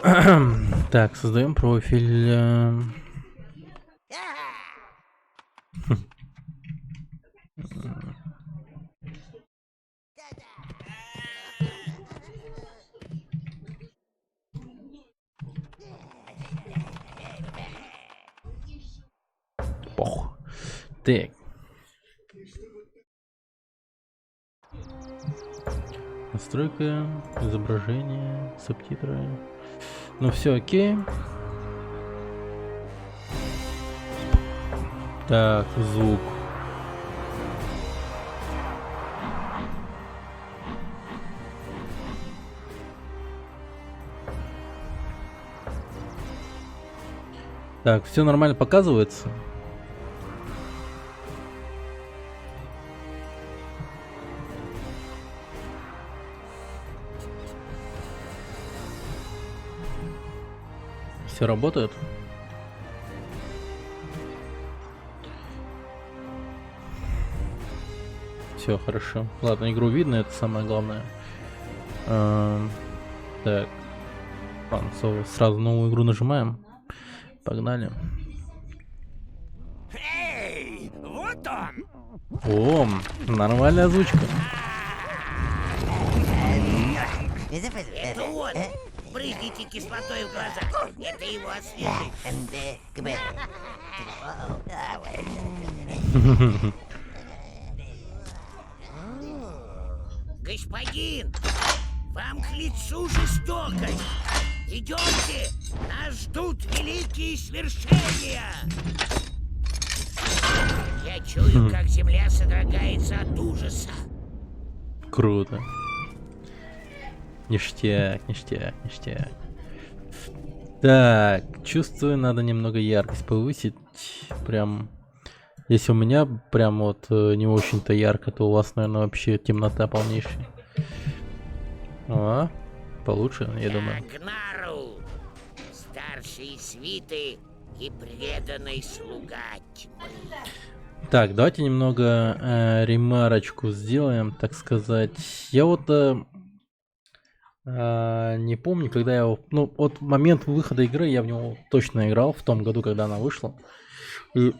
Так, создаем профиль. Пох. Так. Настройка, изображение, субтитры. Ну все, окей. Так, звук. Так, все нормально показывается. Все работает. Все хорошо. Ладно, игру видно, это самое главное. Так. Ладно, сразу новую игру нажимаем. Погнали. Эй, вот он! О, нормальная озвучка. Это он! Брызните кислотой в глаза. Это его освежит. Господин, вам к лицу жестокость. Идемте, нас ждут великие свершения. Я чую, как земля содрогается от ужаса. Круто. Ништяк, ништяк, ништяк. Так, чувствую, надо немного яркость повысить. Прям, если у меня прям вот не очень-то ярко, то у вас, наверное, вообще темнота полнейшая. О, получше, я думаю. Агнару, старший свиты и преданный слуга тьмы. Так, давайте немного ремарочку сделаем, так сказать. Я вот не помню, когда я... Ну, от момента выхода игры я в него точно играл, в том году, когда она вышла. И,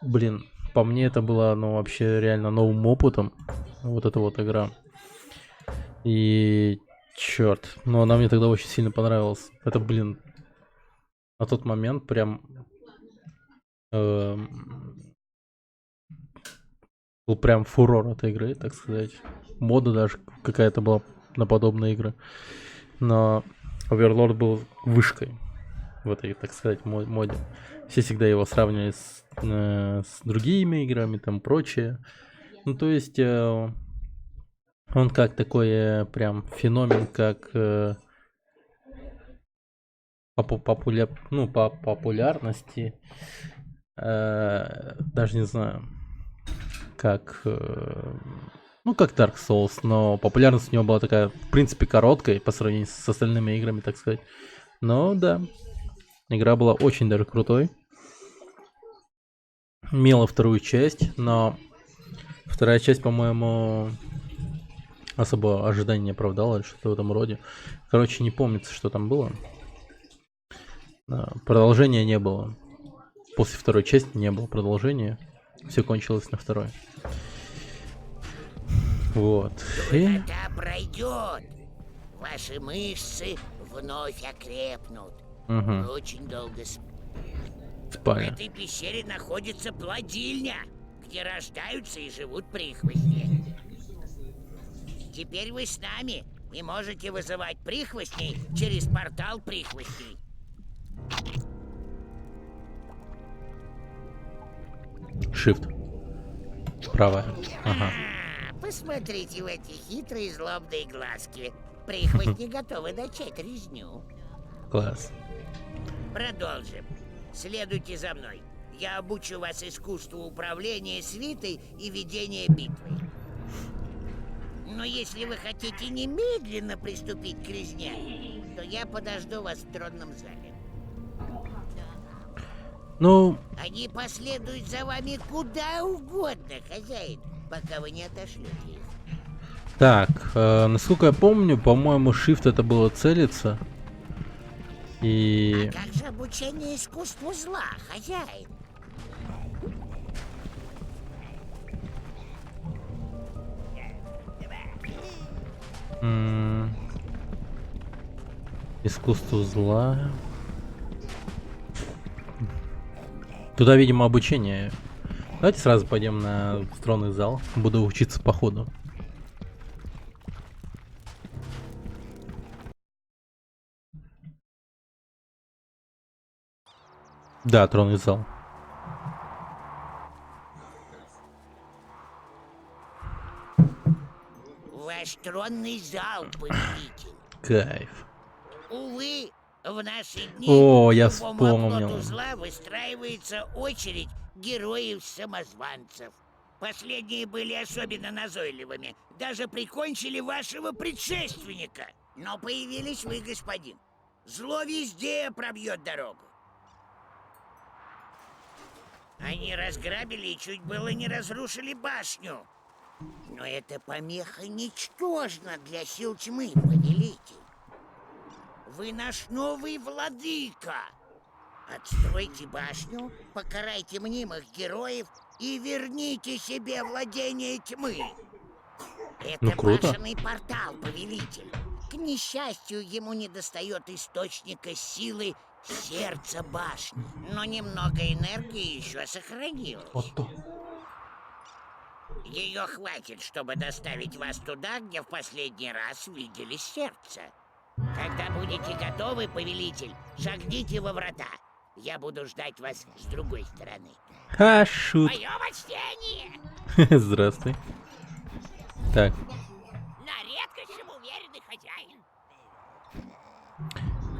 блин, по мне это было, ну, вообще реально новым опытом. Вот эта вот игра. И... Черт, ну она мне тогда очень сильно понравилась. Это, блин, на тот момент прям... был прям фурор этой игры, так сказать. Мода даже какая-то была на подобные игры. Но Overlord был вышкой в этой, так сказать, моде. Все всегда его сравнивали с другими играми, там прочее. Ну, то есть, он как такой прям феномен, как по популярности. Даже не знаю, как... ну, как Dark Souls, но популярность у него была такая, в принципе, короткая по сравнению с остальными играми, так сказать. Но да, игра была очень даже крутой. Имела вторую часть, но вторая часть, по-моему, особо ожиданий не оправдала, или что-то в этом роде. Короче, не помнится, что там было. Продолжения не было. После второй части не было продолжения. Все кончилось на второй. Вот. Дурнота пройдет. Ваши мышцы вновь окрепнут. Вы очень долго В Спали. этой пещере находится плодильня, где рождаются и живут прихвостни. Теперь вы с нами и можете вызывать прихвостней через портал прихвостней. Shift. Правая. Ага. Посмотрите в эти хитрые злобные глазки. Прихвостни готовы начать резню. Класс. Продолжим. Следуйте за мной. Я обучу вас искусству управления свитой и ведения битвы. Но если вы хотите немедленно приступить к резне, то я подожду вас в тронном зале. Ну... Они последуют за вами куда угодно, хозяин, пока вы не отошлете их. Так, насколько я помню, по-моему, Shift это было целиться. И... А как же обучение искусству зла, хозяин? Искусство зла. Туда, видимо, обучение. Давайте сразу пойдем на тронный зал. Буду учиться по ходу. Да, тронный зал. Ваш тронный зал, повелитель. Кайф. Увы, в наши дни О, я к любому оплоту вспомнил. зла выстраивается очередь героев-самозванцев. Последние были особенно назойливыми, даже прикончили вашего предшественника. Но появились вы, господин. Зло везде пробьет дорогу. Они разграбили и чуть было не разрушили башню. Но эта помеха ничтожна для сил тьмы, повелитель. Вы наш новый владыка. Отстройте башню, покарайте мнимых героев и верните себе владение тьмы. Это Ну, круто. башенный портал, повелитель. К несчастью, ему недостает источника силы сердца башни. Но немного энергии еще сохранилось. Вот то. Ее хватит, чтобы доставить вас туда, где в последний раз видели сердце. Когда будете готовы, повелитель, шагните во врата. Я буду ждать вас с другой стороны. Ха, шут. Мое почтение! Здравствуй. Так, На редкость уверенный хозяин.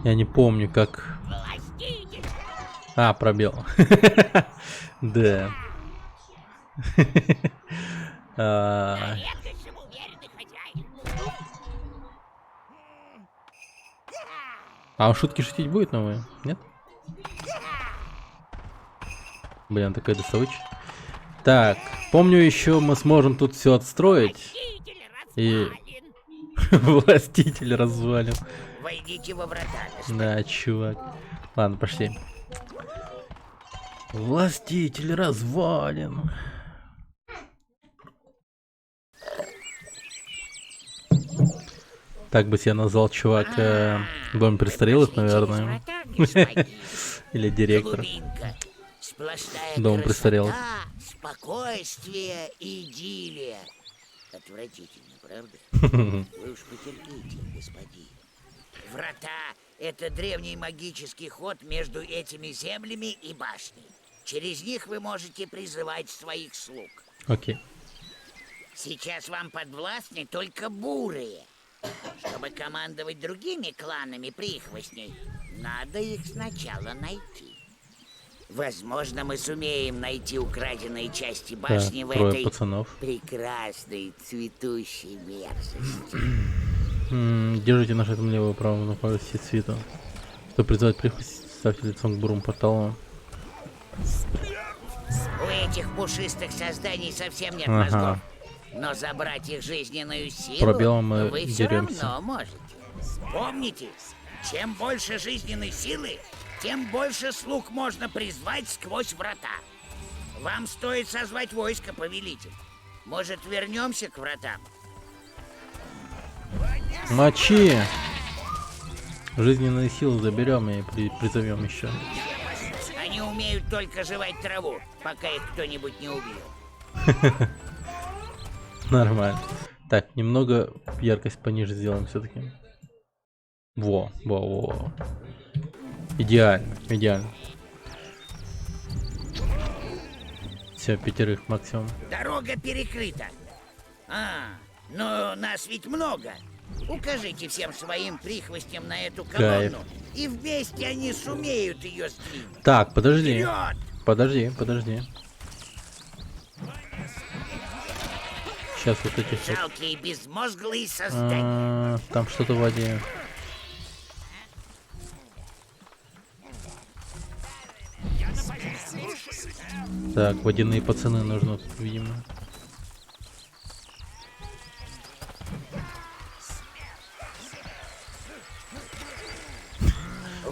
я не помню, как... Властитель! А, пробел. Да. А, Редкость уверенный хозяин. А он шутки шутить будет новые? Нет? Блин, такой доставыч. Так, помню еще мы сможем тут все отстроить. Властитель И... Властитель развален. Войдите во врата, господин. Да, чувак. Ладно, пошли. Властитель развален. Так бы себя назвал чувак дом престарелых, наверное. Врата, господин. Или директор. Глубинка. Сплошная Дом престарелых. красота, спокойствие и идиллия. Отвратительно, правда? Вы уж потерпите, господин. Врата — это древний магический ход между этими землями и башней. Через них вы можете призывать своих слуг. Окей. Сейчас вам подвластны только бурые. Чтобы командовать другими кланами прихвостней, надо их сначала найти. Возможно, мы сумеем найти украденные части Так, башни в трое этой пацанов. прекрасной цветущей мерзости. Держите наше там левую правую на поверхности цвета. Кто призывает прихвость, ставьте лицом к бурому порталу. У этих пушистых созданий совсем нет Ага. мозгов. Но забрать их жизненную силу Пробелом мы вы все деремся. равно можете. Помните, чем больше жизненной силы, тем больше слуг можно призвать сквозь врата. Вам стоит созвать войско, повелитель. Может, вернемся к вратам? Мочи! Жизненные силы заберем и призовем еще. Они умеют только жевать траву, пока их кто-нибудь не убил. Нормально. Так, немного яркость пониже сделаем все-таки. Во. Идеально, идеально. Все, 5 максимум. Дорога перекрыта. Но нас ведь много. Укажите всем своим прихвостям на эту Кайф. колонну, и вместе они сумеют ее сдвинуть. Так, подожди. Вперед! Подожди. Сейчас вот эти вот. Жалкие безмозглые создания. Там что-то в воде. Так, водяные пацаны нужны тут, видимо.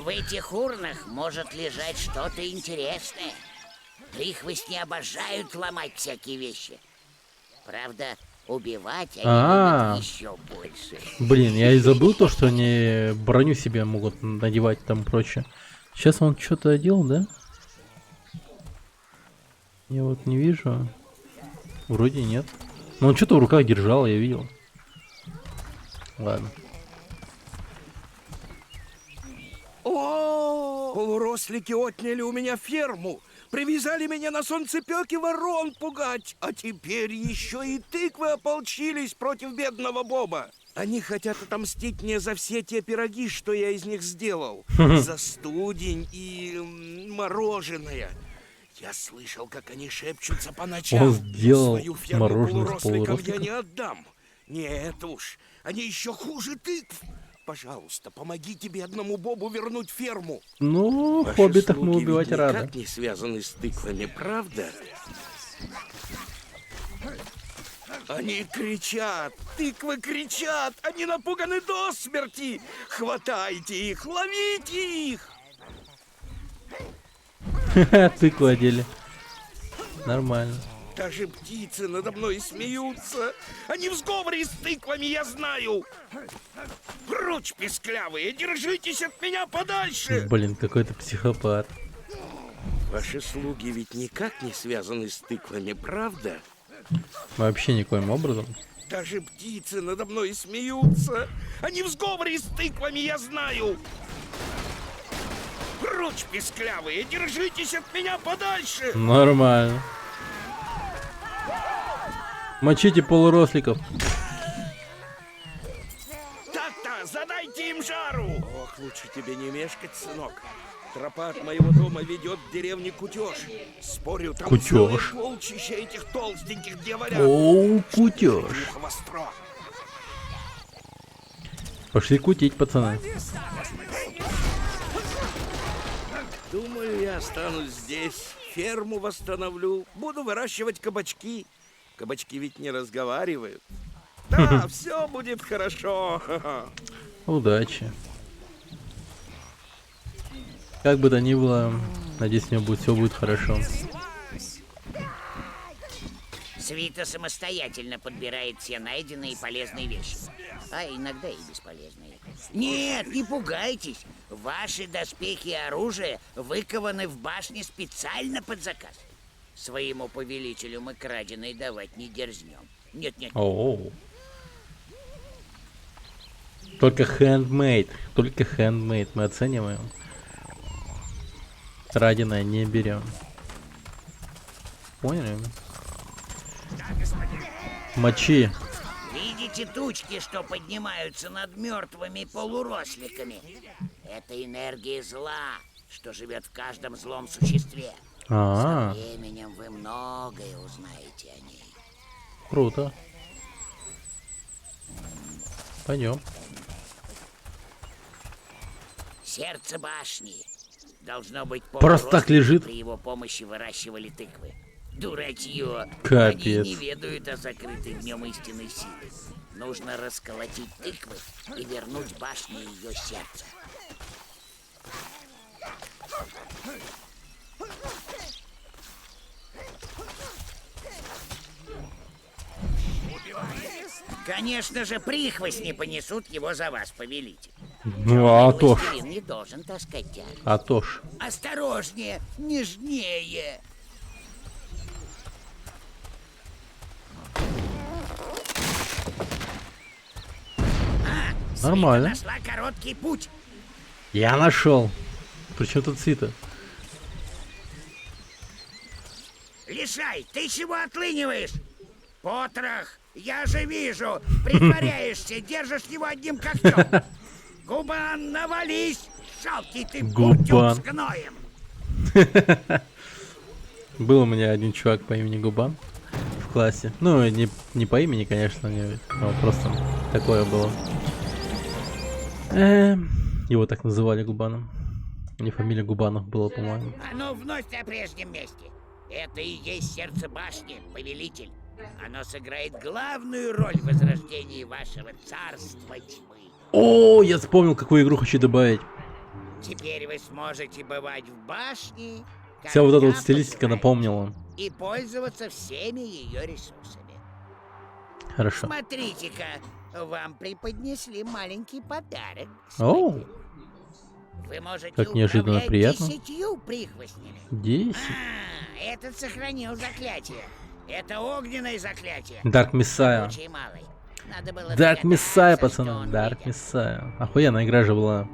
В этих урнах может лежать что-то интересное. Прихвостни обожают ломать всякие вещи. Правда, убивать они любят еще больше. Блин, я и забыл то, что они броню себе могут надевать там прочее. Сейчас он что-то одел, да? Я вот не вижу. Вроде нет. Но он что-то в руках держал, я видел. Ладно. О, полурослики отняли у меня ферму. Привязали меня на солнцепёке ворон пугать. А теперь еще и тыквы ополчились против бедного Боба. Они хотят отомстить мне за все те пироги, что я из них сделал. За студень и мороженое. Я слышал, как они шепчутся по ночам. Он сделал Свою ферму мороженое с полуросликам я полуросликов? не отдам. Нет уж, они еще хуже тыкв. Пожалуйста, помогите бедному Бобу вернуть ферму. Ну, Ваши хоббитах мы слуги убивать ведь рады. никак не связаны с тыквами, правда? Они кричат, тыквы кричат, они напуганы до смерти. Хватайте их, ловите их. Тыкву одели. Нормально. Даже птицы надо мной смеются. Они в сговоре с тыквами, я знаю. Прочь, песклявые, держитесь от меня подальше. Блин, какой-то психопат. Ваши слуги ведь никак не связаны с тыквами, правда? Вообще никоим образом. Даже птицы надо мной смеются. Они в сговоре с тыквами, я знаю. Прочь, песклявые, держитесь от меня подальше. Нормально. Мочите полуросликов. Так-то, задайте им жару. Ох, лучше тебе не мешкать, сынок. Тропа от моего дома ведет в деревне Кутеж. Спорю, там Кутеж? целое полчище этих толстеньких дьяволят. Оу, Кутеж. Ухо востро. Пошли кутить, пацаны. Думаю, я останусь здесь, ферму восстановлю, буду выращивать кабачки. Кабачки ведь не разговаривают. Да, все будет хорошо. Удачи. Как бы то ни было, надеюсь, у него будет все будет хорошо. Свита самостоятельно подбирает все найденные и полезные вещи. А иногда и бесполезные. Нет, не пугайтесь. Ваши доспехи и оружие выкованы в башне специально под заказ. Своему повелителю мы краденые давать не дерзнем. Нет. Оу. Только handmade. Только handmade. Мы оцениваем. Краденое не берем. Поняли? Мочи. Видите тучки, что поднимаются над мертвыми полуросликами? Это энергия зла, что живет в каждом злом существе. Со временем вы многое узнаете о ней. Круто. Пойдем. Сердце башни. Должно быть, Просто так лежит. При его помощи выращивали тыквы. Дурачье. Капец. Они не ведают о закрытой в нем истинной силе. Нужно расколотить тыквы и вернуть башне ее сердце. Конечно же, прихвостни понесут его за вас, повелитель. Ну, а то ж. Властелин не должен таскать тяжесть. А то ж. Осторожнее, нежнее. Нормально. Свита нашла короткий путь. Я нашел. Причем тут Свита? Лишай, ты чего отлыниваешь? Потрох, я же вижу, притворяешься, держишь его одним когтем. Губан, навались, жалкий ты Губан. буртюк с гноем. Был у меня один чувак по имени Губан в классе. Ну, не по имени, конечно, но просто такое было. Его так называли Губаном. У него фамилия Губанов была, по-моему. А ну, вновь на прежнем месте. Это и есть сердце башни, повелитель. Оно сыграет главную роль в возрождении вашего царства тьмы. О, я вспомнил, какую игру хочу добавить. Теперь вы сможете бывать в башне, Вся вот эта вот когда стилистика пожелаете, напомнила. и пользоваться всеми ее ресурсами. Хорошо. Смотрите-ка, вам преподнесли маленький подарок. Оу, господин. Вы можете как неожиданно управлять приятно. 10 прихвостнями. 10. Этот сохранил заклятие. Это огненное заклятие. Dark Messiah. Очень малый. Надо было Dark Messiah, догадаться, пацаны. что он Dark выйдет. Messiah. Охуенная игра же была.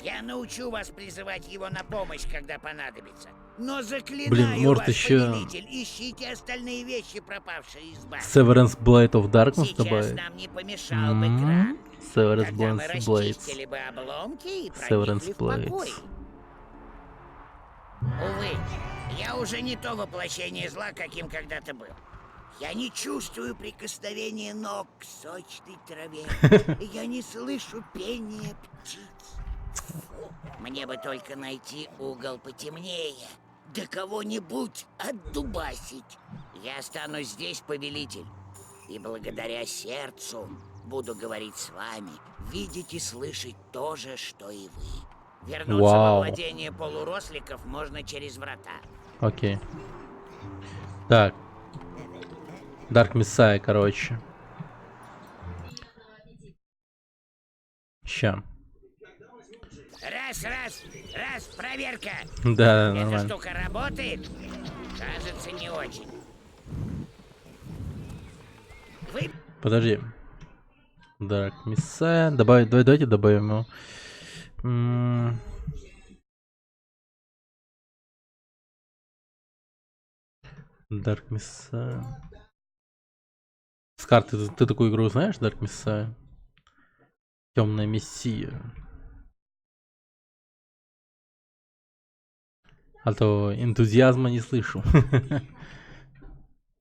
Я научу вас призывать его на помощь, когда понадобится. Но заклинаю Блин, может, вас, еще повелитель, ищите остальные вещи, пропавшие из башни. Severance Blade of Darkness Сейчас добавить. нам не помешал бы кран. Severance Тогда мы Blades. расчистили бы обломки и Severance проникли в покой. Blades. Увы, я уже не то воплощение зла, каким когда-то был. Я не чувствую прикосновения ног к сочной траве. Я не слышу пения птиц. Мне бы только найти угол потемнее, да кого-нибудь отдубасить. Я останусь здесь, повелитель, и благодаря сердцу буду говорить с вами, видеть и слышать то же, что и вы. Вернуться Вау. во владение полуросликов можно через врата. Окей. Так. Dark Messiah, короче. Ща. Раз, проверка. Да, Эта нормально. штука работает? Кажется, не очень. Вы Подожди. Dark Messiah. Давайте добавим его. Dark Messiah. Скар, ты такую игру знаешь, Dark Messiah? Темная мессия. А то энтузиазма не слышу.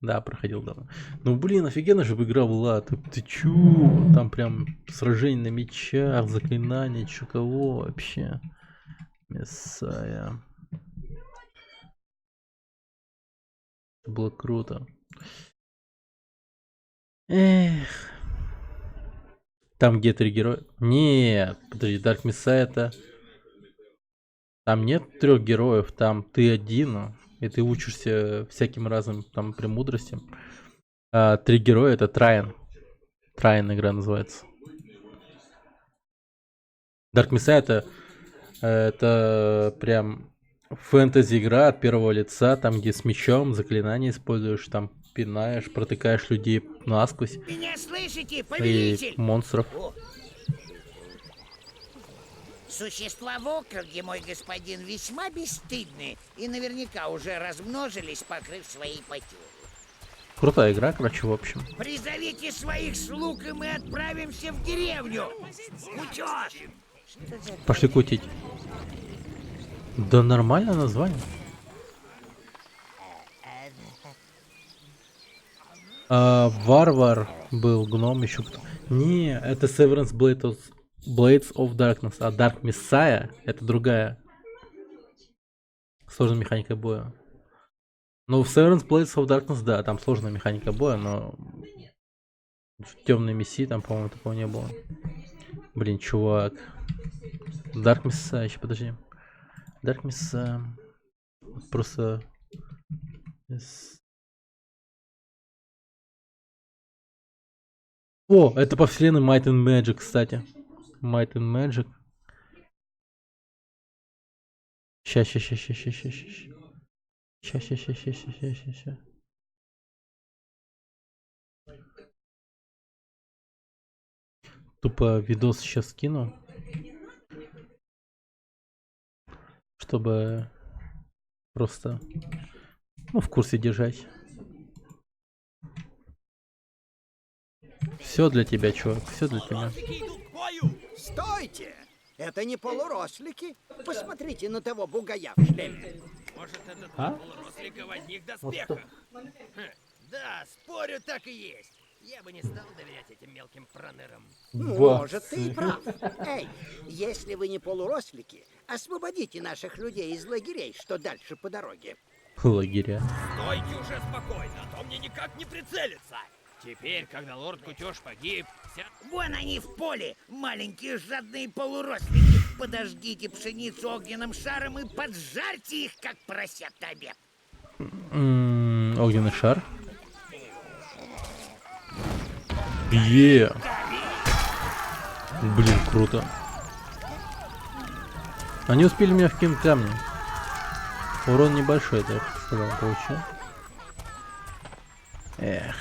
Да, проходил давно. Ну блин, офигенно же игра была. Ты чё? Там прям сражение на мечах, заклинания, чё кого вообще. Мессая. Это было круто. Эх. Там где 3 героя? Нет, подожди, Dark Messiah это... Там нет 3 героев, там ты один, и ты учишься всяким разным там премудростям. 3 героя это Трайн. Трайн игра называется. Dark Messiah это прям фэнтези игра от первого лица, там где с мечом заклинания используешь, там пинаешь, протыкаешь людей насквозь меня слышите, и повелитель? монстров. О. Существа в округе, мой господин, весьма бесстыдны и наверняка уже размножились, покрыв свои потери. Крутая игра, короче, в общем. Призовите своих слуг, и мы отправимся в деревню. Утёж! Пошли кутить. Да нормальное название. Варвар был, гном еще кто. Не, это Severance Blades of Darkness, а Dark Messiah это другая сложная механика боя. Ну, в Severance Blades of Darkness, да, там сложная механика боя, но в темной миссии там, по-моему, такого не было. Блин, чувак. Dark Messiah, еще подожди. Dark Messiah. Просто... О, это по вселенной Might and Magic, кстати. Might and Magic. Ща. Тупо видос сейчас скину. Чтобы просто, ну, в курсе держать. Все для тебя, чувак, все для тебя. Стойте! Это не полурослики. Посмотрите на того бугая в шлеме. Может, это А? полурослика в одних доспехах? Да, спорю, так и есть. Я бы не стал доверять этим мелким пронырам. Может, ты и прав. Эй, если вы не полурослики, освободите наших людей из лагерей, что дальше по дороге. Лагеря. Стойте уже спокойно, а то мне никак не прицелиться. Теперь, когда лорд Кутеж погиб, вся... Вон они в поле, маленькие жадные полурослики. Подожгите пшеницу огненным шаром и поджарьте их, как поросят на обед. Огненный шар. Блин, круто. Они успели меня вкинуть камни. Урон небольшой, так сказал, получил. Эх.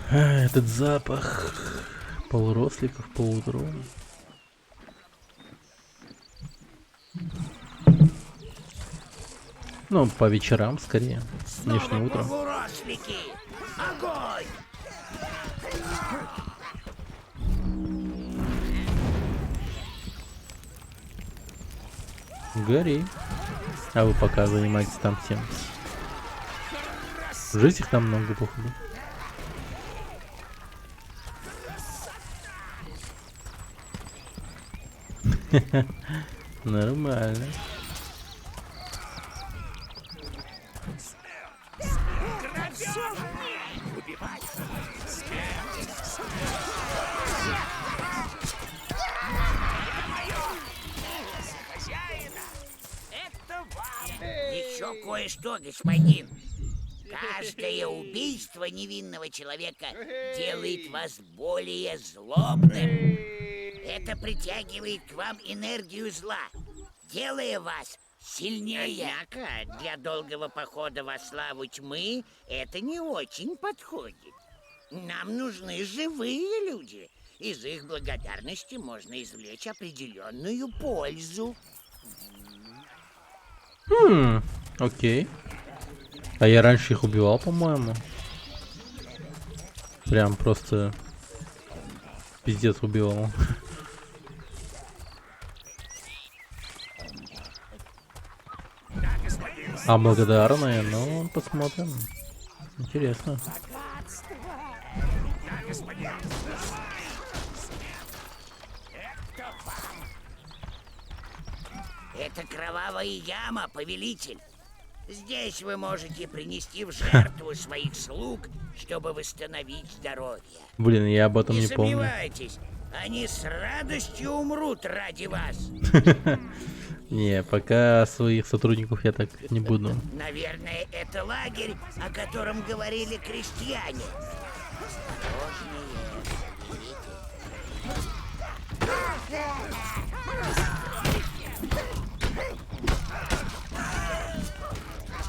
Этот запах полуросликов по утру. Ну, по вечерам скорее. Нынешнее утро. Полурослики! Огонь! Гори. А вы пока занимаетесь там тем. Жить их там много, походу. Нормально. Еще кое-что, господин. Каждое убийство невинного человека делает вас более злобным. Это притягивает к вам энергию зла, делая вас сильнее. Однако для долгого похода во славу тьмы это не очень подходит. Нам нужны живые люди. Из их благодарности можно извлечь определенную пользу. Окей. А я раньше их убивал, по-моему. Прям просто пиздец убивал. А благодарные, ну посмотрим. Интересно. Это кровавая яма, повелитель. Здесь вы можете принести в жертву своих слуг, чтобы восстановить здоровье. Блин, я об этом Не не помню. сомневайтесь, они с радостью умрут ради вас. Не, пока своих сотрудников я так не буду. Наверное, это лагерь, о котором говорили крестьяне.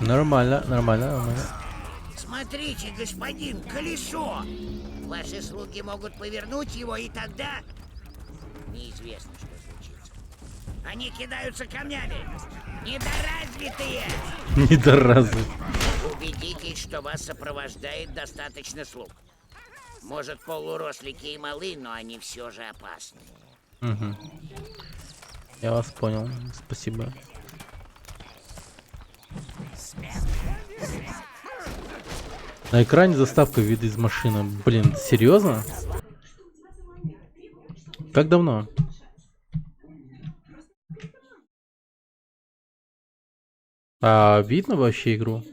Нормально, нормально, нормально. Смотрите, господин, колесо. Ваши слуги могут повернуть его, и тогда неизвестно, что случится. Они кидаются камнями. Недоразвитые. Недоразвит. Убедитесь, что вас сопровождает достаточно слуг. Может, полурослики и малы, но они все же опасны. Угу. Я вас понял. Спасибо. На экране заставка вида из машины. Блин, серьезно? Как давно? А видно вообще игру?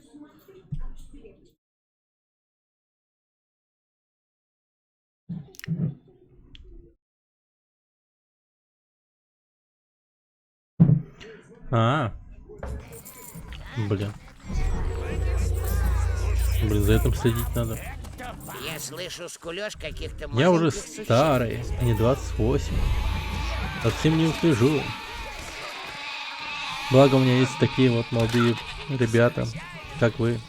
Блин. Блин, за этим следить надо. Я слышу скулёж каких-то Я уже маленьких существ. старый, не 28. Совсем не услежу. Благо у меня есть такие вот молодые ребята, как вы.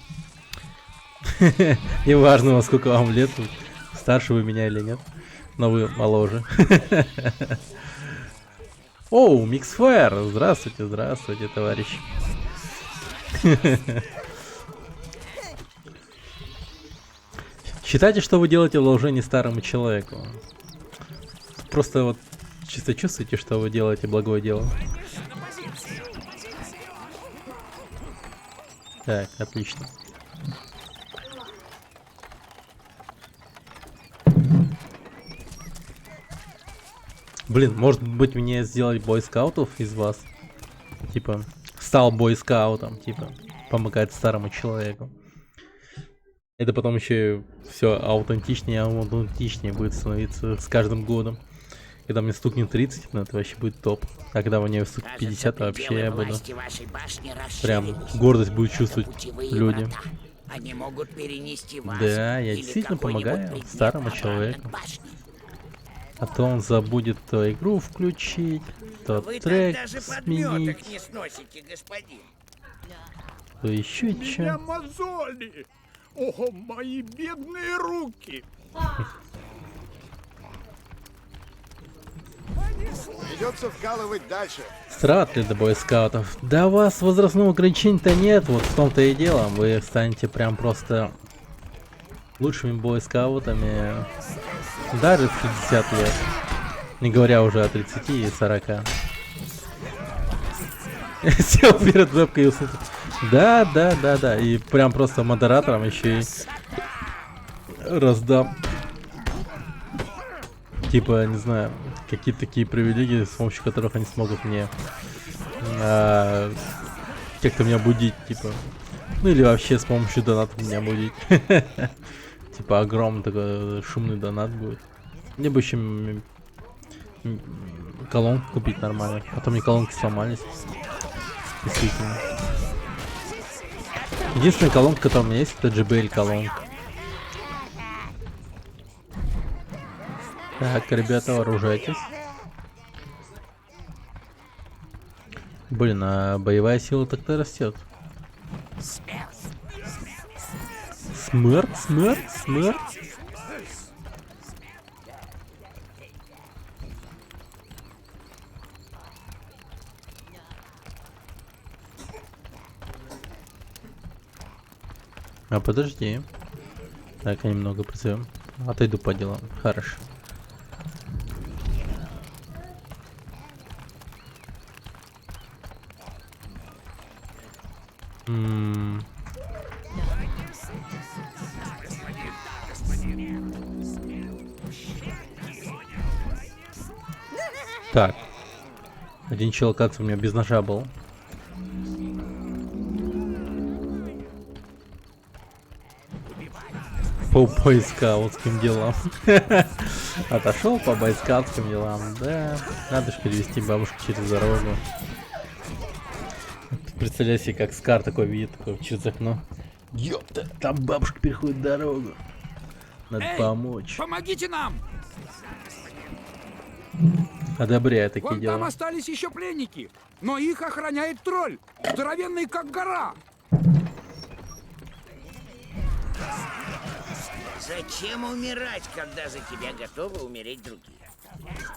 Неважно, во сколько вам лет, старше вы меня или нет, но вы моложе. Оу, Миксфайр! Здравствуйте, здравствуйте, товарищ. Считайте, что вы делаете одолжение старому человеку. Просто вот чисто чувствуйте, что вы делаете благое дело. Так, отлично. Блин, может быть мне сделать бойскаутов из вас? Типа, стал бойскаутом, типа, помогать старому человеку. Это потом еще все аутентичнее и аутентичнее будет становиться с каждым годом. Когда мне стукнет 30, ну это вообще будет топ. А когда мне стукнет 50, то вообще я буду... Вашей башни Прям расширились. гордость будет Это чувствовать путевые люди. врата. Они могут перенести вас Да, я или действительно какой-нибудь помогаю предмет старому обратно человеку. к башне. А то он забудет то игру включить, то Вы так трек даже сменить, подметок не сносите, господин. то еще У меня что. мозоли. О, мои бедные руки. Придется вкалывать дальше. Страт ли до бойскаутов? Да у вас возрастного ограничения-то нет, вот в том-то и дело. Вы станете прям просто лучшими бойскаутами даже в 60 лет. Не говоря уже о 30 и 40. Сел перед вебкой и уснул. Да. И прям просто модератором еще и раздам. Типа, не знаю, какие-то такие привилегии, с помощью которых они смогут мне как-то меня будить, типа. Ну или вообще с помощью доната меня будить. Типа огромный такой шумный донат будет. Мне бы еще колонку купить нормально. А то мне колонки сломались. Действительно. Единственная колонка, которая у меня есть, это JBL колонка. Так, ребята, вооружайтесь. Блин, а боевая сила так-то растет. Смерть. А подожди. Так, я немного призовем. Отойду по делам. Хорошо. Так. Один чел, оказывается, у меня без ножа был. По бойскаутским делам. Отошел по бойскаутским делам. Да. Надо же перевести бабушку через дорогу. Представляю себе, как Скар такой видит, такой через окно. Ёпта, там бабушка переходит дорогу. Надо помочь. Помогите нам! Одобряю такие Вон там дела. остались еще пленники, но их охраняет тролль, здоровенный как гора. Зачем умирать, когда за тебя готовы умереть другие?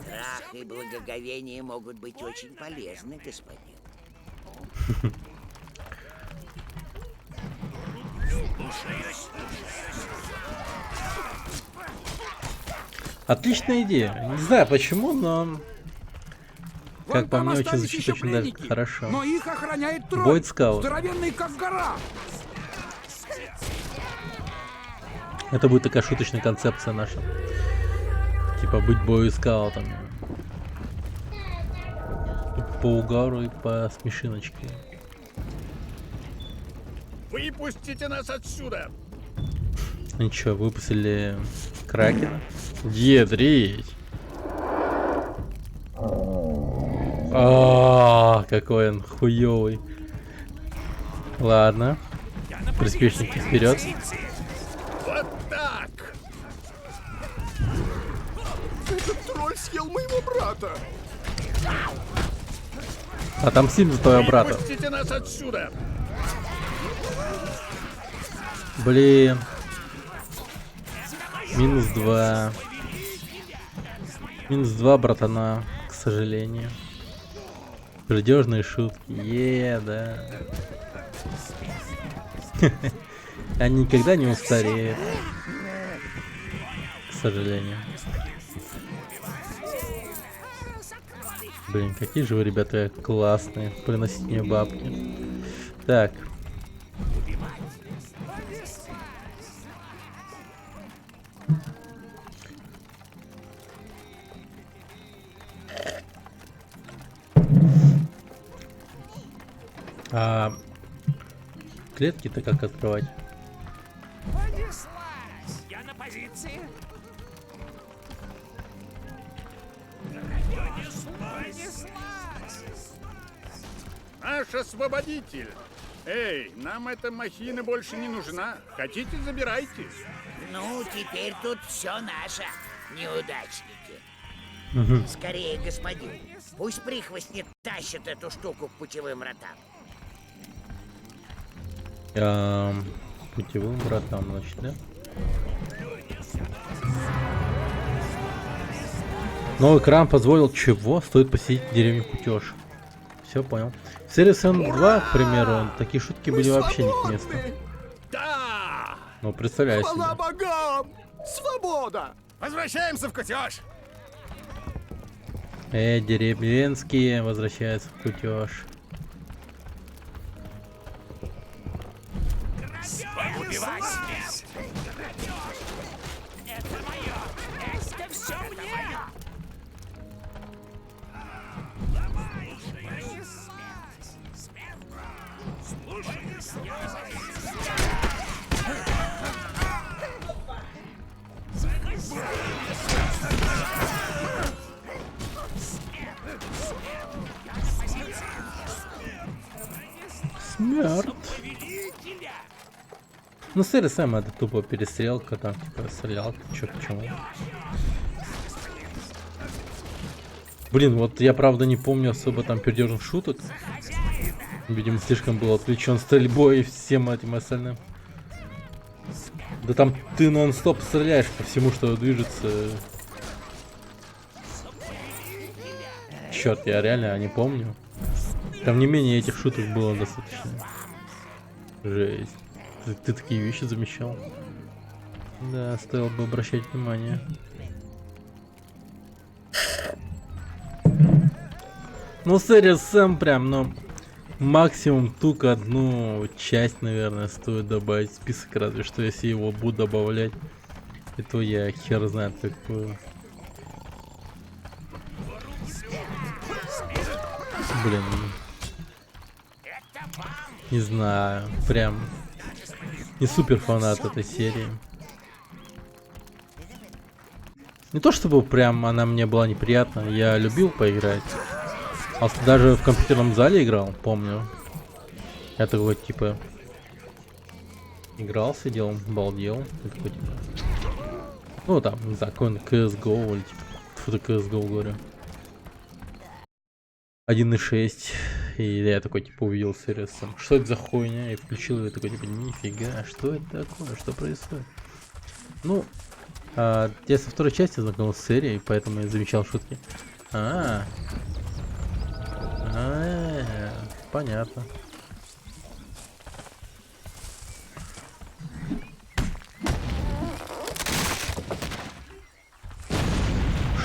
Страх и благоговение могут быть очень полезны, господин. Отличная идея. Не знаю почему, но Вон как по там мне, очень остались звучит еще очень даже пленники, хорошо. но их охраняет тролль, Бойскаут. здоровенный как гора. Это будет такая шуточная концепция наша. Типа быть бойскаутами. По угару и по смешиночке. Выпустите нас отсюда! Ничего, выпустили Кракена. Едрить. Какой он хуёвый. Ладно. Приспешники вперед. Вот так! Этот тролль съел моего брата. Отомстим за твоего брата. Выпустите нас отсюда! Блин. -2. -2, братана, к сожалению. Пердежные шутки. Да. Они никогда не устареют. К сожалению. Блин, какие же вы, ребята, классные. Приносите мне бабки. Так. А клетки-то как открывать? Я на позиции. Наш освободитель. Эй, нам эта махина больше не нужна. Хотите, забирайте. Ну, теперь тут все наше, неудачники. Скорее, господин, пусть прихвостни тащат эту штуку к путевым вратам. Путевым вратам, значит, да? Новый экран позволил чего? Стоит посетить деревню Кутеж. Все понял. В серии Сэн-2, к примеру, такие шутки были вообще не к месту. Да! Ну, представляю себе. Хвала богам! Свобода! Возвращаемся в Кутеж! Деревенские возвращаются в Кутеж. Смерть. Ну, серия Сэм это тупо перестрелка, там, типа, стрелялка, чё к чему. Блин, вот я правда не помню особо там пердежных шуток. Видимо, слишком был отвлечен стрельбой и всем этим остальным. Да там ты нон-стоп стреляешь по всему, что движется. Черт, я реально не помню. Там не менее этих шуток было достаточно. Жесть. Ты такие вещи замечал? Да, стоило бы обращать внимание. Ну, серия Сэм прям, ну, максимум только одну часть, наверное, стоит добавить в список, разве что если его буду добавлять, и то я хер знает какую. Блин. Не знаю, прям не супер фанат этой серии. Не то чтобы прям она мне была неприятна, я любил поиграть. А даже в компьютерном зале играл, помню. Я такой типа играл, сидел, балдел. Я такой, типа, ну там, не знаю, какой-нибудь CSGO или типа, фото CSGO говорю. 1.6. И я такой типа увидел серию Сэм. Что это за хуйня? И включил ее такой типа, нифига, что это такое? Что происходит? Ну, я со второй части знакомился с серией, поэтому я замечал шутки. Понятно.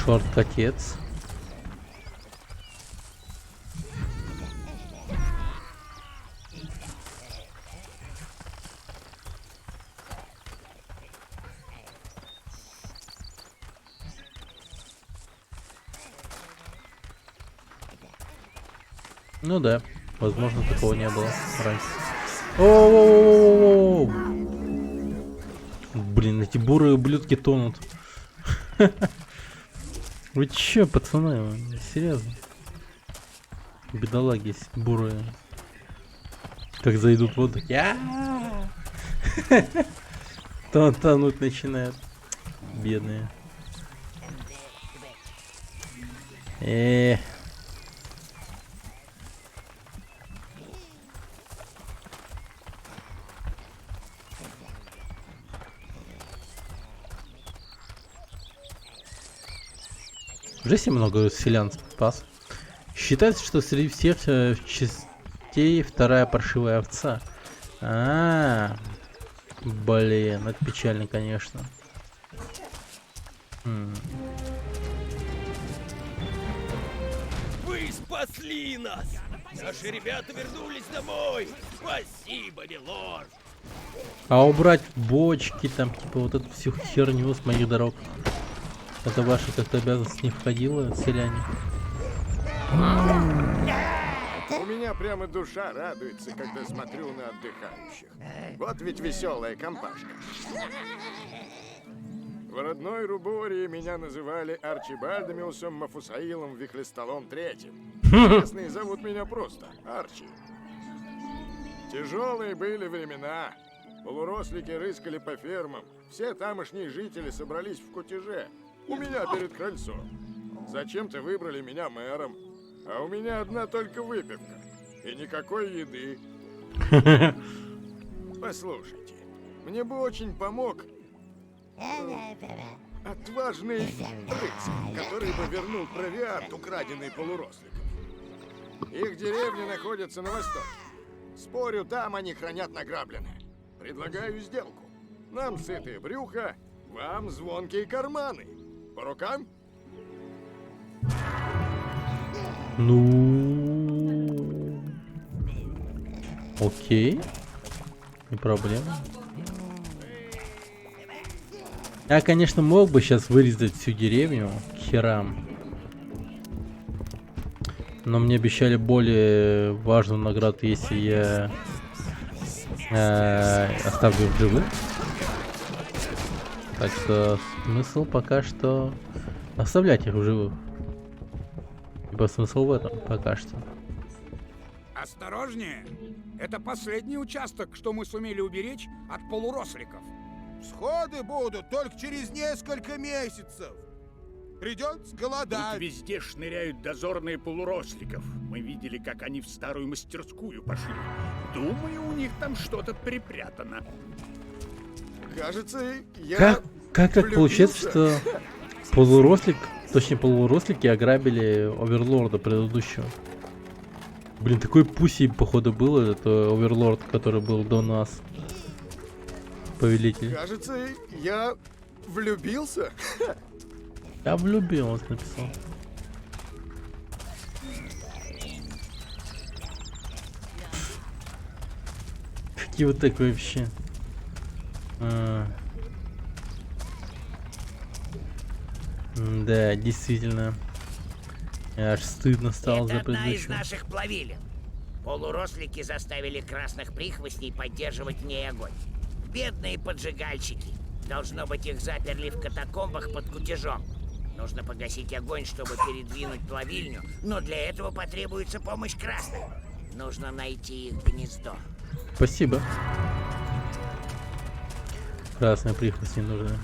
Шорт-котец. Ну да, возможно, такого не было раньше. О-о-о-о-о-о! Блин, эти бурые ублюдки тонут. Вы чё, пацаны? Серьезно? Бедолаги бурые. Как зайдут в воду. Тонуть начинают. Бедные. Жесть, много селян спас. Считается, что среди всех частей вторая паршивая овца. Блин, это печально, конечно. Вы спасли нас! Наши ребята вернулись домой! Спасибо, милорд! А убрать бочки, там, типа, вот эту всю херню с моих дорог. Это ваша как-то обязанность не входила, селяне? У меня прямо душа радуется, когда смотрю на отдыхающих. Вот ведь веселая компашка. В родной Рубории меня называли Арчибальдомиусом Мафусаилом Вихлестолом III. Местные зовут меня просто Арчи. Тяжелые были времена. Полурослики рыскали по фермам. Все тамошние жители собрались в кутеже. У меня перед крыльцом. Зачем-то выбрали меня мэром. А у меня одна только выпивка. И никакой еды. Послушайте, мне бы очень помог отважный рыцарь, который бы вернул провиант, украденный полуросликом. Их деревня находится на востоке. Спорю, там они хранят награбленное. Предлагаю сделку. Нам сытые брюха, вам звонкие карманы. По рукам? Ну... Окей. Не проблема. Я, конечно, мог бы сейчас вырезать всю деревню к херам. Но мне обещали более важную награду, если я оставлю в живых. Так что смысл пока что оставлять их в живых. Ибо смысл в этом пока что. Осторожнее! Это последний участок, что мы сумели уберечь от полуросликов. Всходы будут только через несколько месяцев. Придется Тут голодать. везде шныряют дозорные полуросликов. Мы видели, как они в старую мастерскую пошли. Думаю, у них там что-то припрятано. Кажется, я Как так получается, что полурослики ограбили Оверлорда предыдущего? Блин, такой пуси, походу, был этот Оверлорд, который был до нас. Повелитель. Кажется, я влюбился. Я влюбился, написал. Какие вот так вообще? Да, действительно. Аж стыдно стало за Это одна из предыдущего. наших плавилин. Полурослики заставили красных прихвостней поддерживать в ней огонь. Бедные поджигальщики. Должно быть, их заперли в катакомбах под кутежом. Нужно погасить огонь, чтобы передвинуть плавильню, но для этого потребуется помощь красных. Нужно найти их гнездо. Спасибо. Красная прихвость не нужна.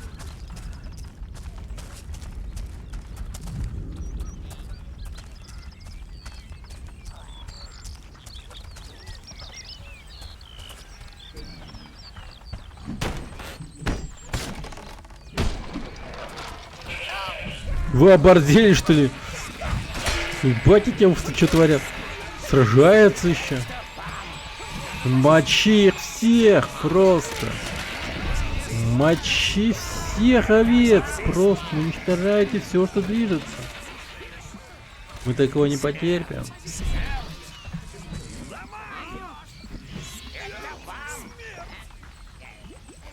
Вы оборзели, что ли? Ебать, эти овцы что творят? Сражаются еще. Мочи их всех просто. Мочи всех овец. Просто уничтожайте все, что движется. Мы такого не потерпим.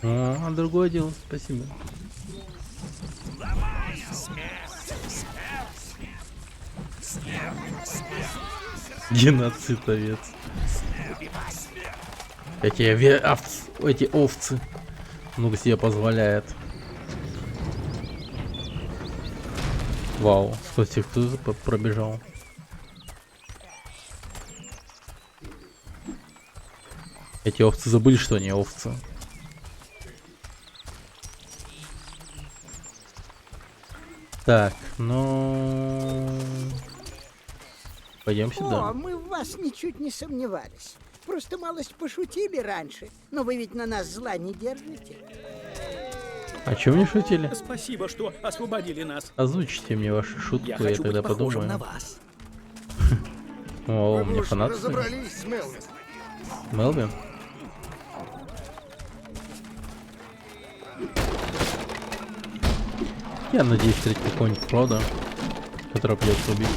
А, другое дело, спасибо. Геноцид овец. Эти овцы. Ну-ка себе позволяет. Вау, сколько их тут пробежал. Эти овцы забыли, что они овцы. Так, ну... Пойдем сюда. О, мы в вас ничуть не сомневались. Просто малость пошутили раньше. Но вы ведь на нас зла не держите. О чем не шутили? Спасибо, что освободили нас. Озвучите мне вашу шутку, Я я хочу тогда быть похожим подумаю. на вас. О, у Вы меня уж фанат. разобрались с Мелвин. Мелвин? Я надеюсь встретить какого-нибудь Фрода, который придется убить.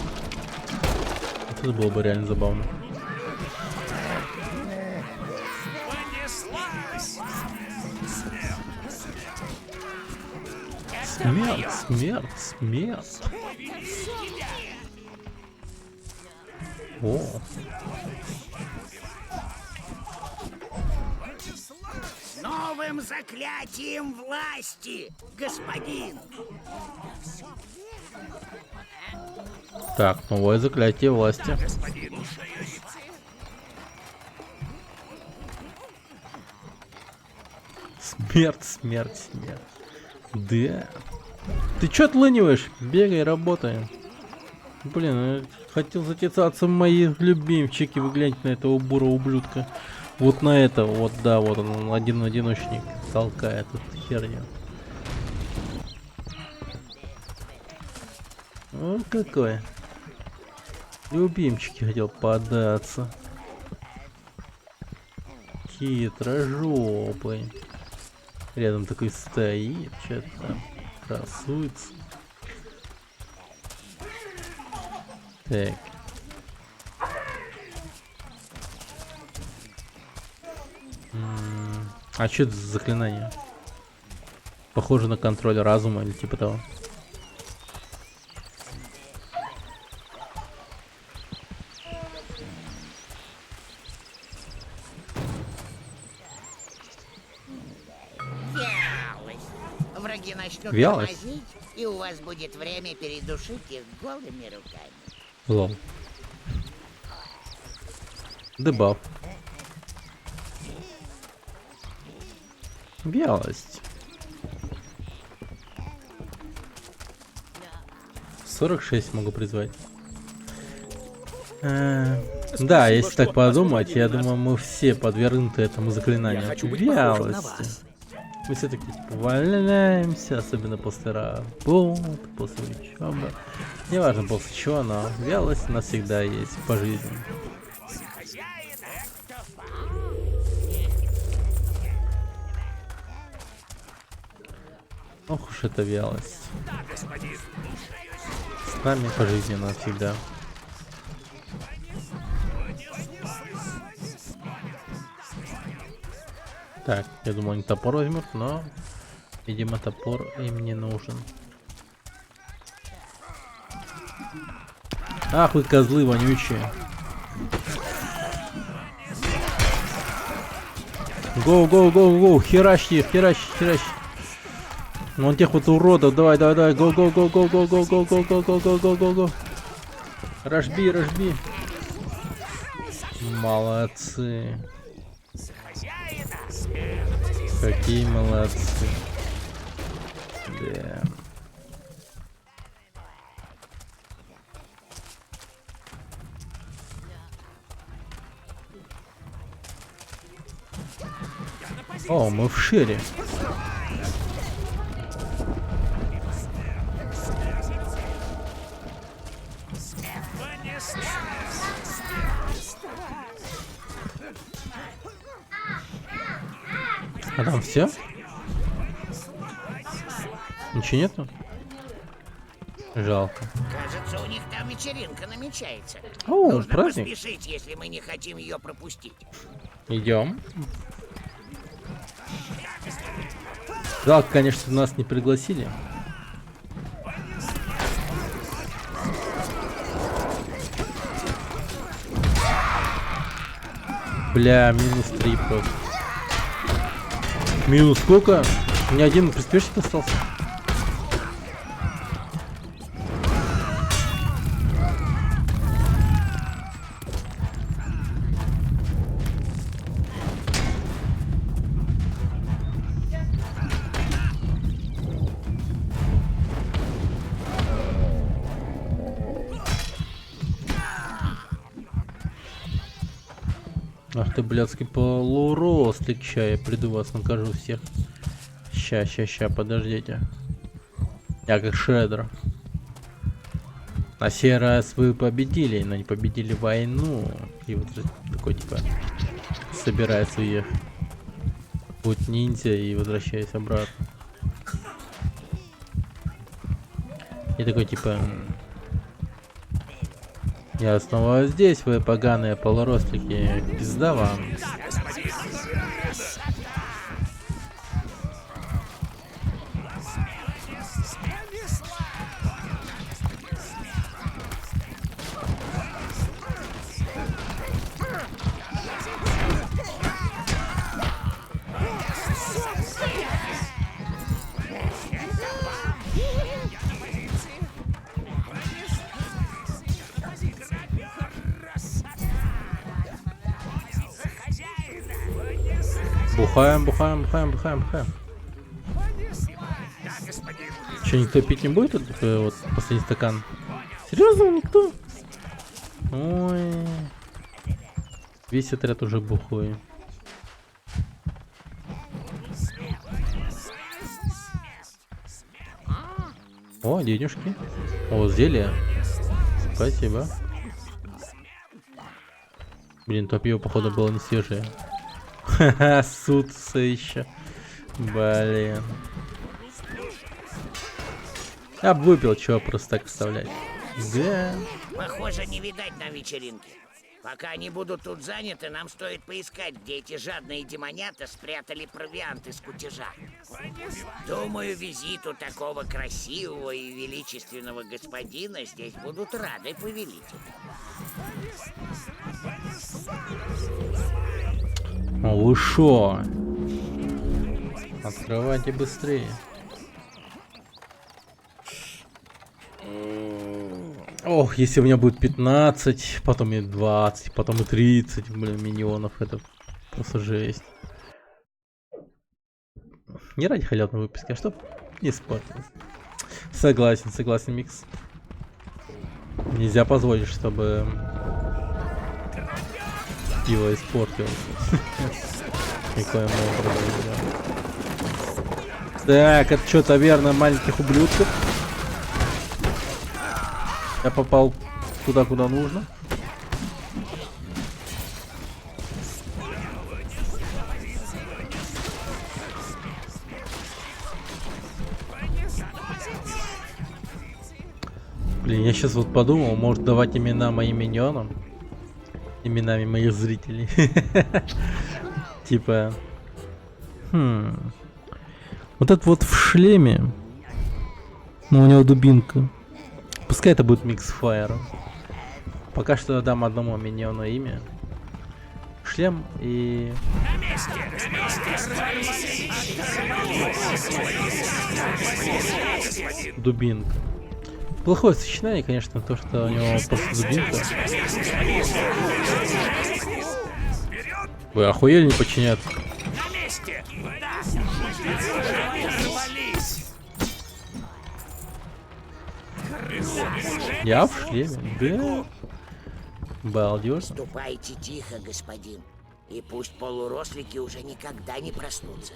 Это было бы реально забавно. Смерть, смерть, смерть. О. Новым заклятием власти, господин. Так, новое заклятие власти. Смерть, смерть, смерть. Да. Ты чё отлыниваешь? Бегай, работай. Блин, я хотел затесаться в мои любимчики. Вы гляньте на этого бурого ублюдка. Вот на этого, вот да, вот он, одиночник. Толкает эту херню. Вот какой. Любимчики хотел податься. Хитрожопый. Рядом такой стоит, что-то там красуется. Так. А что это за заклинание? Похоже на контроль разума или типа того. Вялость. Враги начнут Вялость? тормозить, и у вас будет время передушить их голыми руками. Лол. Дебаф. Вялость. 46 могу призвать. Да, если что так подумать, освободили я нас. думаю, мы все подвергнуты этому заклинанию. Я хочу быть похожим на Вялости. вас. Мы все таки типа, валяемся, особенно после работы, после учебы. Неважно после чего, но вялость у нас всегда есть по жизни. Ох уж эта вялость. С нами по жизни она всегда. Так, я думал, они топор возьмут, но, видимо, топор им не нужен. Ах вы козлы вонючие. Гоу, гоу, гоу, гоу, херачьте их, херачьте, херачьте. Вон тех вот уродов, давай, давай, давай, гоу, гоу, гоу, гоу, гоу, гоу, гоу, гоу, гоу, гоу, гоу, гоу, гоу, гоу. Рожби, рожби. Молодцы. Какие молодцы. Да. О, мы в шире. А там все? Ничего нету? Жалко. Кажется, у них там вечеринка намечается. О, Нужно праздник. поспешить, если мы не хотим ее пропустить. Идем. Жалко, конечно, нас не пригласили. Бля, минус 3 просто. Минус сколько? У меня один приспешник остался. Ах ты, блядский полурослик, ща я приду вас накажу всех. Ща, подождите. Я как Шредер. На сей раз вы победили, но не победили войну. И вот такой типа собирает своих путь ниндзя и возвращаясь обратно. И такой типа... Я снова здесь, вы поганые полурослики. Пизда вам. Бухаем, бухаем, бухаем, бухаем, бухаем. Че, никто пить не будет? Вот последний стакан. Серьезно, никто? Ой. Весь отряд уже бухой. О, денежки. О, зелье. Спасибо. Блин, то пиво, походу, было не свежее. Ха-ха, сутся еще. Блин. Я бы выпил, чего просто так вставлять. Да. Похоже, не видать на вечеринке. Пока они будут тут заняты, нам стоит поискать, где эти жадные демонята спрятали провиант из кутежа. Думаю, визиту такого красивого и величественного господина здесь будут рады повелители. Вы шо? Открывайте быстрее. Ох, если у меня будет 15, потом и 20, потом и 30, блин, миньонов, это просто жесть. Не ради халявной выписки, а чтоб не испортилось. Согласен, согласен, Микс. Нельзя позволить, чтобы пиво испортилось. Никоим образом нельзя. Так, это что, таверна маленьких ублюдков? Я попал туда, куда нужно. Блин, я сейчас вот подумал, может давать имена моим миньонам, именами моих зрителей. Типа, вот этот вот в шлеме, но у него дубинка. Пускай это будет Миксфайр. Пока что дам одному миньону имя. Шлем и... Дубинка. Плохое сочетание, конечно, то, что у него просто дубинка. Вы охуели не подчиняться? Я в шлеме, да? Балдеж. Ступайте тихо, господин, и пусть полурослики уже никогда не проснутся.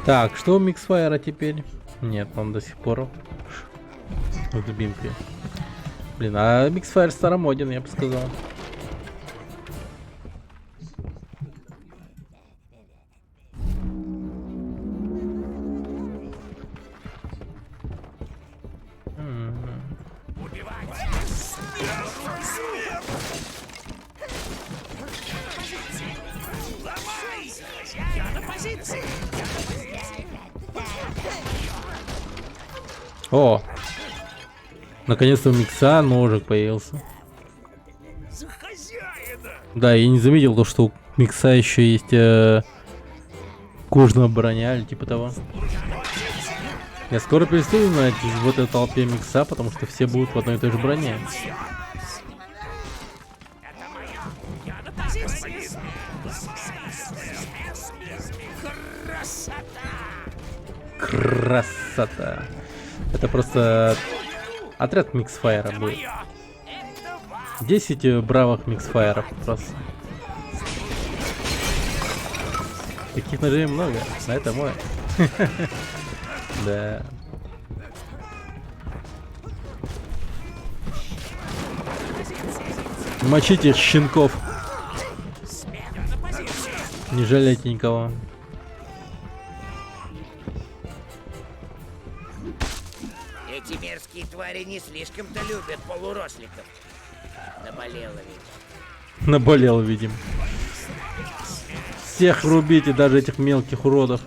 Так, что у Миксфайра теперь? Нет, он до сих пор в дубинке. Блин, а Миксфайр старомоден, я бы сказал. О! Наконец-то у Микса ножик появился. Да, я не заметил то, что у Микса еще есть кожная броня или типа того. Я скоро перестаю знать в этой толпе Микса, потому что все будут в одной и той же броне. Красота. Это просто отряд Миксфайра будет. 10 бравых Миксфайров просто. Таких ножей много, а это мой. Да. Мочите щенков. Не жалейте никого. Эти мерзкие твари не слишком-то любят полуросликов. Наболело ведь. Наболел, видим. Всех рубите, даже этих мелких уродов.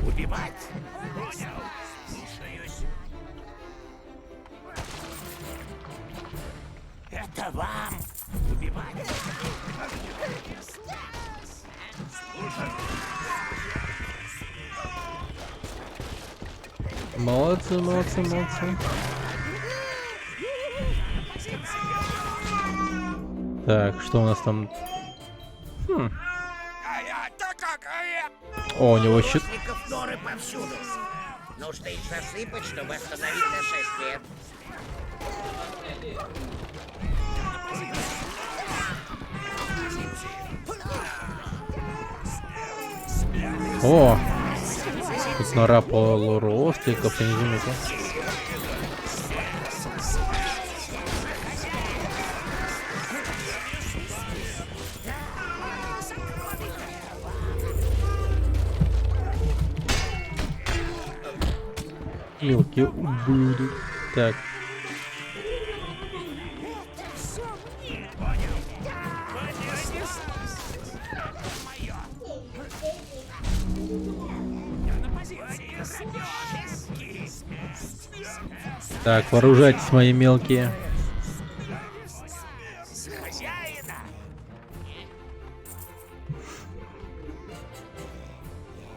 Убивать. Молодцы, молодцы, молодцы. Так, что у нас там? О, у него щит. Росликов норы повсюду. Нужно их засыпать, чтобы остановить нашествие. О! Тут нора полуросликов, я не заметил. Мелкие ублюдки. Так. Так, вооружайтесь, мои мелкие.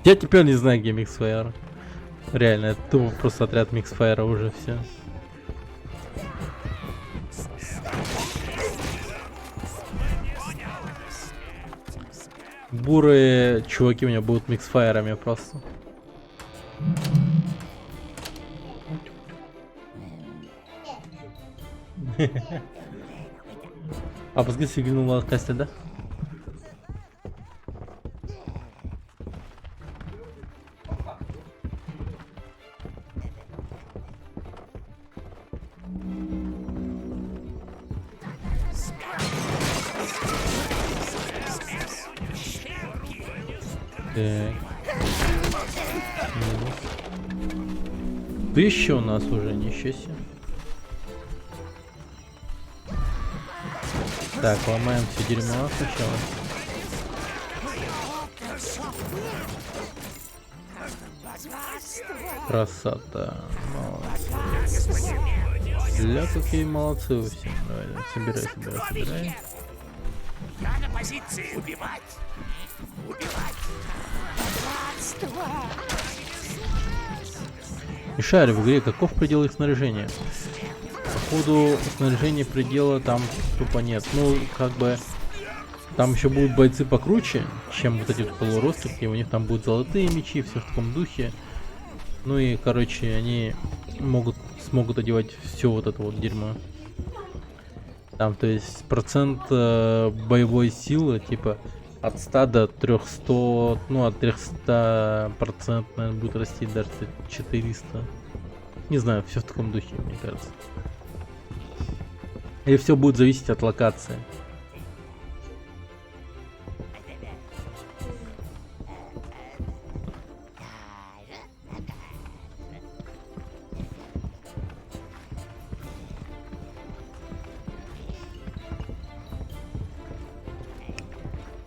Я теперь не знаю, где Миксфайр. Реально, это тупо просто отряд Миксфайра уже все. Бурые чуваки у меня будут Миксфайрами просто. А пускай сигнал касте, да? Тысяча у нас уже, ничего себе. Так, ломаем все дерьмо сначала. Красота. Молодцы. Бля, какие молодцы вы все. Давай, собирай. Я на позиции. Убивать. И шарю в игре, каков предел их снаряжения? Походу, снаряжения предела там тупо нет. Ну, как бы, там еще будут бойцы покруче, чем вот эти вот полурослики. У них там будут золотые мечи, все в таком духе. Ну и, короче, они смогут одевать все вот это вот дерьмо. Там, то есть, процент боевой силы, типа, от 100 до 300, ну, от 300%, наверное, будет расти даже 400. Не знаю, все в таком духе, мне кажется. И все будет зависеть от локации.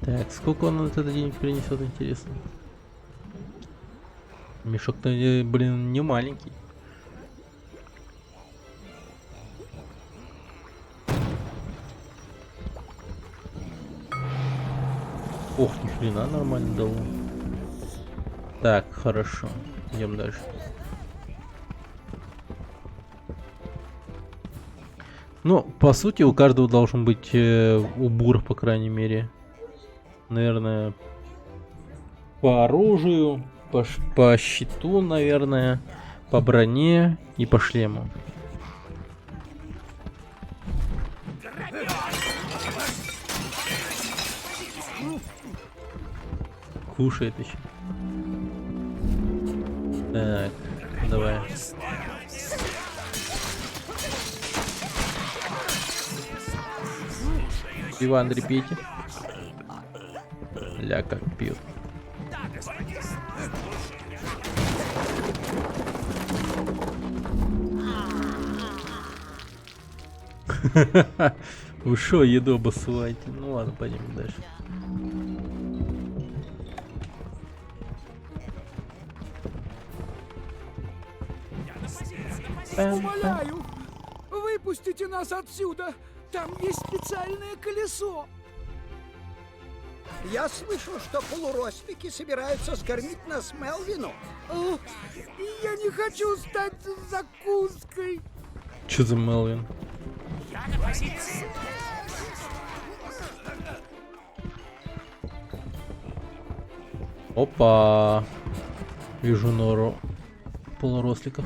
Так, сколько он от этого денег принесет, интересно? Мешок-то, блин, не маленький. Ох, ни хрена, нормально дало. Так, хорошо. Идем дальше. Ну, по сути, у каждого должен быть убор, по крайней мере. Наверное, по оружию, по щиту, наверное, по броне и по шлему. Кушает еще. Так, давай. Иван, репите. Ля, как пьют. Вы шо, еду обоссываете? Ну ладно, пойдем дальше. Умоляю, выпустите нас отсюда. Там есть специальное колесо. Я слышу, что полурослики собираются скормить нас Мелвину. Я не хочу стать закуской. Чё за Мелвин? Опа! Вижу нору полуросликов.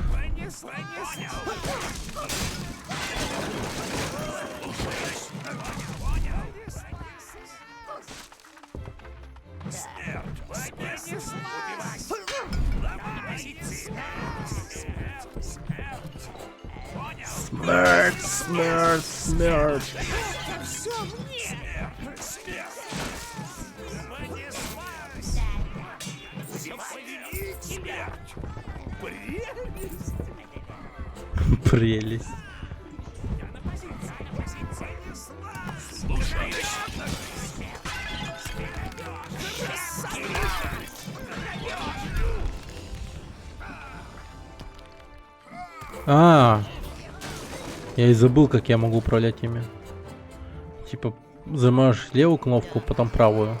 Смерть, смерть, смерть. Прелесть. Я и забыл, как я могу управлять ими. Типа, зажимаешь левую кнопку, потом правую.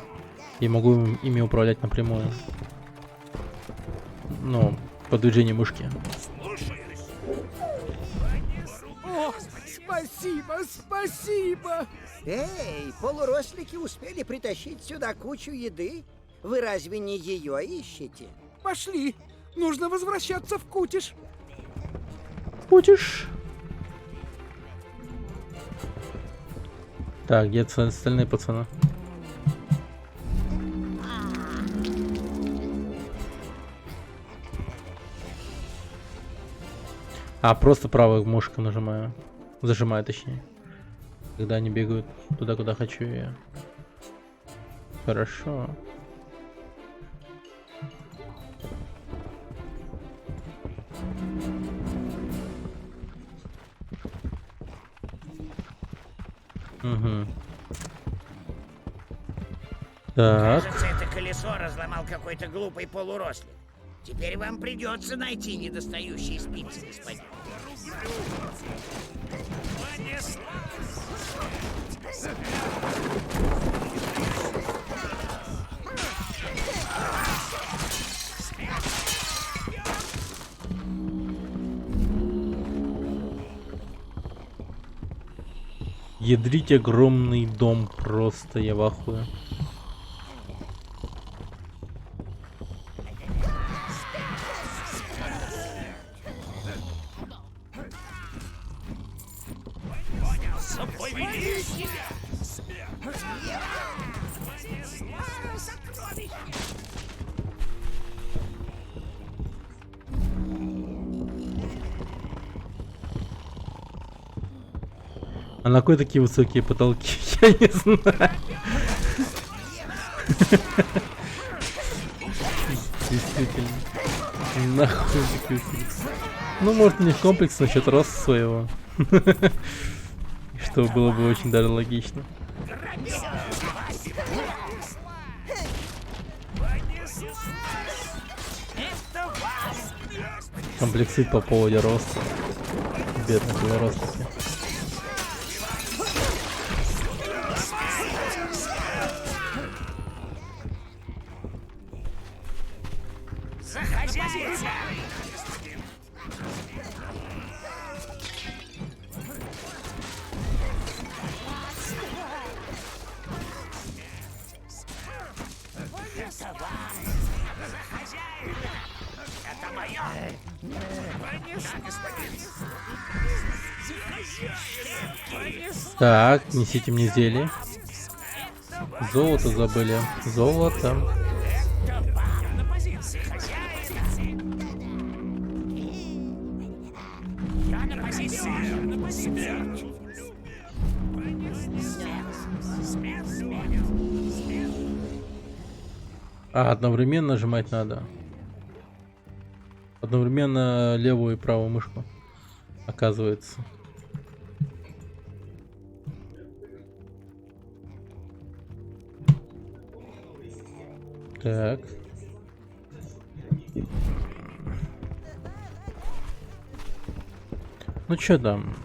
И могу ими управлять напрямую. Ну, по движению мышки. О, спасибо, спасибо. Эй, полурослики успели притащить сюда кучу еды? Вы разве не ее ищете? Пошли. Нужно возвращаться в Кутиш. Будешь? Так, где остальные пацаны? Просто правую мышку нажимаю. Зажимаю, точнее. Когда они бегают туда, куда хочу я. Хорошо. Угу. Так. Кажется, это колесо разломал какой-то глупый полурослик. Теперь вам придется найти недостающие спицы, господин. Ядрить огромный дом, просто я в ахуе. А на кой такие высокие потолки? Я не знаю. Действительно. Нахуй такие высокие. Ну, может, у них комплекс насчет роста своего. Что было бы очень даже логично. Комплексит по поводу роста. Бедные полурослики. Так, несите мне зелье. Золото забыли. Золото. Одновременно нажимать надо. Одновременно левую и правую мышку. Оказывается. Так. Ну чё там?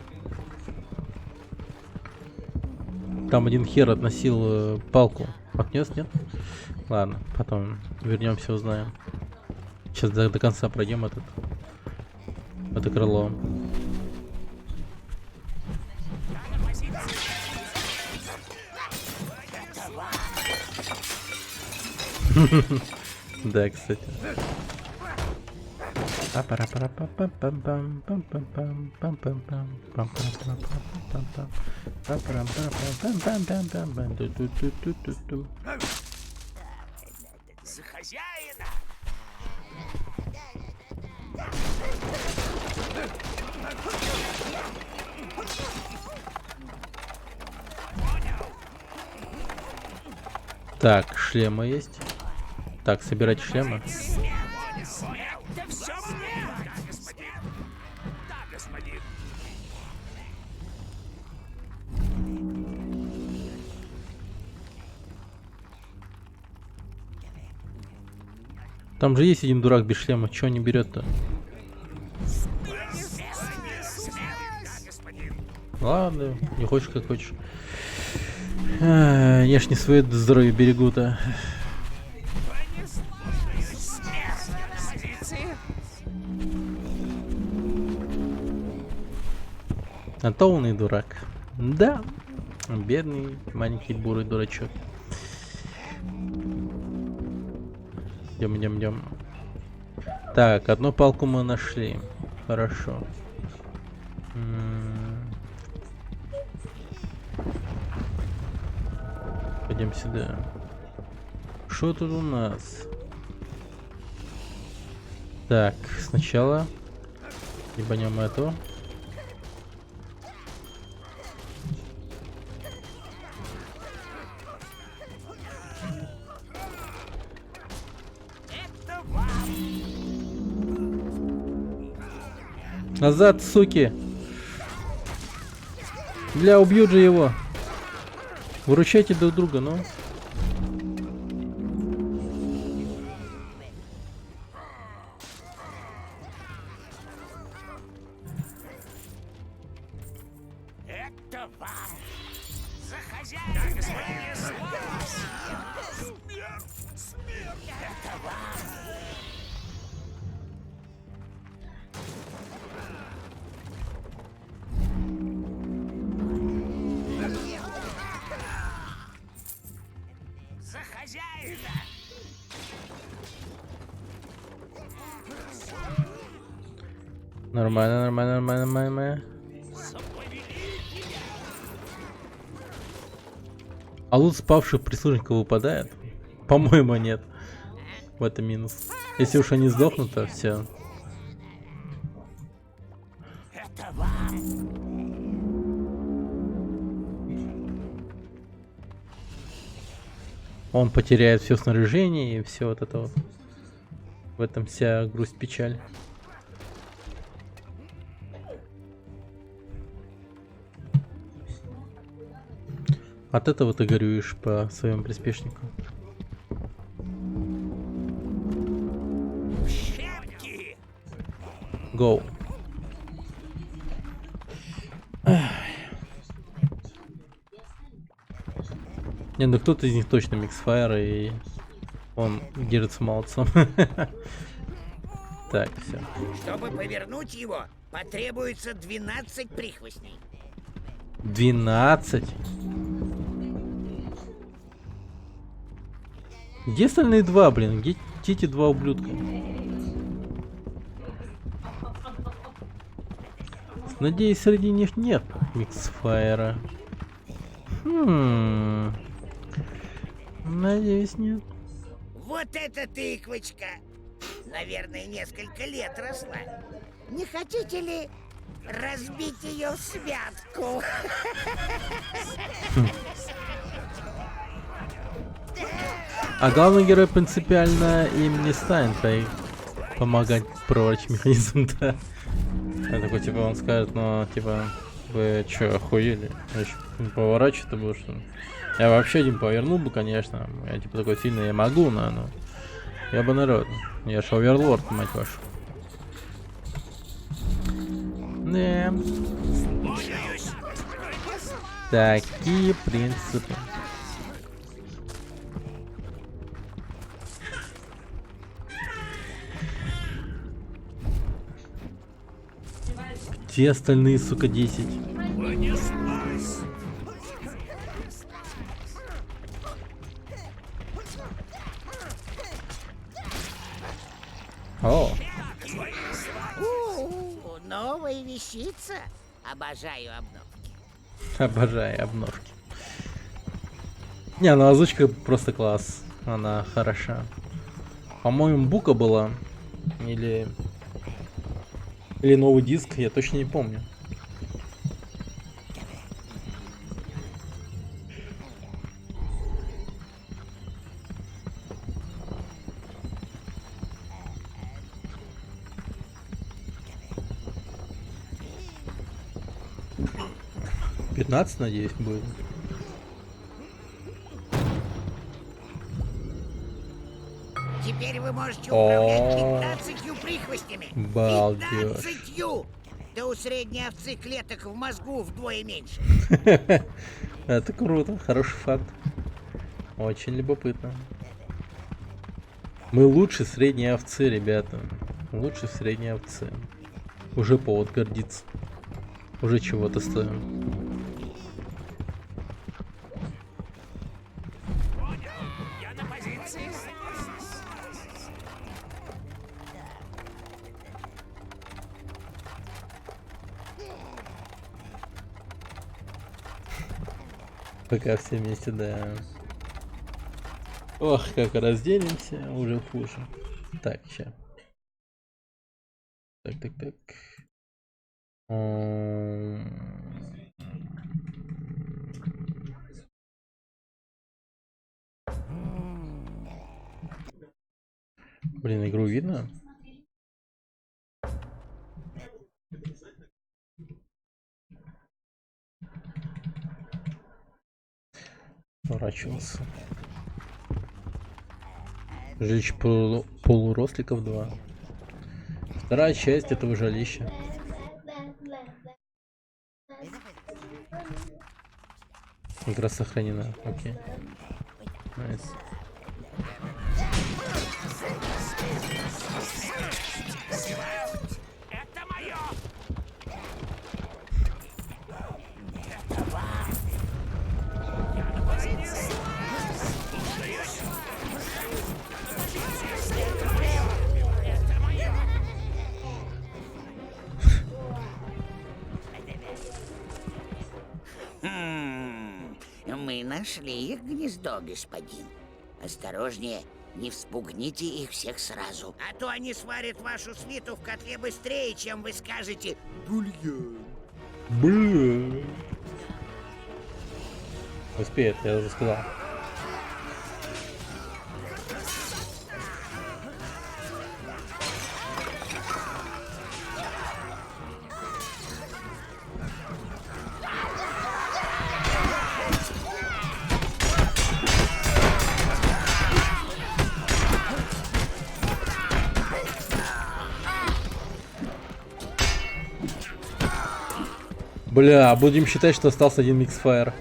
Там один хер относил палку от нет, нет. Ладно, потом вернемся, узнаем. Сейчас до конца пройдем это крыло. Да, кстати. За хозяина! Так, шлемы есть. Так, собирайте шлемы. Это все мне! Да, господин! Да, господин! Там же есть один дурак без шлема. Чего не берет-то? Ладно, не хочешь, как хочешь. Я ж не свое здоровье берегу-то. А то он и дурак. Да, бедный маленький бурый дурачок. Идем. Так, одну палку мы нашли. Хорошо. Пойдем сюда. Что тут у нас? Так, сначала ебанем эту. Назад, суки! Бля, убьют же его! Выручайте друг друга, ну. Это вам! За хозяина, господин! Смерть! Это вам! За хозяина! Нормально. А лут спавших прислужников выпадает? По-моему, нет. В этом минус. Если уж они сдохнут, то все. Это вам! Он потеряет все снаряжение и все вот это вот. В этом вся грусть, печаль. От этого ты горюешь по своему приспешнику. Щепки! Go. Не, ну кто-то из них точно Миксфайр, и он держится молодцом. Так, все. Чтобы повернуть его, потребуется 12 прихвостней. 12? Где остальные два, блин? Где эти два ублюдка? Надеюсь, среди них нет Миксфайра. Надеюсь, нет. Вот эта тыквочка! Наверное, несколько лет росла. Не хотите ли разбить ее в святку? А главный герой принципиально им не станет, помогать проворачивать механизм-то. Я такой, типа, он скажет, ну, типа, вы чё, охуели? Поворачивать-то будешь, что ли? Я вообще один повернул бы, конечно. Я, типа, такой сильный, я могу, но... Я бы народ. Я ж оверлорд, мать вашу. Да. Такие принципы. Где остальные, сука, 10? О, Новая вещица. Обожаю обновки. обожаю обновки. Не, ну озвучка просто класс. Она хороша. По-моему, Бука была. Или новый диск, я точно не помню. «15», надеюсь, будет. Теперь вы можете управлять 15 прихвостнями. Балдеж. 15! Да у средней овцы клеток в мозгу вдвое меньше. Это круто, хороший факт. Очень любопытно. Мы лучше средней овцы, ребята. Лучше средней овцы. Уже повод гордиться. Уже чего-то стоим. Пока все вместе, да. Ох, как разделимся, уже хуже. Так, сейчас. Так. Блин, игру видно? Поворачивался. Жилище полуросликов 2. Вторая часть этого жилища. Игра сохранена. Окей. Найс. Мы нашли их гнездо, господин. Осторожнее, не вспугните их всех сразу. А то они сварят вашу свиту в котле быстрее, чем вы скажете «бульон». Бля. Успеет, я уже сказал. Бля, будем считать, что остался один миксфайр.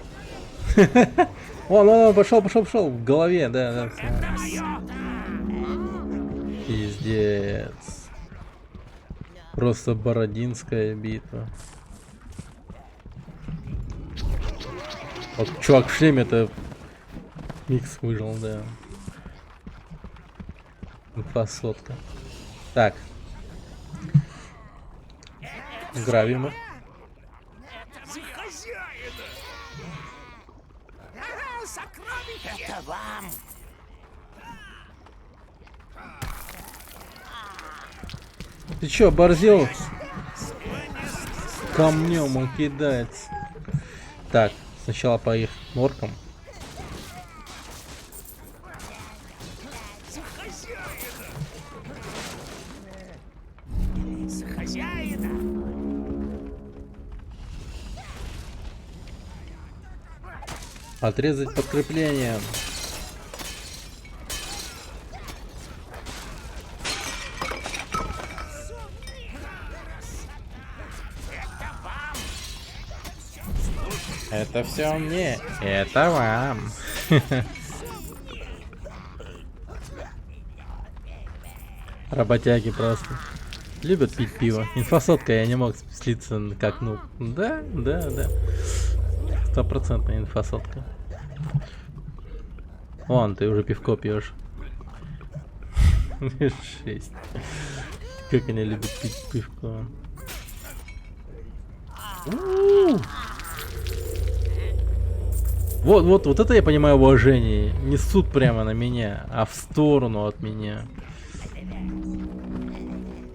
Он пошел, в голове, да. Пиздец. Просто бородинская битва. Вот чувак в шлеме, это микс выжил, да. Инфа-сотка. Так. Гравим их. Это вам. Ты чё, борзел? Камнем он кидается. Так, сначала по их норкам. Отрезать подкрепление. Это все мне, это вам. Работяги просто. Любят пить пиво. Инфосотка, я не мог слиться как, ну. Да. 100% инфосотка. Вон, ты уже пивко пьешь. 6. Как они любят пить пивко. Вот это я понимаю уважение. Несут прямо на меня, а в сторону от меня.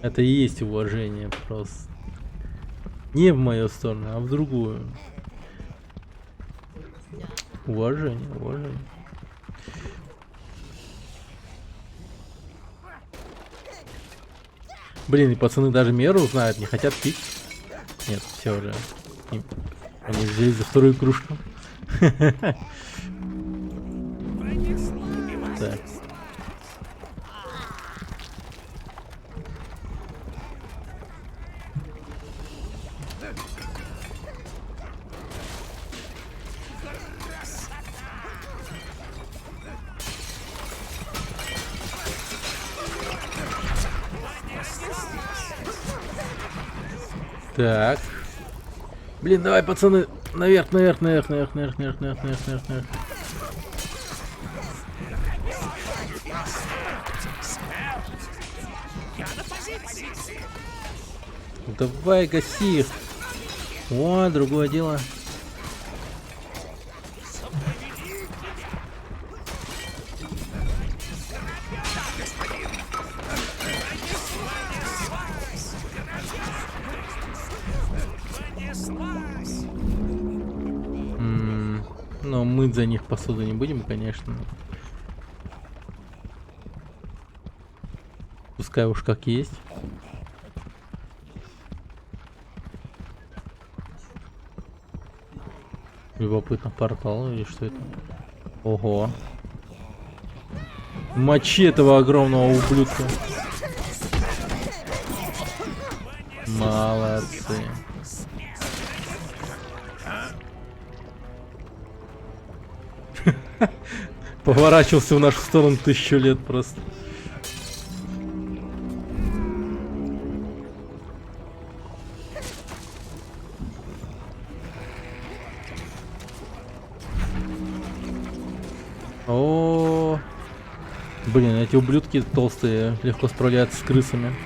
Это и есть уважение просто. Не в мою сторону, а в другую. Уважение. Блин, и пацаны даже меру знают, не хотят пить. Нет, все уже. Они взялись за вторую кружку. Так. Так. Блин, давай, пацаны, наверх. Давай, гаси их. О, другое дело. Но мыть за них посуду не будем, конечно. Пускай уж как есть. Любопытно, портал или что это? Ого. Мочи этого огромного ублюдка. Молодцы. Поворачивался в нашу сторону 1000 лет просто. О, блин, эти ублюдки толстые легко справляются с крысами.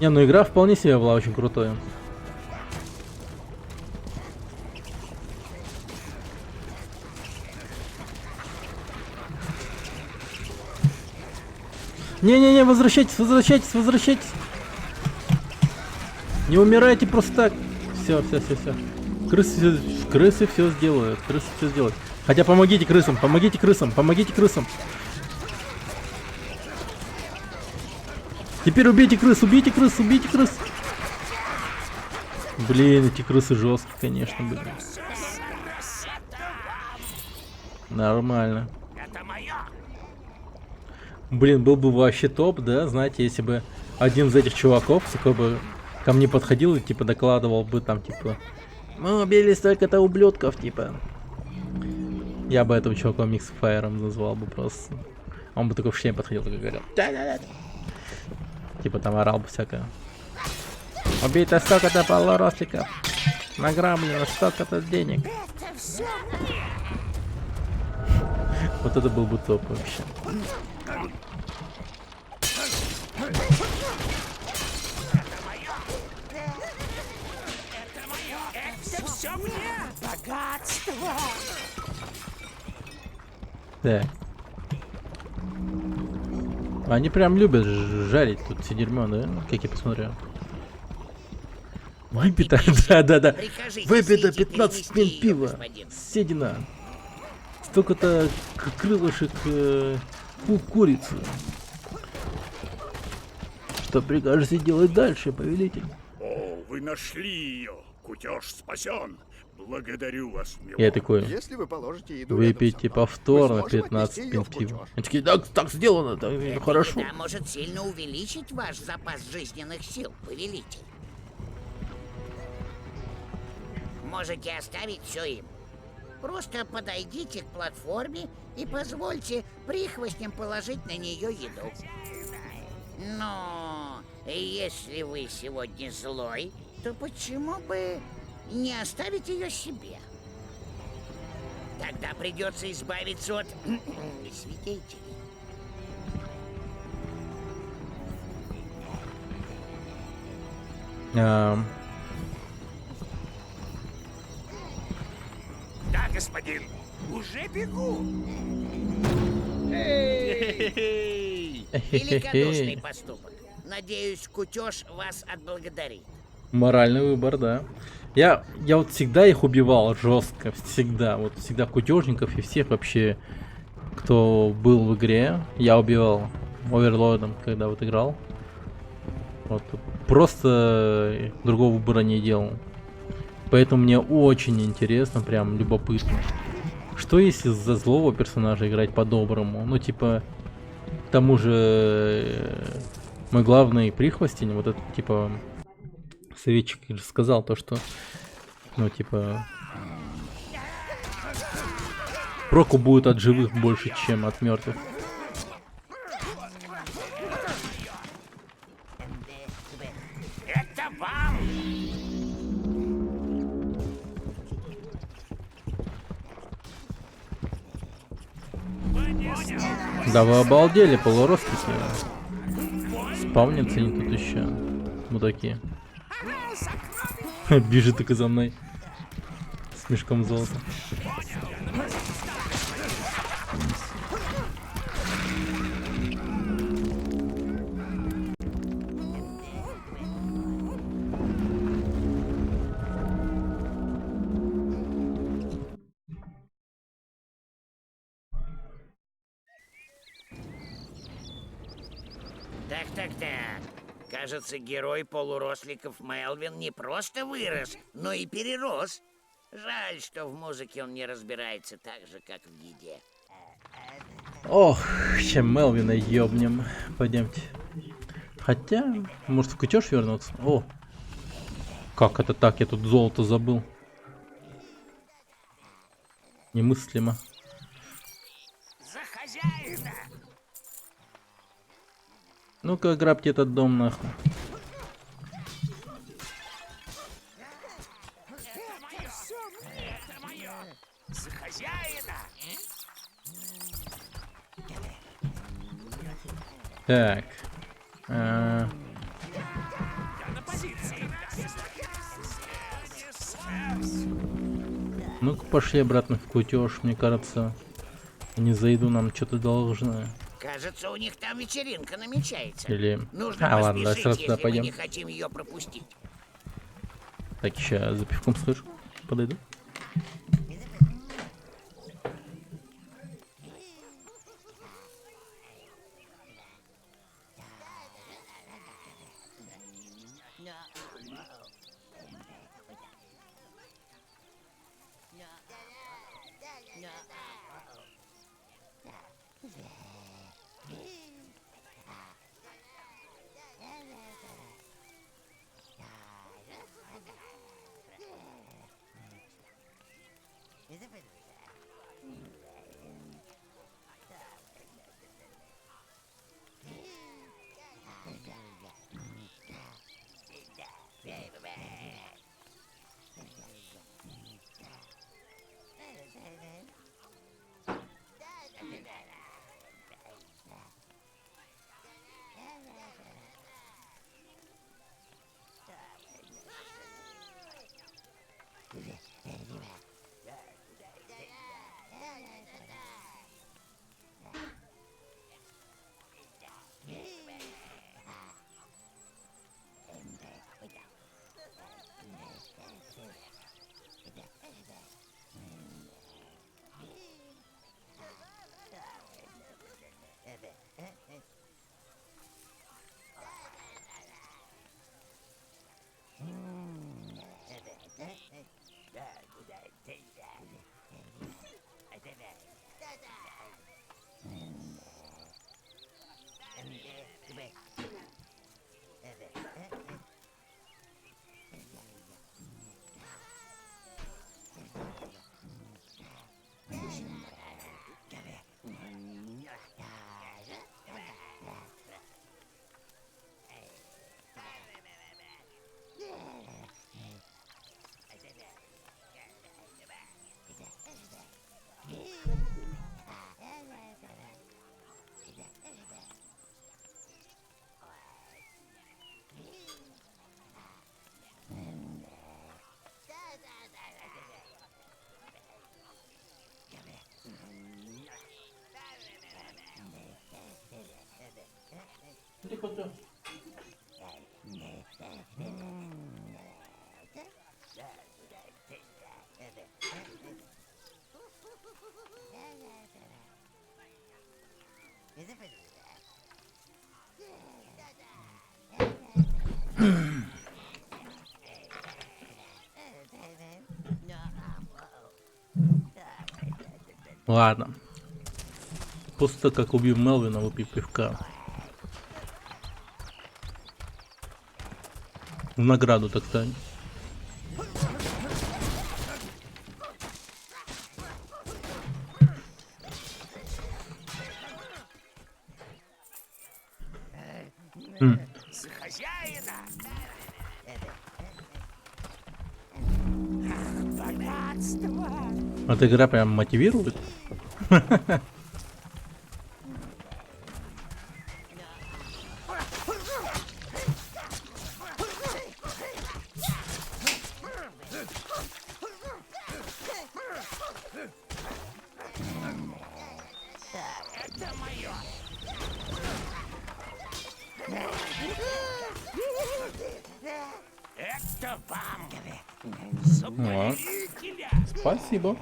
Не, ну игра вполне себе была очень крутая. Не-не-не, возвращайтесь. Не умирайте просто так. Все. Крысы все сделают. Хотя помогите крысам. Теперь убейте крыс. Блин, эти крысы жесткие, конечно, блин. Нормально. Блин, был бы вообще топ, да, знаете, если бы один из этих чуваков такой бы ко мне подходил и типа докладывал бы там, типа, мы убили столько-то ублюдков, типа. Я бы этого чувака Миксфайером назвал бы просто. Он бы такой в шлем подходил, такой говорил. Да. Типа там орал бы всякое. Убито столько-то полуросликов. Награблено столько-то денег. Вот это был бы топ вообще. Так. Они прям любят жарить тут все дерьмо, да? Как я посмотрел. Выпито, да. Выпито 15 пин пива. Седина. Столько-то крылышек курицы. Что прикажете делать дальше, повелитель? О, вы нашли ее. Кутеж спасен. Благодарю вас, милорд. Я такой, Если вы положите еду выпейте повторно мы сможем 15 отнести пин её в пива. кутеж. Они такие, так сделано, так хорошо. Это может сильно увеличить ваш запас жизненных сил, повелитель. Можете оставить все им. Просто подойдите к платформе и позвольте прихвостням положить на нее еду. Но если вы сегодня злой, то почему бы не оставить ее себе? Тогда придется избавиться от свидетелей. А, Да, господин. Уже бегу. Великодушный поступок. Надеюсь, кутеж вас отблагодарит. Моральный выбор, да. Я вот всегда их убивал жестко, всегда. Вот всегда кутежников и всех вообще, кто был в игре, я убивал оверлордом, когда вот играл. Вот, просто другого выбора не делал. Поэтому мне очень интересно, прям любопытно. Что если за злого персонажа играть по-доброму? Ну, типа, к тому же мой главный прихвостень, вот этот, типа, советчик же сказал то, что, ну, типа, проку будет от живых больше, чем от мертвых. Это вам! Да вы обалдели, полурослики. Спавнятся они тут еще. Мудаки. Бежит только за мной. С мешком золота. Так. Кажется, герой полуросликов Мелвин не просто вырос, но и перерос. Жаль, что в музыке он не разбирается так же, как в еде. Ох, чем Мелвина ёбнем. Пойдемте. Хотя, может в кутеж вернуться? О! Как это так? Я тут золото забыл. Немыслимо. За хозяина! Ну-ка, грабьте этот дом нахуй. За хозяина! Так. Ну-ка, пошли обратно в кутеж. Мне кажется, они зайду, нам что-то должны. Кажется, у них там вечеринка намечается. Или... Нужно ладно, давай поспешить, сразу туда если мы пойдем. не хотим ее пропустить. Так, сейчас за пивком схожу. Подойду. Ладно. Просто как убью Мелвина, выпей пивка. В награду, так сказать. Эта игра прям мотивирует. Это вам. Вот. Спасибо.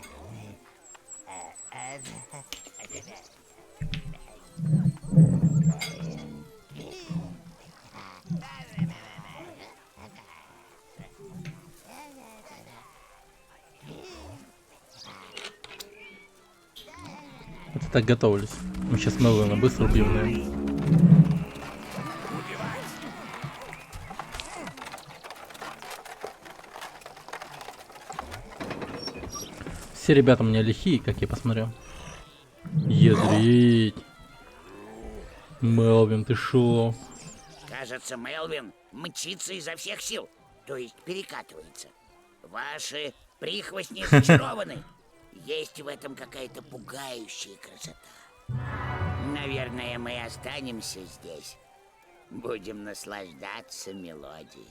Это так готовились. Мы сейчас Мелвина быстро убьем, наверное. Все ребята у меня лихие, как я посмотрел. Ядрить. Мелвин, ты шо? Кажется, Мелвин мчится изо всех сил, то есть перекатывается. Ваши прихвостни зачарованы. Есть в этом какая-то пугающая красота. Наверное, мы останемся здесь. Будем наслаждаться мелодией.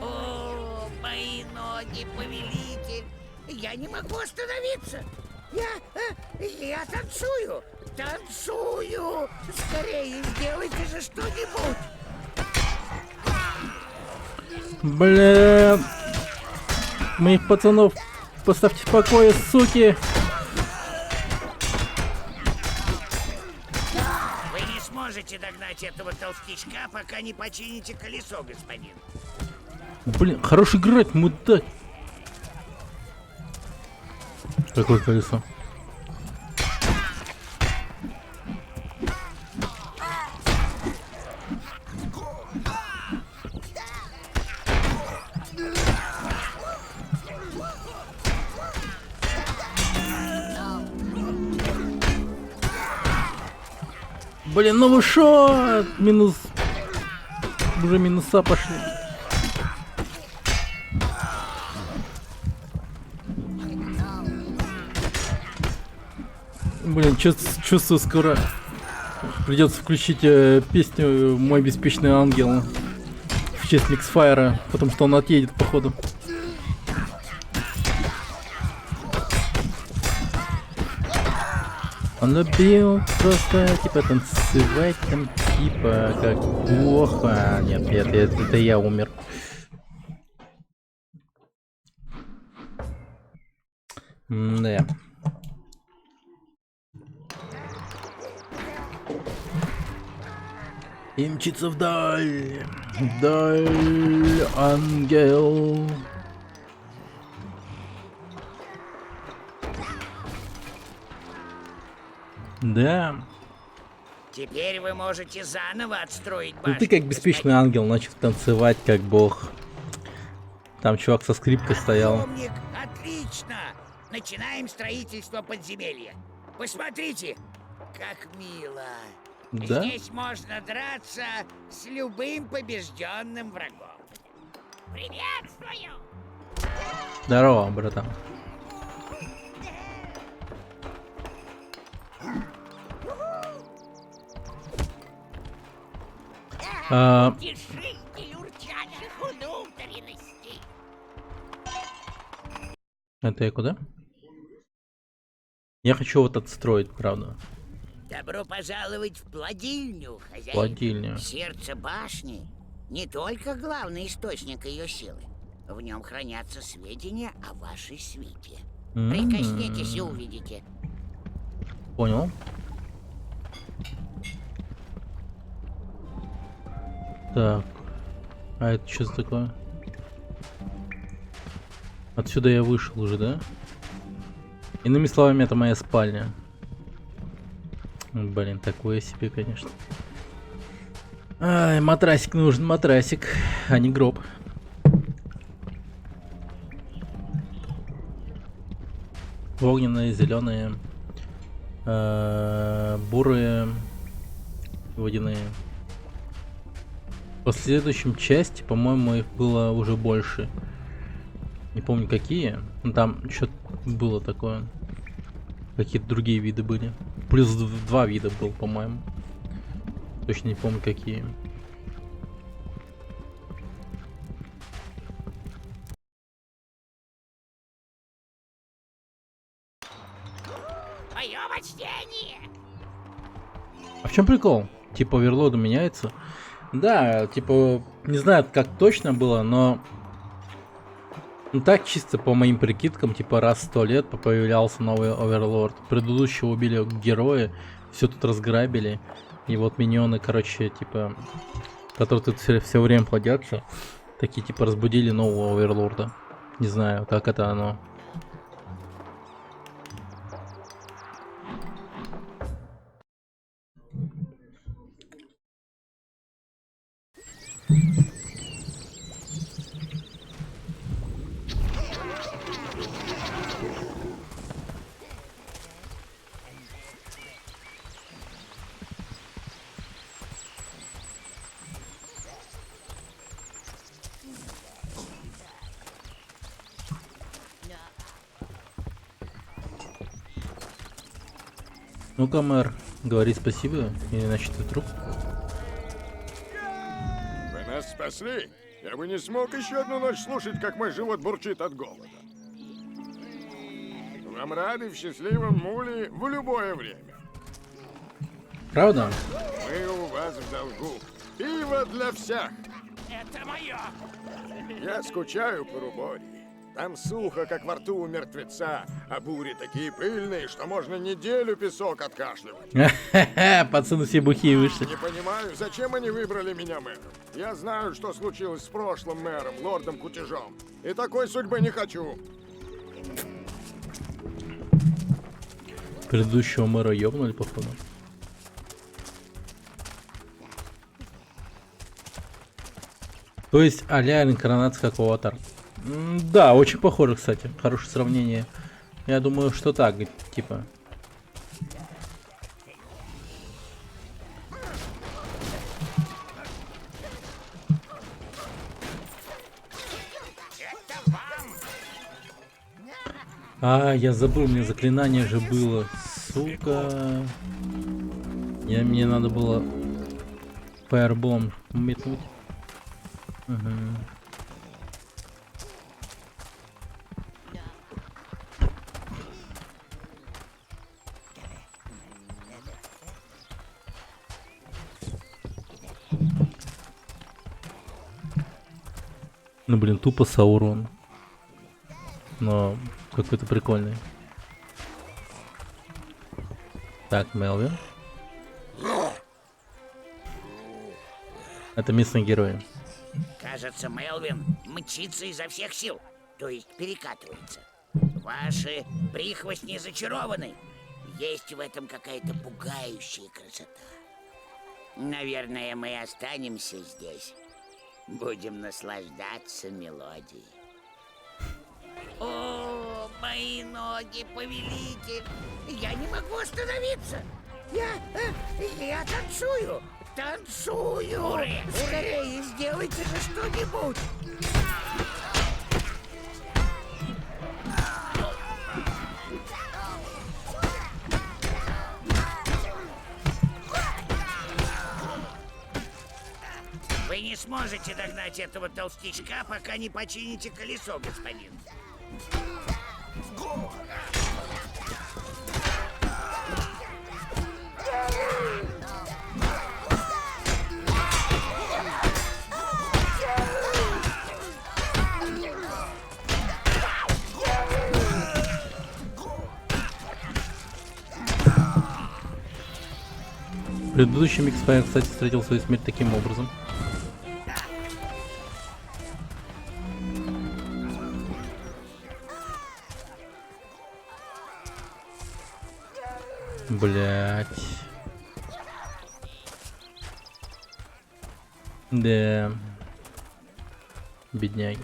О, мои ноги, повелитель! Я не могу остановиться! Я танцую! Танцую! Скорее сделайте же что-нибудь! Блин! Моих пацанов поставьте в покое, суки! Вы не сможете догнать этого толстячка, пока не почините колесо, господин. Блин, хорош играть, мудак! Какое колесо? Блин, ну вы шо? Минус. Уже минуса пошли. Блин, чувствую, скоро придется включить песню «Мой беспечный ангел» в честь Миксфайра, потому что он отъедет, походу. Он любил просто, типа, танцевать там, типа, как плохо. Нет, это я умер. Да. И мчится вдаль, вдаль, ангел. Да. Теперь вы можете заново отстроить Ну башню. ты как беспечный ангел начал танцевать как бог. Там чувак со скрипкой стоял. Помник, отлично! Начинаем строительство подземелья. Посмотрите, как мило. Да? Здесь можно драться с любым побежденным врагом. Приветствую! Здорово, братан. Дышите урчащих внутренностей. Это я куда? Я хочу вот отстроить, правда. Добро пожаловать в плотильню, хозяин. Плотильня. Сердце башни не только главный источник ее силы. В нем хранятся сведения о вашей свите. Прикоснитесь и увидите. Понял. Так. А это что такое? Отсюда я вышел уже, да? Иными словами, это моя спальня. Блин, такое себе, конечно. Ай, матрасик нужен, матрасик, а не гроб. Огненные, зеленые, бурые, водяные. В последующем части, по-моему, их было уже больше. Не помню какие. Но там что-то было такое. Какие-то другие виды были. Плюс 2 вида был, по-моему. Точно не помню какие. Мое почтение! А в чем прикол? Типа оверлода меняется? Да, типа, не знаю, как точно было, но... Ну так, чисто по моим прикидкам, типа раз в 100 лет появлялся новый оверлорд. Предыдущего убили героя, все тут разграбили. И вот миньоны, короче, типа, которые тут все время плодятся, такие типа разбудили нового оверлорда. Не знаю, как это оно. Ну-ка, мэр, говори спасибо, иначе ты труп. Вы нас спасли? Я бы не смог еще одну ночь слушать, как мой живот бурчит от голода. Вам рады в счастливом муле в любое время. Правда? Мы у вас в долгу. Пиво для всех. Это мое! Я скучаю по Рубории. Там сухо, как во рту у мертвеца, а бури такие пыльные, что можно неделю песок откашливать. Пацаны все бухие вышли. Не понимаю, зачем они выбрали меня мэром. Я знаю, что случилось с прошлым мэром, лордом Кутежом. И такой судьбы не хочу. Предыдущего мэра ёбнули, походу. То есть а-ля инкарнация как аватар. Да, очень похоже, кстати. Хорошее сравнение. Я думаю, что так, типа. А, я забыл, мне заклинание же было. Сука. Мне надо было фаерболом метнуть. Угу. Ну блин, тупо Саурон. Но какой-то прикольный. Так, Мелвин. Это местные герои. Кажется, Мелвин мчится изо всех сил, то есть перекатывается. Ваши прихвостни зачарованы. Есть в этом какая-то пугающая красота. Наверное, мы останемся здесь. Будем наслаждаться мелодией. О, мои ноги, повелитель! Я не могу остановиться! Я танцую! Танцую! Уре, скорее, сделайте же что-нибудь! Вы не сможете догнать этого толстячка, пока не почините колесо, господин. В предыдущем X-Fire, кстати, встретил свою смерть таким образом. Блять. Да. Бедняги.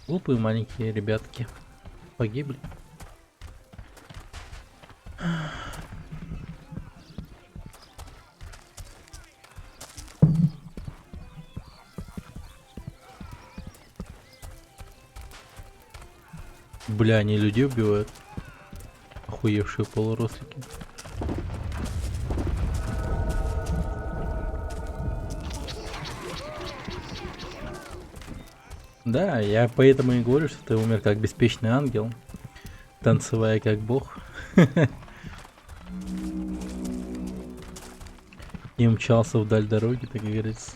Глупые маленькие ребятки. Погибли. Бля, они людей убивают. Охуевшие полурослики. Да, я поэтому и говорю, что ты умер как беспечный ангел, танцевая как бог. И мчался вдаль дороги, так говорится.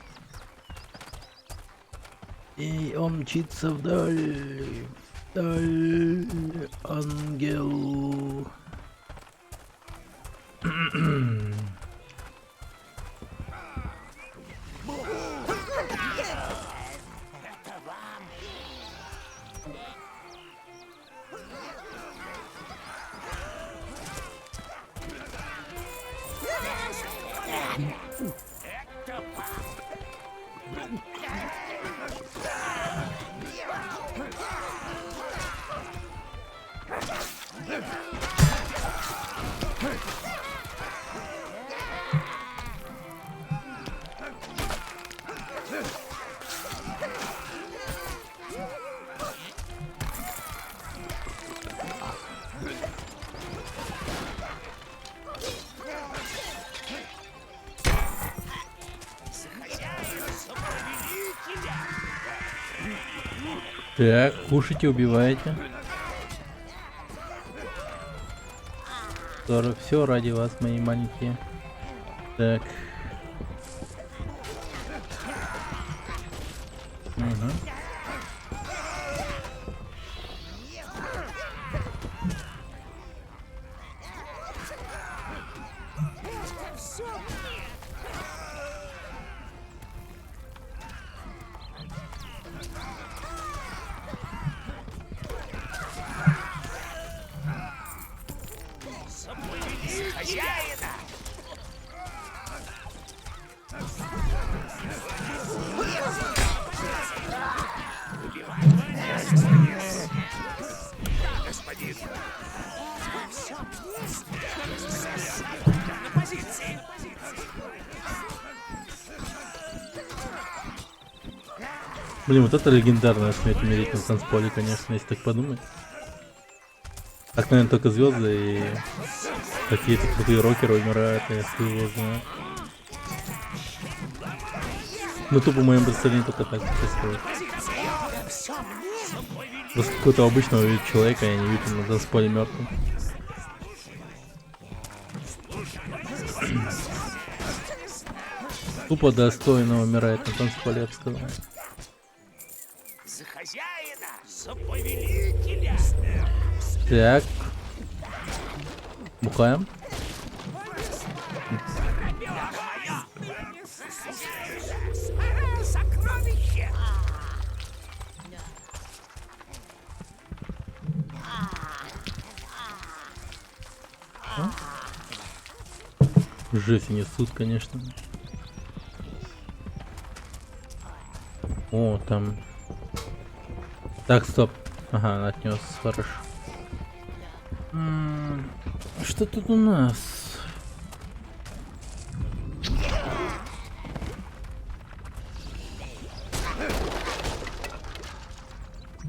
И он мчится вдаль, вдаль, ангел. Так, кушайте, убивайте. 40, все ради вас, мои маленькие. Так. Угу. Блин, вот это легендарная смерть умереть на танцполе, конечно, если так подумать. Так, наверное, только звезды и какие-то крутые рокеры умирают, если его знаю. Ну, тупо в моем представлении только так происходит. Просто какого-то обычного человека я не вижу на танцполе мертвым. Тупо достойно умирает на танцполе, я бы сказал. За хозяина, за повелителя. Так. Бухаем. Сокровище. Жесть несут, конечно. О, там. Так, стоп. Ага, отнес, хорошо. Что тут у нас?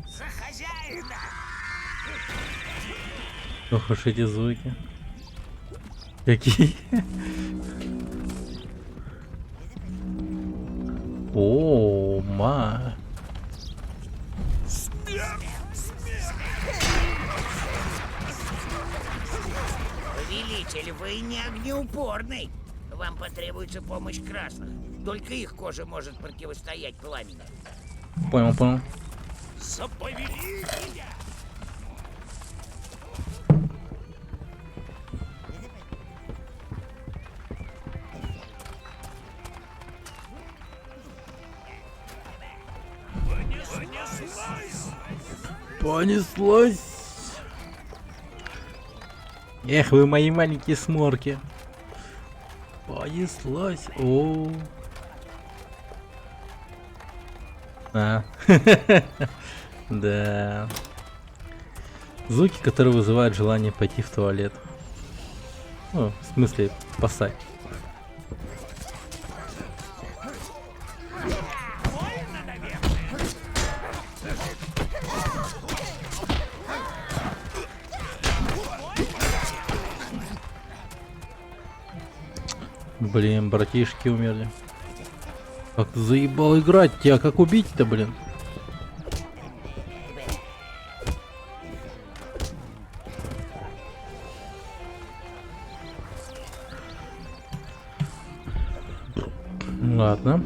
За хозяина. Ох уж эти звуки. Какие? О, ма. Повелитель, вы не огнеупорный. Вам потребуется помощь красных. Только их кожа может противостоять пламени. Понял, понял. За повелителя. Понеслось. Эх, вы мои маленькие сморки. Понеслось. О. А. Да. Звуки, которые вызывают желание пойти в туалет. Ну, в смысле, поссать. Блин, братишки умерли. Как ты заебал играть? Тебя как убить-то, блин? Ладно.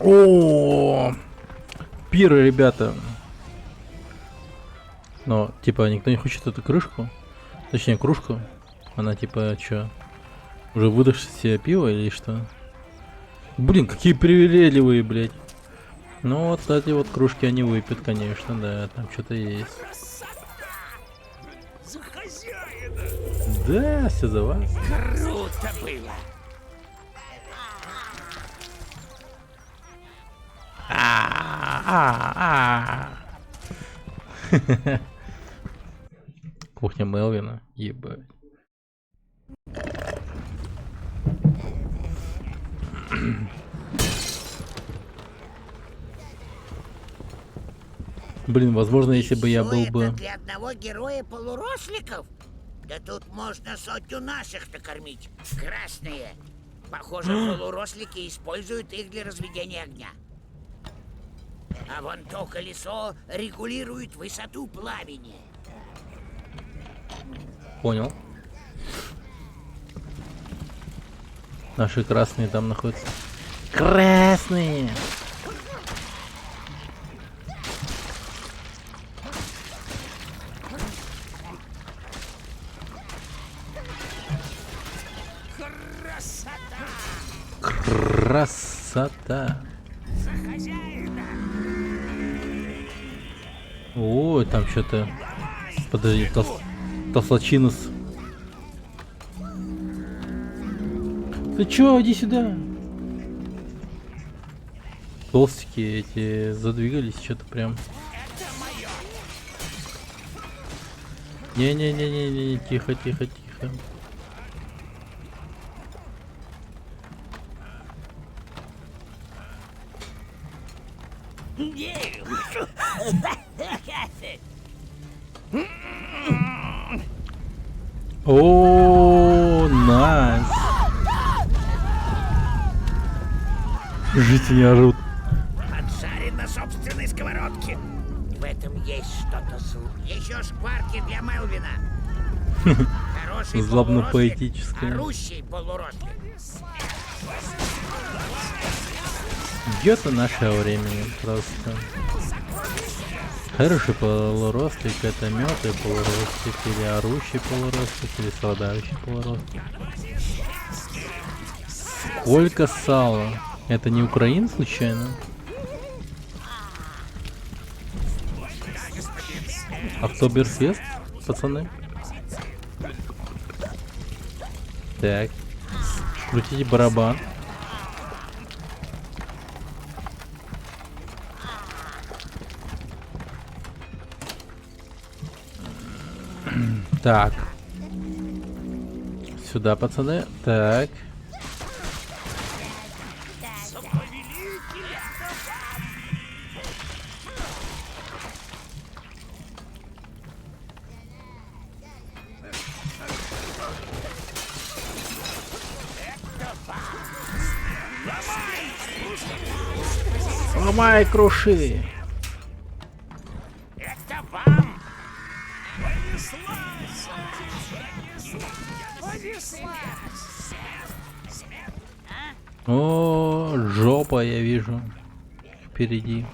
О, пиры, ребята. Но, типа, никто не хочет эту крышку. Точнее, кружку. Она, типа, чё? Уже выдашь себе пиво или что? Блин, какие привередливые, блядь. Ну, вот эти вот кружки они выпьют, конечно, да. Там что-то есть. Да, все за вас. Круто было. Кухня Мелвина, ебать. Блин, возможно, если бы я был бы... Для одного героя полуросликов? Да тут можно сотню наших накормить. Красные. Похоже, полурослики используют их для разведения огня. А вон то колесо регулирует высоту пламени. Понял. Наши красные там находятся. Красные! Красота! Ой, там что-то... Подожди, Тослачинус. Ты чё, иди сюда. Толстики эти задвигались что-то прям. Не-не-не-не-не, тихо, тихо, тихо. О, найс. Жители орут. Поджарен на собственной сковородке. В этом есть что-то еще шкварки для Мелвина. Хороший Злобно-поэтическое. орущий полурослик. Идет наше времени просто. Хороший полурослик, это мёртвый полурослик, или орущий полурослик, или страдающий полурослик. Сколько сала? Это не Украина случайно? Октоберфест, пацаны? Так. Крутите барабан. Так. Сюда, пацаны. Так. Ломай, круши. Это вам. О, жопа, я вижу. Впереди.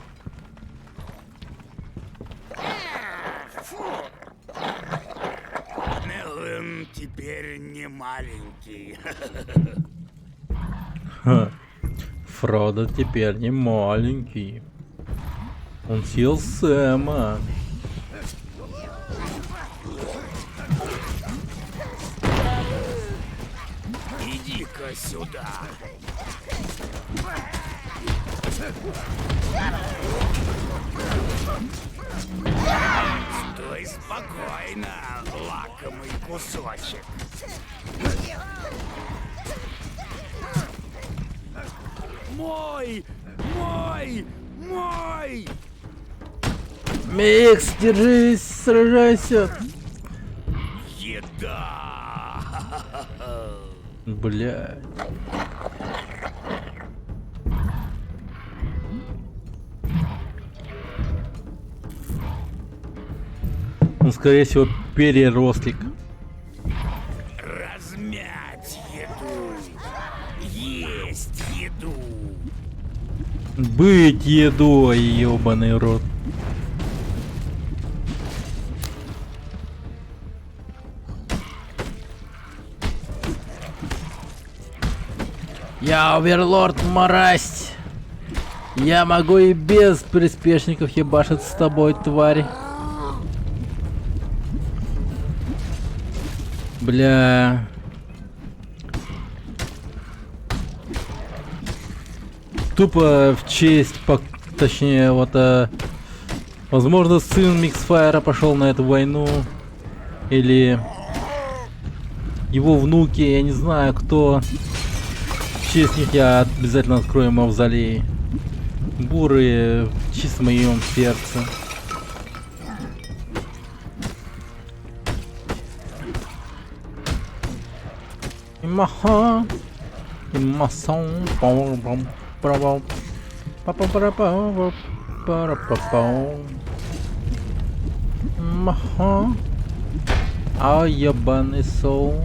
теперь не маленький. Ха. Фродо теперь не маленький. Он съел Сэма. Иди-ка сюда. Стой спокойно, лакомый кусочек. Мой! Мой! Мой! Микс, держись, сражайся. Еда! Блядь. Он, скорее всего, перерослик. Размять еду! Есть еду! Быть едой, ебаный рот. Я оверлорд мразь. Я могу и без приспешников ебашить с тобой, тварь. Бля. Тупо в честь, точнее, вот, возможно, сын Миксфайра пошел на эту войну. Или его внуки, я не знаю кто. В честь них я обязательно открою мавзолей. Бурые, чисто в моем сердце. Маха, масон, пам, пам, маха, а ебаный соус.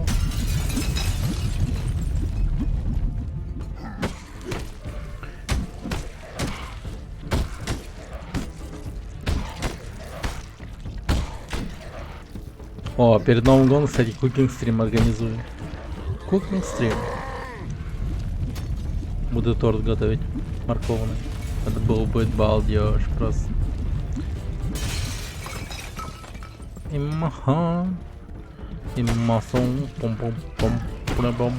О, перед Новым годом, кстати, кукинг стрим организую. Кукинг стрим. Буду торт готовить морковный. Это был будет балдеж просто. Имаха. Имасон. Пом-пом-пом. Пом-пом.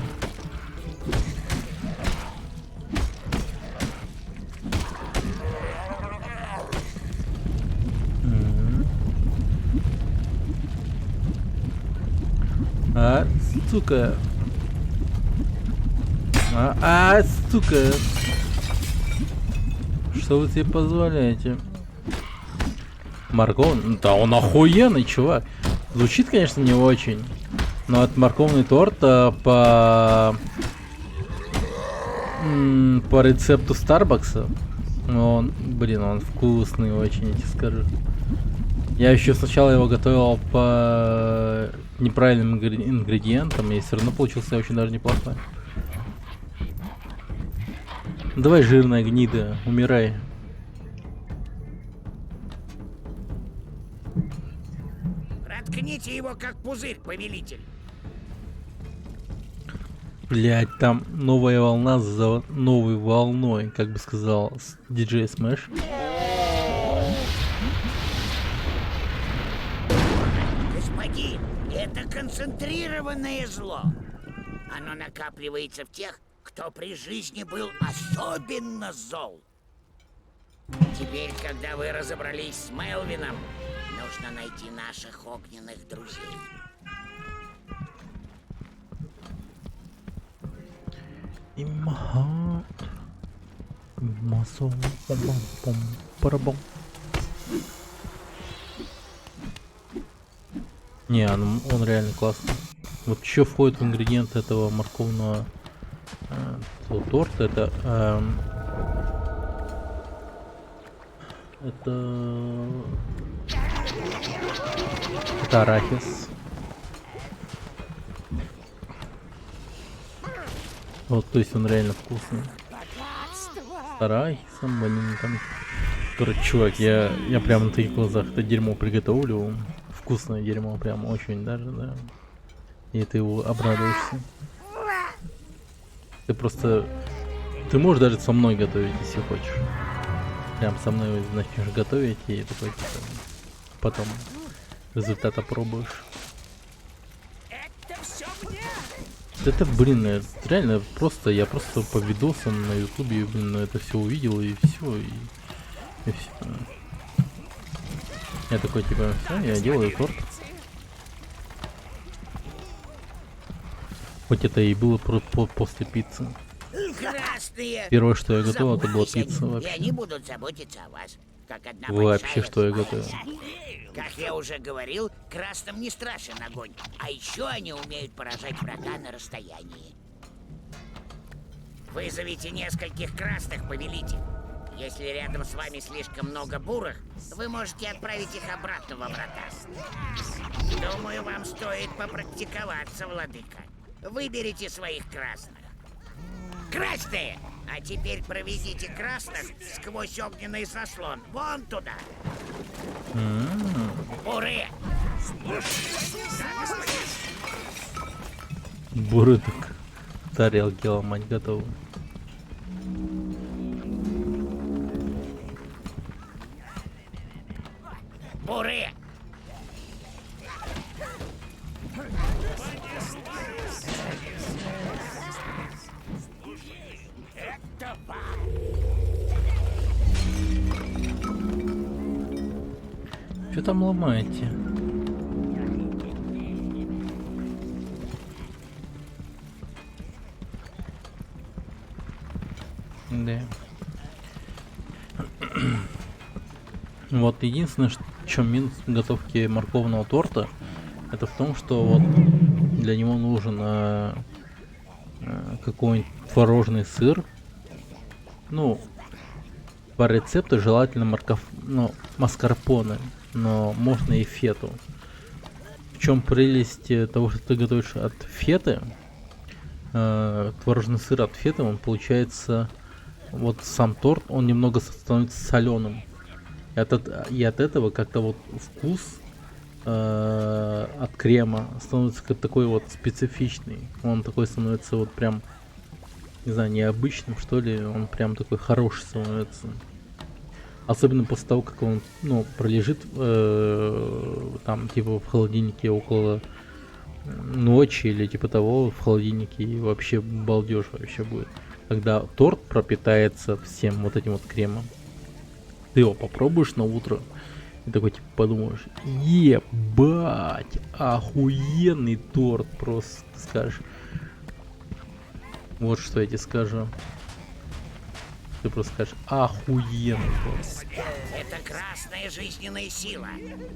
А, сука. Сука. Что вы себе позволяете? Морковный? Да он охуенный, чувак. Звучит, конечно, не очень. Но от морковный торт по рецепту Старбакса. Он, блин, он вкусный очень, я тебе скажу. Я еще сначала его готовил по неправильным ингредиентам, и все равно получился очень даже неплохой. Давай, жирная гнида, умирай. Проткните его как пузырь, повелитель. Блять, там новая волна за новой волной, как бы сказал DJ Smash. Господин, это концентрированное зло. Оно накапливается в тех, кто при жизни был особенно зол. Теперь, когда вы разобрались с Мелвином, нужно найти наших огненных друзей. Имаха. Масон. Пом-пом. Парабом. Не, он реально классный. Вот что входит в ингредиенты этого морковного торта, это арахис. Вот, то есть он реально вкусный. С арахисом, ванильком. Короче, чувак, я прям на твоих глазах это дерьмо приготовлю. Вкусное дерьмо, прям очень даже, да. И ты его обрадуешься. Ты просто... Ты можешь даже со мной готовить, если хочешь. Прям со мной начнешь готовить и такой типа, потом результат опробуешь. Это, блин, реально просто, я просто по видосам на ютубе, блин, это все увидел и все, и все. Я такой типа, все, я делаю торт. Хоть это и было после пиццы. Красные! Первое, что я готовил, это была Заботьтесь о пицца них, и вообще. они будут заботиться о вас. Как одна Вообще, большая что я семья. готовил. Как я уже говорил, красным не страшен огонь. А еще они умеют поражать врага на расстоянии. Вызовите нескольких красных, повелитель. Если рядом с вами слишком много бурых, вы можете отправить их обратно во врата. Думаю, вам стоит попрактиковаться, владыка. Выберите своих красных. Красные! А теперь проведите красных сквозь огненный заслон. Вон туда. Буры! Буры так тарелки ломать готовы. Буры! Что там ломаете? Да. Вот единственное, в чем минус готовки морковного торта, это в том, что вот для него нужен какой-нибудь творожный сыр. Ну, по рецепту желательно маскарпоне, но можно и фету. В чем прелесть того, что ты готовишь от феты? Творожный сыр от феты, он получается, вот сам торт, он немного становится соленым. И от этого как-то вот вкус от крема становится как такой вот специфичный. Он такой становится вот прям, не знаю, необычным, что ли. Он прям такой хороший становится. Особенно после того, как он, пролежит там типа в холодильнике около ночи или типа того в холодильнике, и вообще балдеж вообще будет. Когда торт пропитается всем вот этим вот кремом. Ты его попробуешь на утро и такой типа подумаешь: ебать, охуенный торт, просто ты скажешь. Вот что я тебе скажу. Ты просто скажешь: охуенный торт. Это красная жизненная сила.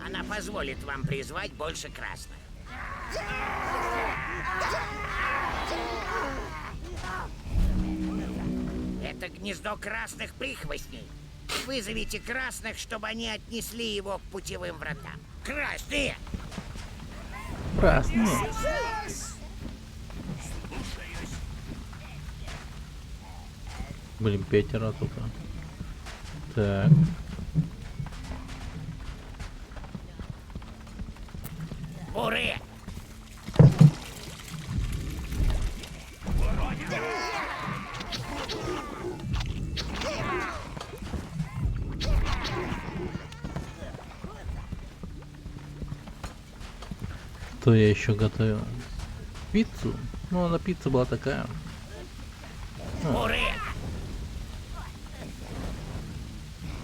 Она позволит вам призвать больше красных. Это гнездо красных прихвостней. Вызовите красных, чтобы они отнесли его к путевым вратам. Красные! Красные. Блин, 5 тут. Так. Буры! Что я еще готовил? Пиццу? Ну, она пицца была такая. Буры!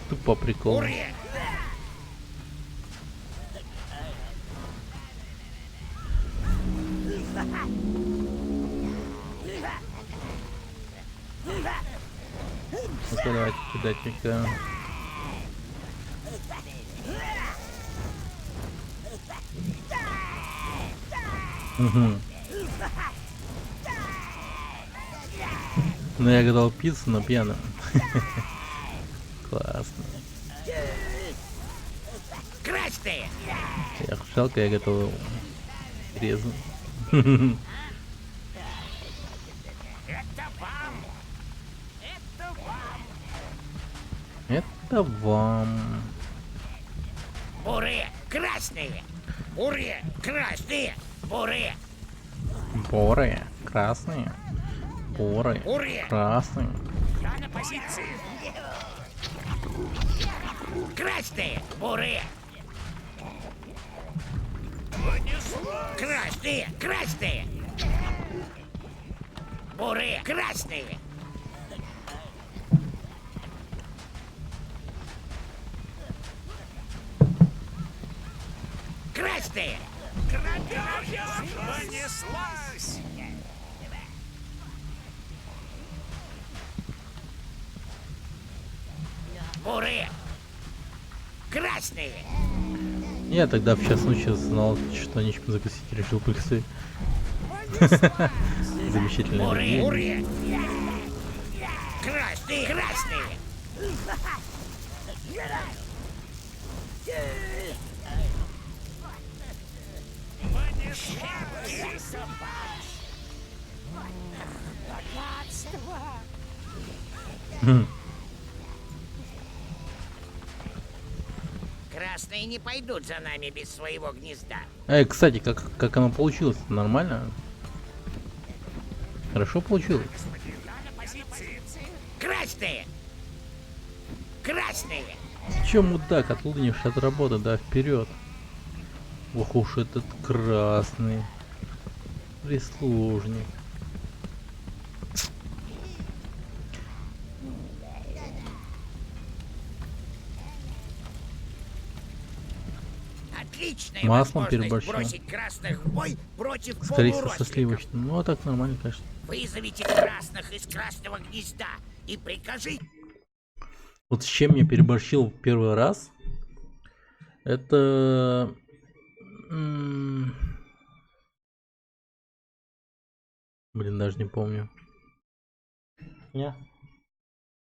Тупо прикол. Буры! Ну-ка, давайте кидать-ка. Угу. Ну, я готовил пиццу, но пьяным. Классно. Красные! Я жалко, я готовил резу. Это вам! Это вам! Это вам. Буры! Красные! Буры! Красные! Буры! Бурые, красные. Бурые, Бурые. красные. Я на позиции. Красные, бурые. Красные, красные. Бурые, красные. Красные. Понеслась. Бурые. Красные. Я тогда в час ночи знал, что нечем закусить, решил присутствовать. Замечательное Бурые, зрелище. бурые. Красные, красные. Красные не пойдут за нами без своего гнезда. Кстати, как оно получилось? Нормально? Хорошо получилось? Красные! Красные! Че, мудак, отлынешь от работы, да, вперед. Ох уж этот красный прислужник. Отличная Маслом возможность переборщил. бросить красных в бой против Скорее всего, со полуросликов. сливочным. Ну, а так нормально, конечно. Вызовите красных из красного гнезда и прикажите... Вот с чем я переборщил в первый раз, это... Блин, даже не помню. У меня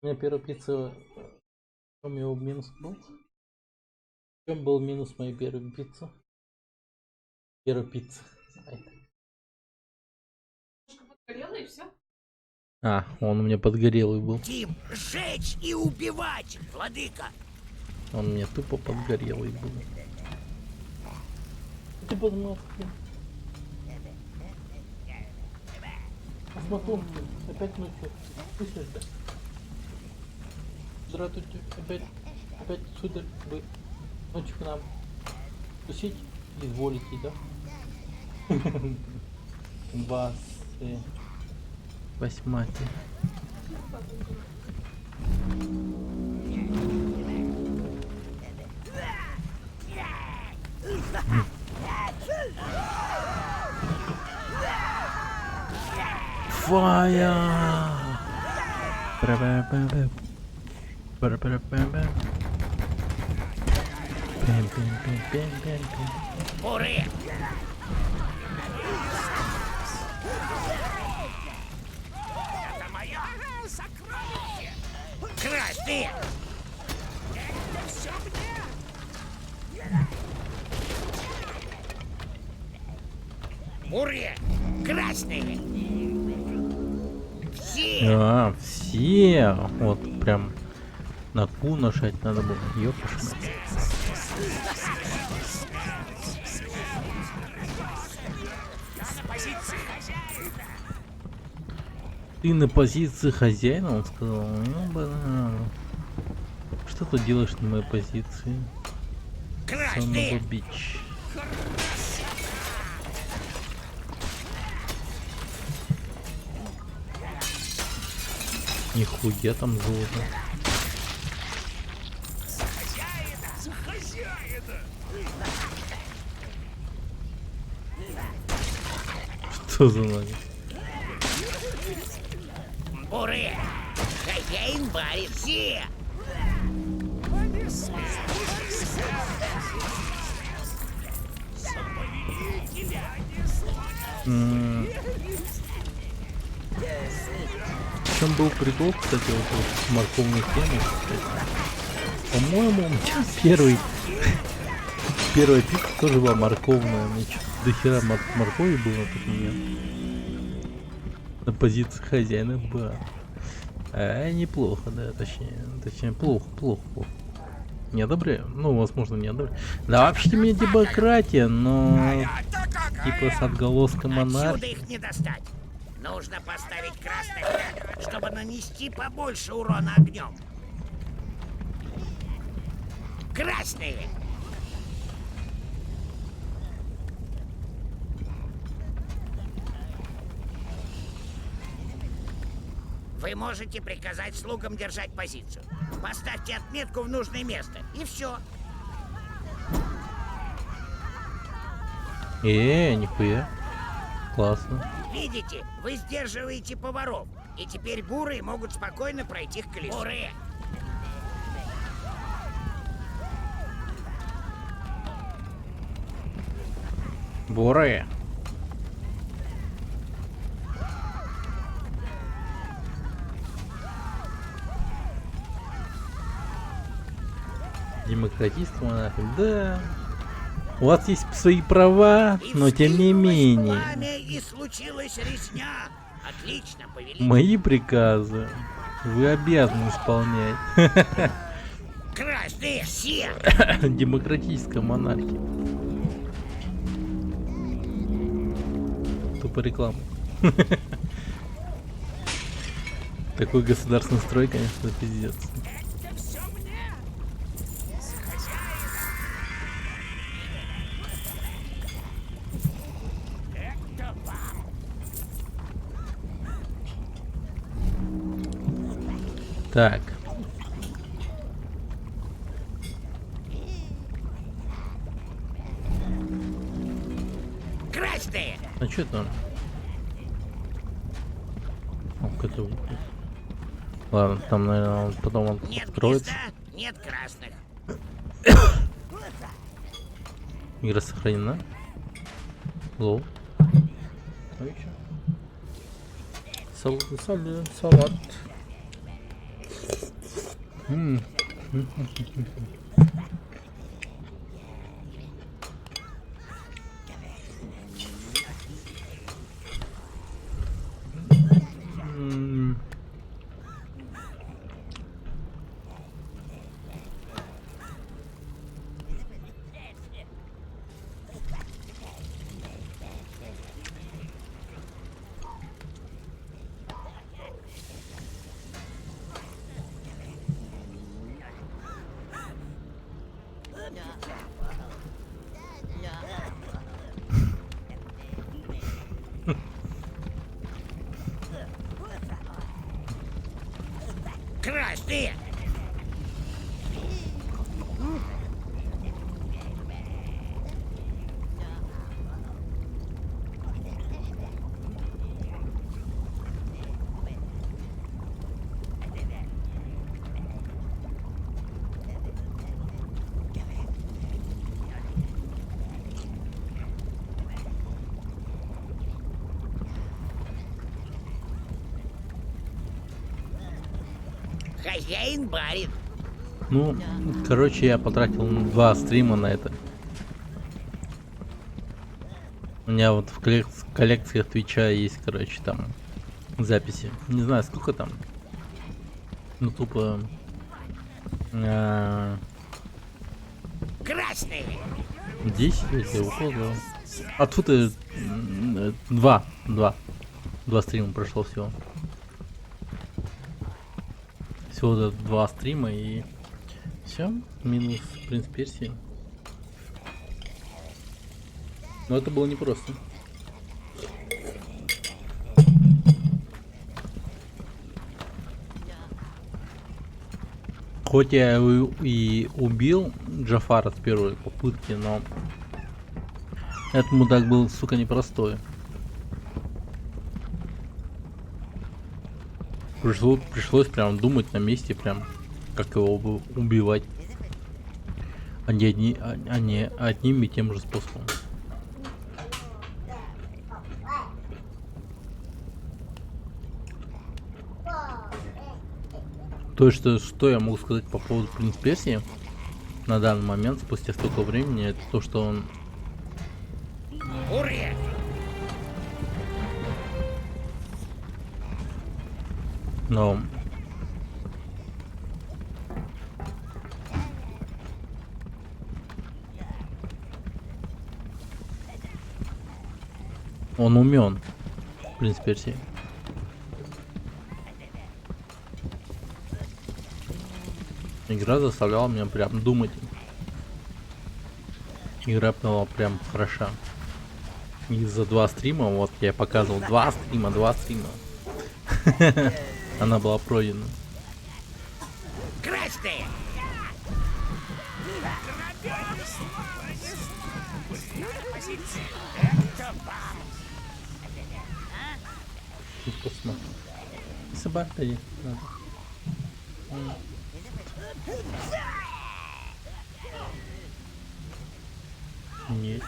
первая пицца... В чем его минус был? В чем был минус моей первой пиццы? Первая пицца. Подгорело и все? А, он у меня подгорелый был. Тим, сжечь и убивать, владыка! Он мне тупо подгорелый был. Ты подмазки. Осмотрки. Опять ночью. Слышишь, да? Здравствуйте. Опять, сударь, вы ночью к нам тусить изволите, да? Вас 8. Fire! Бурые! Это мое сокровище! Красные! Это все мне! Бурые! Красные! Все! Все! Вот прям на Q нажать надо было. Ёпошмать. Ты на позиции хозяина, он сказал. Ну, банан. Что ты делаешь на моей позиции? Красные! Бич. Нихуя там золото. Что за нами? Бурые! Хозяин варит все! В чем был прикол, кстати, вот с морковной темой, по-моему, у меня первая пицца тоже была морковная, мне что-то до хера моркови было на тот момент. На позиции хозяина была. Неплохо, да, точнее, плохо. Не одобряю, ну, возможно, не одобряю. Да, вообще-то мне демократия, но типа с отголоском Отсюда монархии. их не достать. Нужно поставить красных так, чтобы нанести побольше урона огнем. Красные! Вы можете приказать слугам держать позицию. Поставьте отметку в нужное место, и все. Нихуя. Классно. Видите, вы сдерживаете поваров, и теперь бурые могут спокойно пройти к колесу. Бурые! Бурые. Демократическая монархия. Да. У вас есть свои права, И но тем не вскинулось менее. пламя, и случилась резня. Отлично, повелитель. Мои приказы вы обязаны исполнять. Красные все! Демократическая монархия. Тупо реклама. Такой государственный строй, конечно, пиздец. Так. Красные! А что там? Какой-то... Ладно, там, наверное, он потом он Нет откроется. гнезда, нет красных. Игра сохранена. Лоу. Ну и чё? Салат. Красные! Хозяин барин. Ну, короче, я потратил 2 стрима на это. У меня вот в коллекциях Твича есть, короче, там записи. Не знаю, сколько там. Ну, тупо... Красные! 10, если около. А тут 2 стрима прошло всего. Всего 2 стрима и все, минус принц Персии. Но это было непросто. Хоть я и убил Джафара с первой попытки, но этот мудак был, сука, непростой. Пришлось прям думать на месте, прям как его убивать, а не одним и тем же способом. То есть, что я могу сказать по поводу принц Персии на данный момент, спустя столько времени, это то, что он... Уре! Но... Он умен. Принц Персии. Игра заставляла меня прям думать. Игра была прям хороша. И за 2 стрима, вот я показывал 2 стрима. Она была пройдена. Красные! Посмотри. Собака есть. Нет.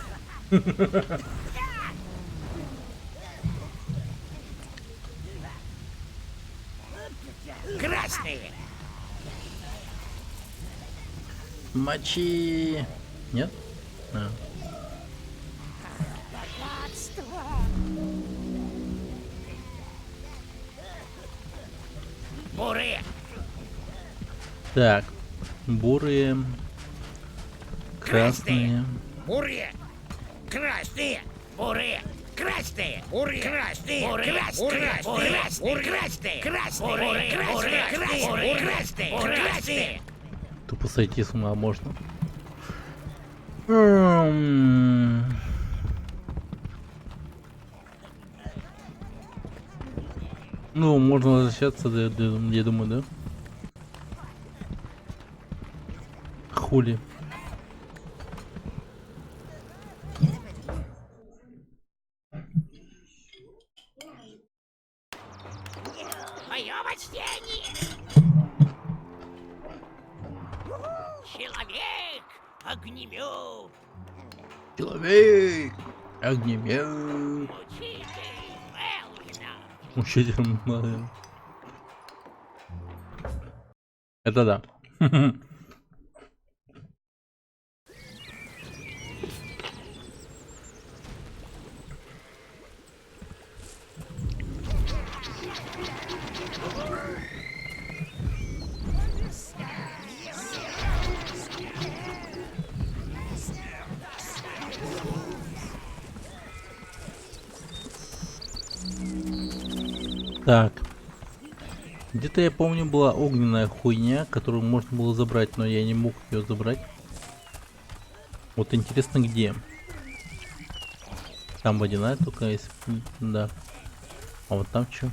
Красные! Мочи. Нет? А. Бурые! Так. Бурые. Красные. Бурые! Красные! Бурые! Красные! Бурые! Красные! Бурые! Красные! Красные! Красные! Красные! Красные! Красные! Тупо сойти с ума можно. Ну, можно возвращаться, я думаю, да? Хули. Мое почтение! Человек! Огнемет! Человек! Огнемет! Учитель Мелвина! Учитель Мелвина. Это да. Так. Где-то я помню была огненная хуйня, которую можно было забрать, но я не мог ее забрать. Вот интересно где. Там водяная только есть. Да. А вот там что?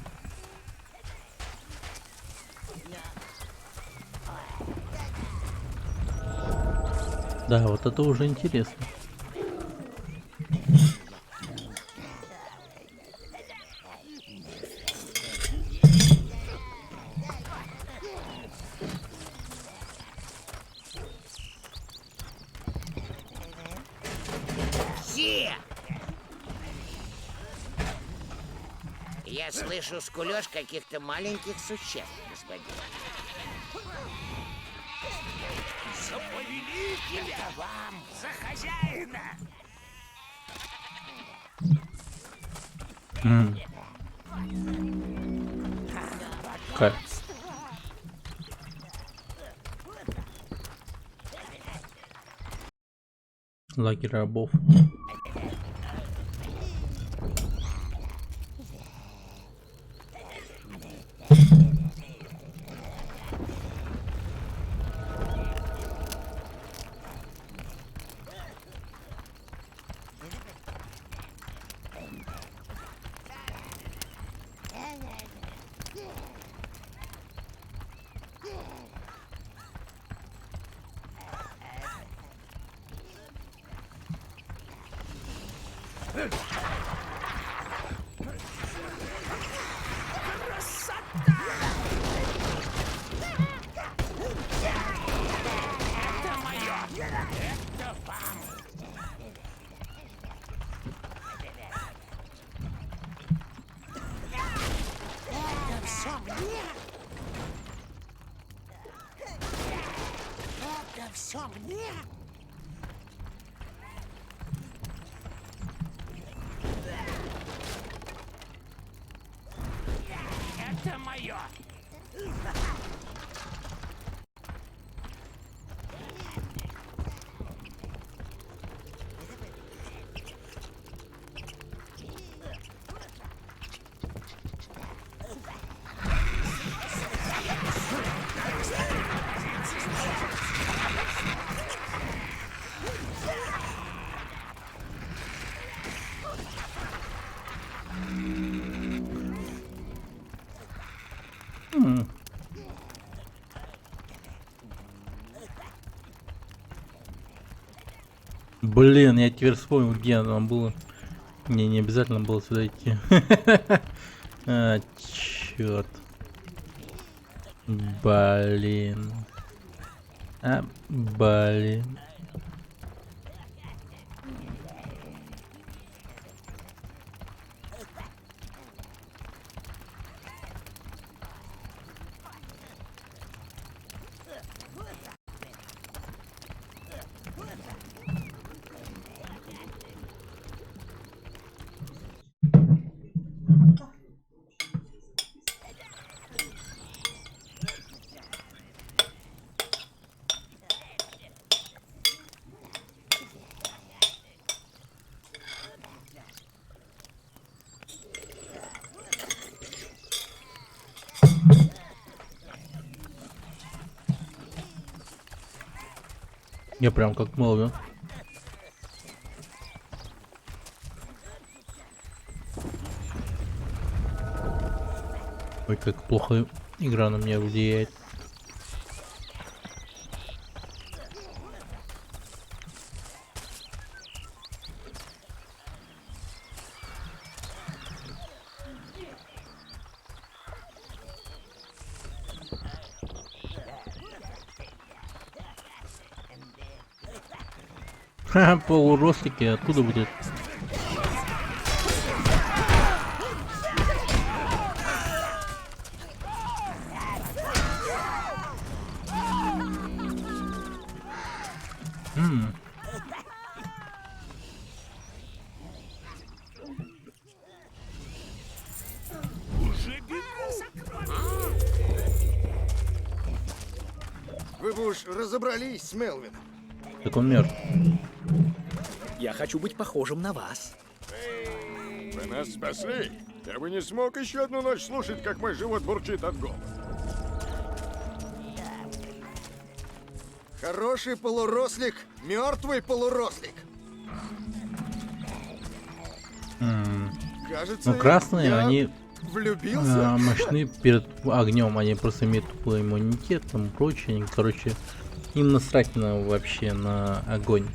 Да, вот это уже интересно. Все! Я слышу скулёж каких-то маленьких существ, господин. За повелителя! Вам! За хозяина! Кайф. Лагерь рабов. Это мое! Блин, я теперь вспомнил, где нам было. Не обязательно было сюда идти. А, черт. Блин. Блин. Я прям как молвил. Ой, как плохо игра на меня влияет. Ха, полурослики, откуда будет? Вы бы уж разобрались с Мелвином. Так он мертв. Я хочу быть похожим на вас. Вы нас спасли. Я бы не смог еще одну ночь слушать, как мой живот бурчит от голода. Хороший полурослик, мертвый полурослик. Кажется, Ну, красные, я они влюбился. мощны перед огнем, они просто имеют тупой иммунитет, там прочее, они, короче, им насрать на вообще на огонь.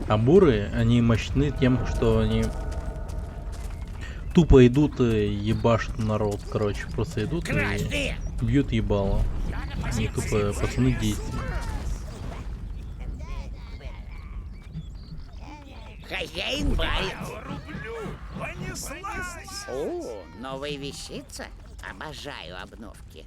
А бурые, они мощны тем, что они тупо идут и ебашут народ, короче, просто идут и бьют ебало. Они тупо пацаны действия. Хозяин бает. О, новая вещица? Обожаю обновки.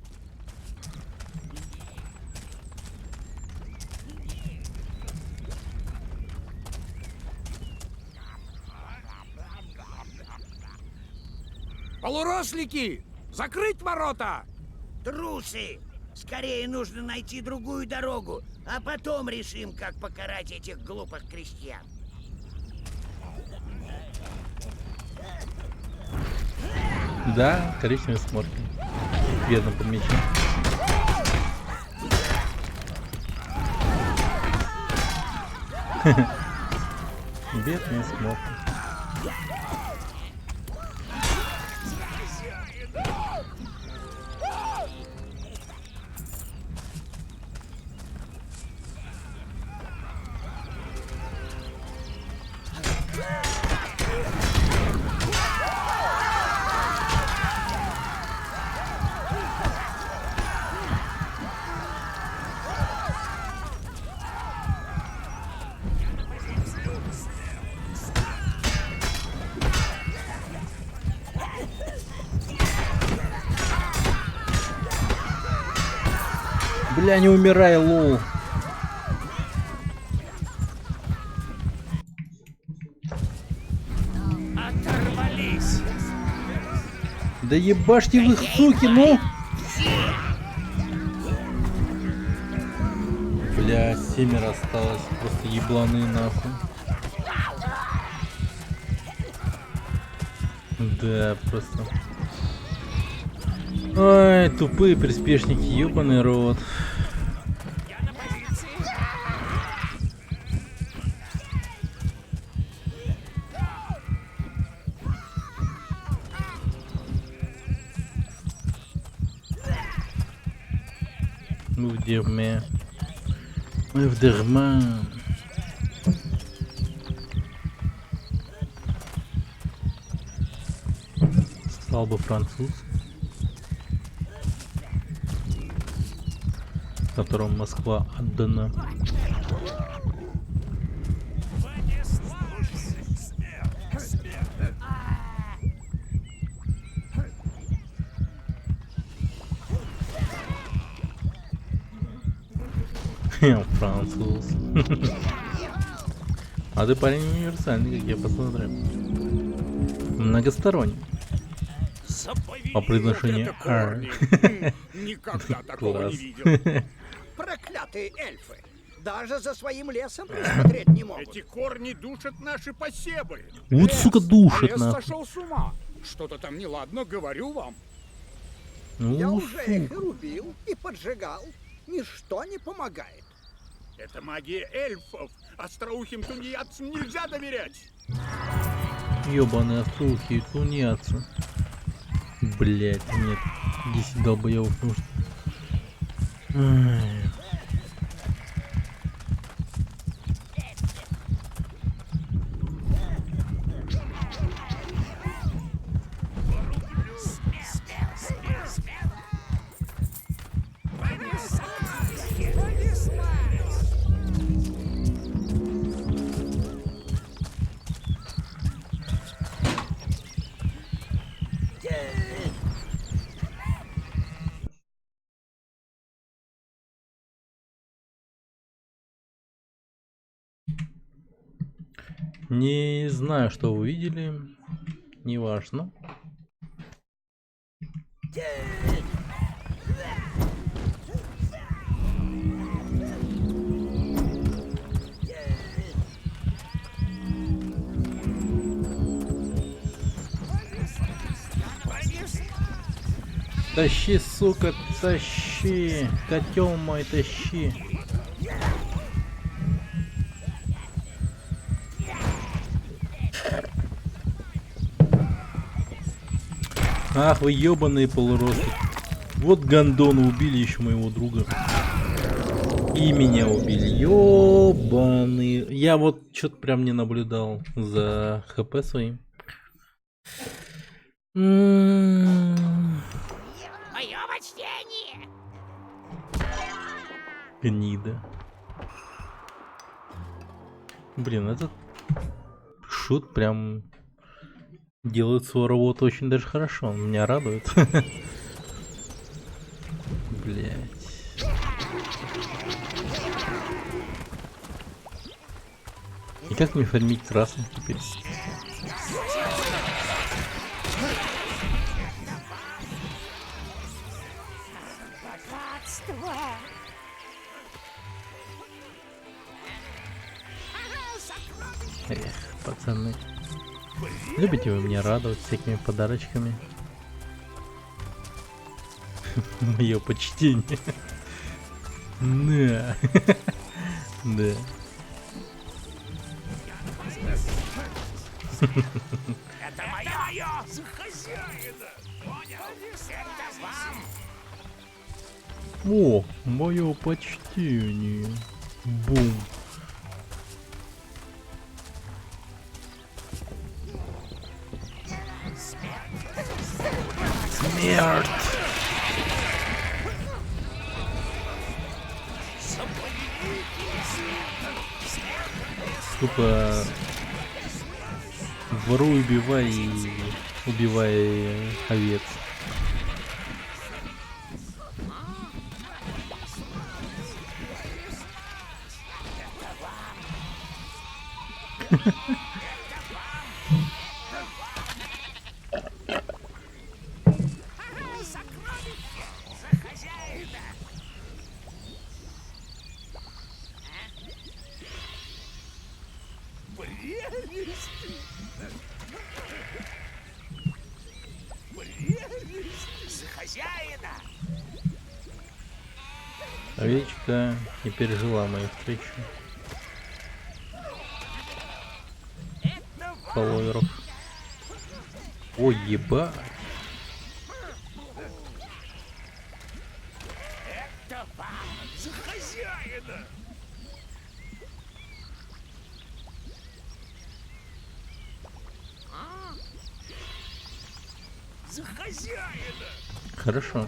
Полурослики! Закрыть ворота! Трусы! Скорее нужно найти другую дорогу, а потом решим, как покарать этих глупых крестьян. Да, коричневый сморки. Верно подмечен. Бедный сморки. Бля, не умирай, лол. Оторвались! Да ебашьте вы их, суки, ну! Бля, 7 осталось. Просто ебланы нахуй. Да, просто. Ой, тупые приспешники, ебаный рот. Мы в дерьме. Мы в дерьме. Стал бы француз, которому Москва отдана. Француз. А ты парень универсальный, как я посмотрю. Многосторонний. По произношению R. Никогда такого Класс. не видел. Проклятые эльфы! Даже за своим лесом присмотреть не могут. Эти корни душат наши посевы. Вот, сука, душит Лес нахуй. сошел с ума. Что-то там неладно, говорю вам. Я Ну, уже их и рубил, и поджигал. Ничто не помогает. Это магия эльфов. Остроухим тунеядцам нельзя доверять. ёбаные остроухие тунеядцы. Блять, нет. 10 долбоёбов нужно. Ай. Не знаю, что вы видели. Неважно. Тащи, сука, тащи. Котел мой, тащи. Ах, вы ёбаные полурослики. Вот гандоны убили еще моего друга. И меня убили. Ёбаные. Я вот что-то прям не наблюдал за ХП своим. Мое почтение! Гнида. Блин, этот шут прям делает свою работу очень даже хорошо. Он меня радует. Блять. И как мне фармить красных теперь? Эх, пацаны. Любите вы меня радовать всякими подарочками? Мое почтение. Да. Да. Это мое! За хозяина! Понял? Это вам! О, мое почтение. Бум. Смерть. Тупо воруй, убивай и убивай овец. За хозяина! Овечка не пережила мою встречу. Фолловеров. Ой, ебать. Это вам! За хозяина! За хозяина! Хорошо.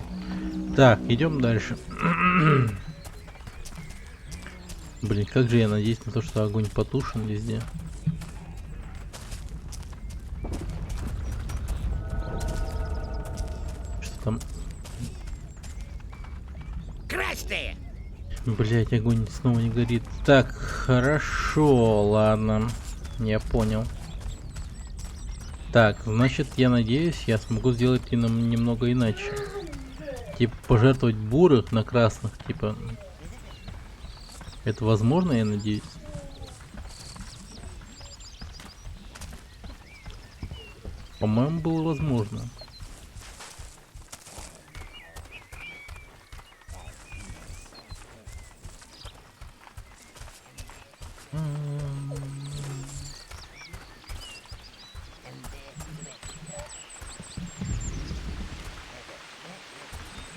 Так, идем дальше. Блин, как же я надеюсь на то, что огонь потушен везде. Что там? Красные! Блять, огонь снова не горит. Так, хорошо, ладно. Я понял. Так, значит, я надеюсь, я смогу сделать и немного иначе. Типа, пожертвовать бурых на красных, типа. Это возможно, я надеюсь? По-моему, было возможно.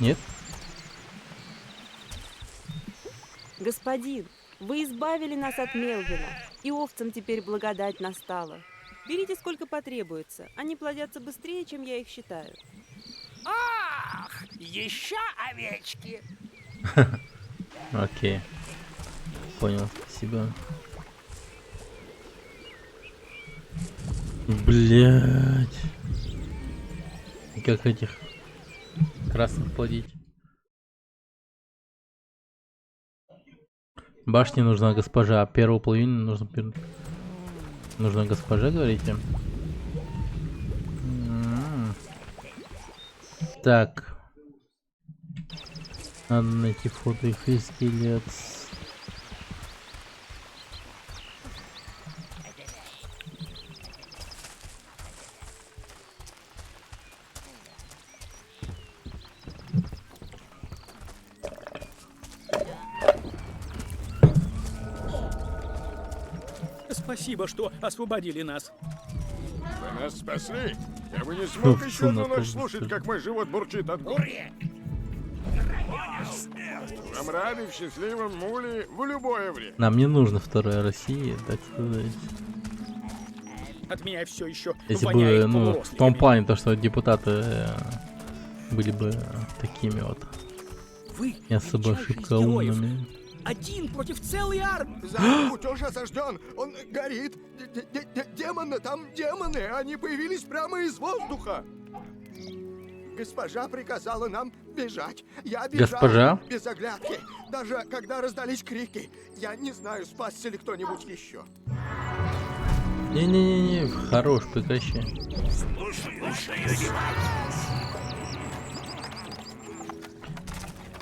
Нет? Господин, вы избавили нас от Мелвина, и овцам теперь благодать настала. Берите сколько потребуется, они плодятся быстрее, чем я их считаю. Ах, еще овечки! Окей. Понял, спасибо. Блять. Как этих красных плодить? Башне нужна госпожа, а первую половину нужна госпожа, говорите? Так. Надо найти фото их изделец. Спасибо, что освободили нас. Вы нас спасли. Я бы не смог еще одну ночь слушать, как мой живот бурчит от горя. Вам рады в счастливом муле в любое время. Нам не нужно вторая Россия, так сказать. От меня все еще Если воняет бы, ну, в полуросликами. том плане, то, что депутаты были бы такими вот. Вы Не особо величайший из ошибка героев. умными. Один против целой армии. Замок утёж осажден, он горит. Демоны, там демоны, они появились прямо из воздуха. Госпожа приказала нам бежать. Я бежал Госпожа? без оглядки. Даже когда раздались крики. Я не знаю, спасся ли кто-нибудь еще. Не-не-не, хорош, прекращай.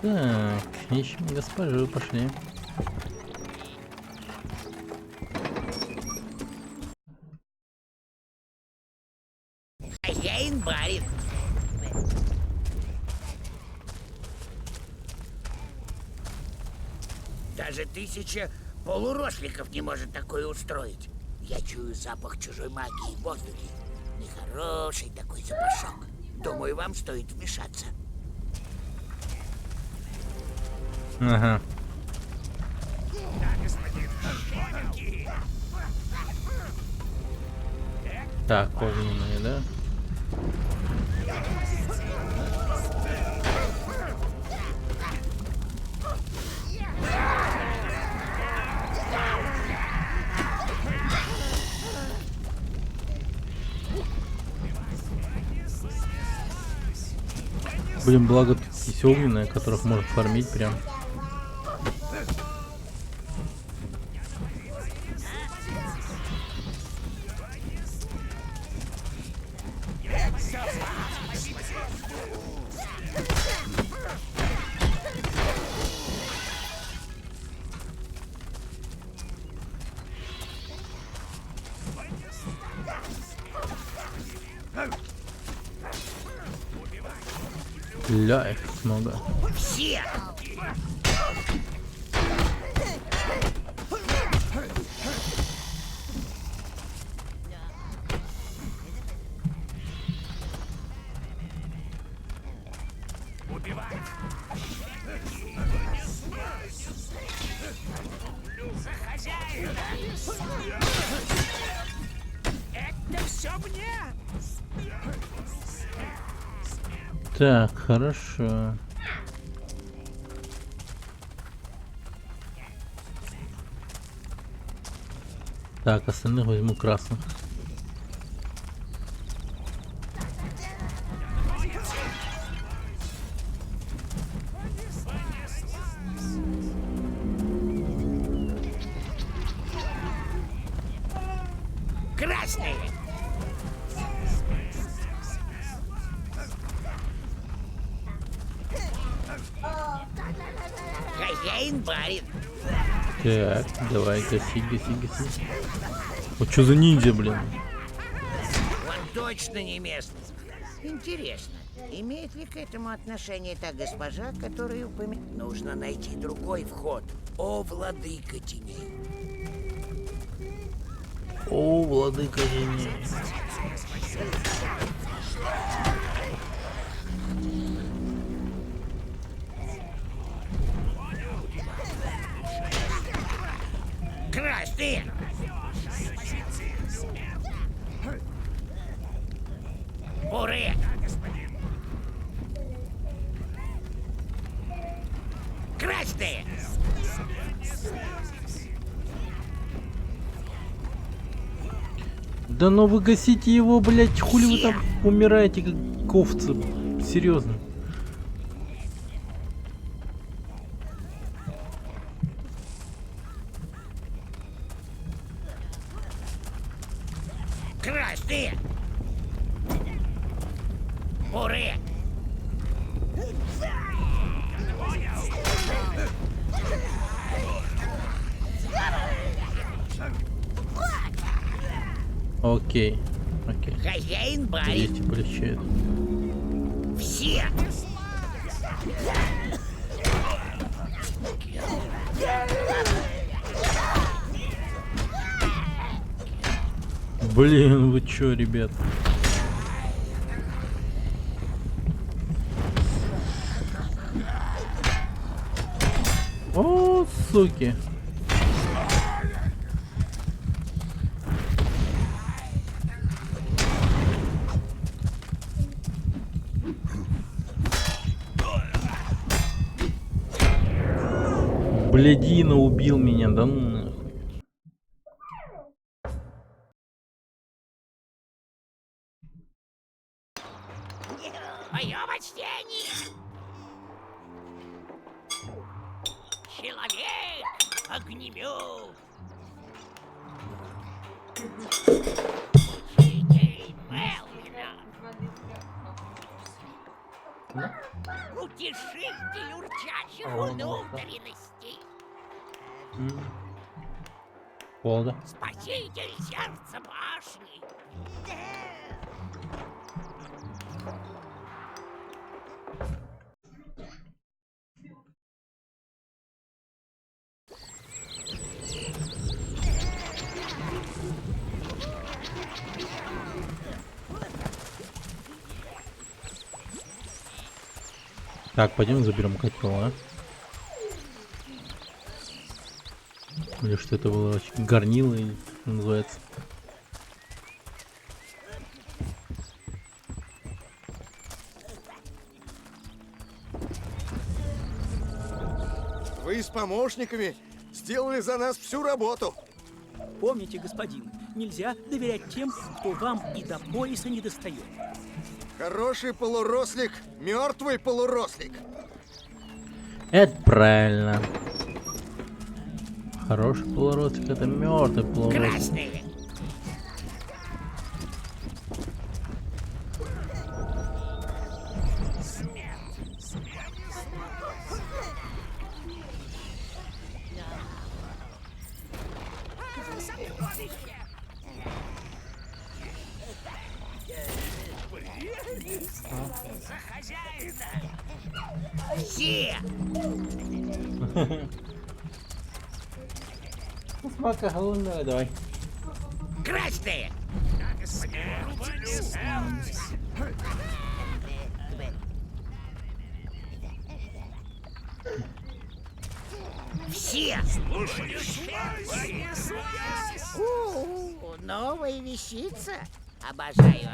Так, ищем госпожу, пошли. Хозяин барин. Даже 1000 полуросликов не может такое устроить. Я чую запах чужой магии в воздухе. Нехороший такой запашок. Думаю, вам стоит вмешаться. Ага. Так, огненные, да? Блин, благо тут есть огненные, которых можно фармить прям. Ля, их тут много. Все! Это все мне! Так, хорошо. Так, остальных возьму красных. Красные! Хозяин барин. Так, давай, гаси, гаси, гаси. Вот что за ниндзя, блин? Он точно не местный. Интересно, имеет ли к этому отношение та госпожа, которую Нужно найти другой вход. О, владыка теней. О, владыка теней. Красные! Буры! Красные! Да ну вы гасите его, блядь, хули вы там умираете, как овцы, серьезно. Красные! Буры! Окей, окей. Хозяин барин. 200 полегчает. Все! Блин, вы чё, ребят? О, суки. Блядина убил меня, да ну нахуй. Мое почтение! Человек! Огнемет! Учитель Мелвина! Утешитель урчащих внутренностей! Холода. Спаситель сердца башни! Так, пойдем заберем котел, а? Или что это было? Горнило называется. Вы с помощниками сделали за нас всю работу. Помните, господин, нельзя доверять тем, кто вам и до пояса не достает. Хороший полурослик, мертвый полурослик. Это правильно. Хороший полурослик, это мертвый полурослик. Красные! Все! Смака голодная, давай. Красные! Все! Новая вещица. Обожаю.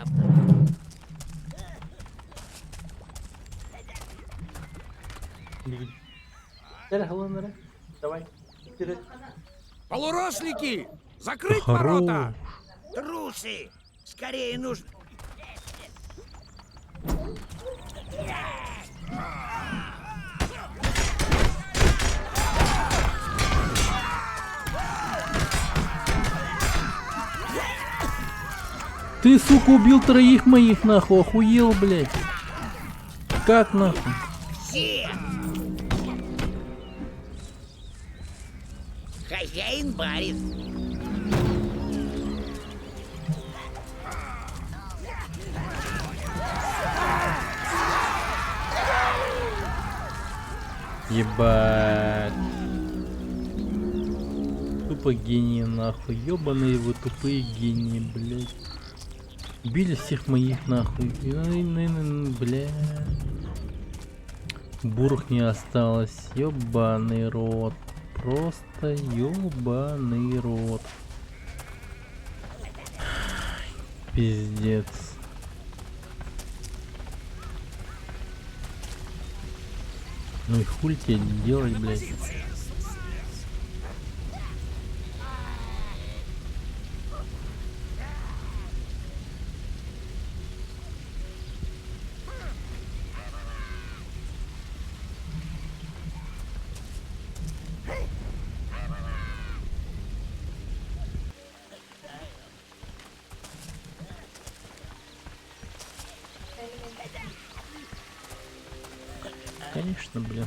Давай. Вперед. Полурослики! Закрыть Хорош. ворота! Трусы! Скорее нужно... Ты, сука, убил троих моих, нахуй, охуел, блядь. Как нахуй? Все! Хозяин барин. Ебать. Тупо гении, нахуй. Ёбаные вы тупые гении, блядь. Убили всех моих, нахуй. Бля. Бург не осталось. Ёбаный рот. Просто ёбаный рот. Пиздец. Ну и хуй тебе делать, блядь. Конечно, блин.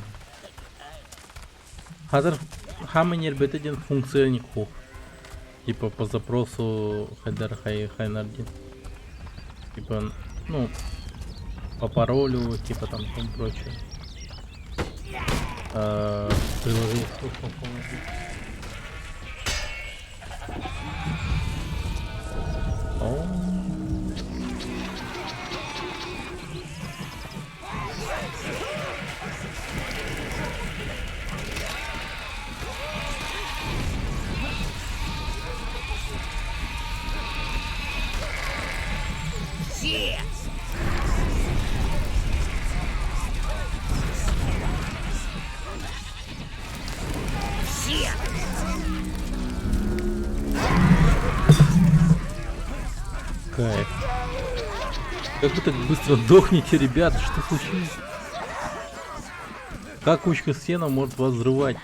Хазар хамы нербетеден функция нику. Типа по запросу Хайдар Хайнардин. Типа, ну, по паролю, типа там и прочее. Приложить полностью. Все! Все! Кайф. Как вы так быстро дохнете, ребят? Что случилось? Как кучка сена может вас взрывать?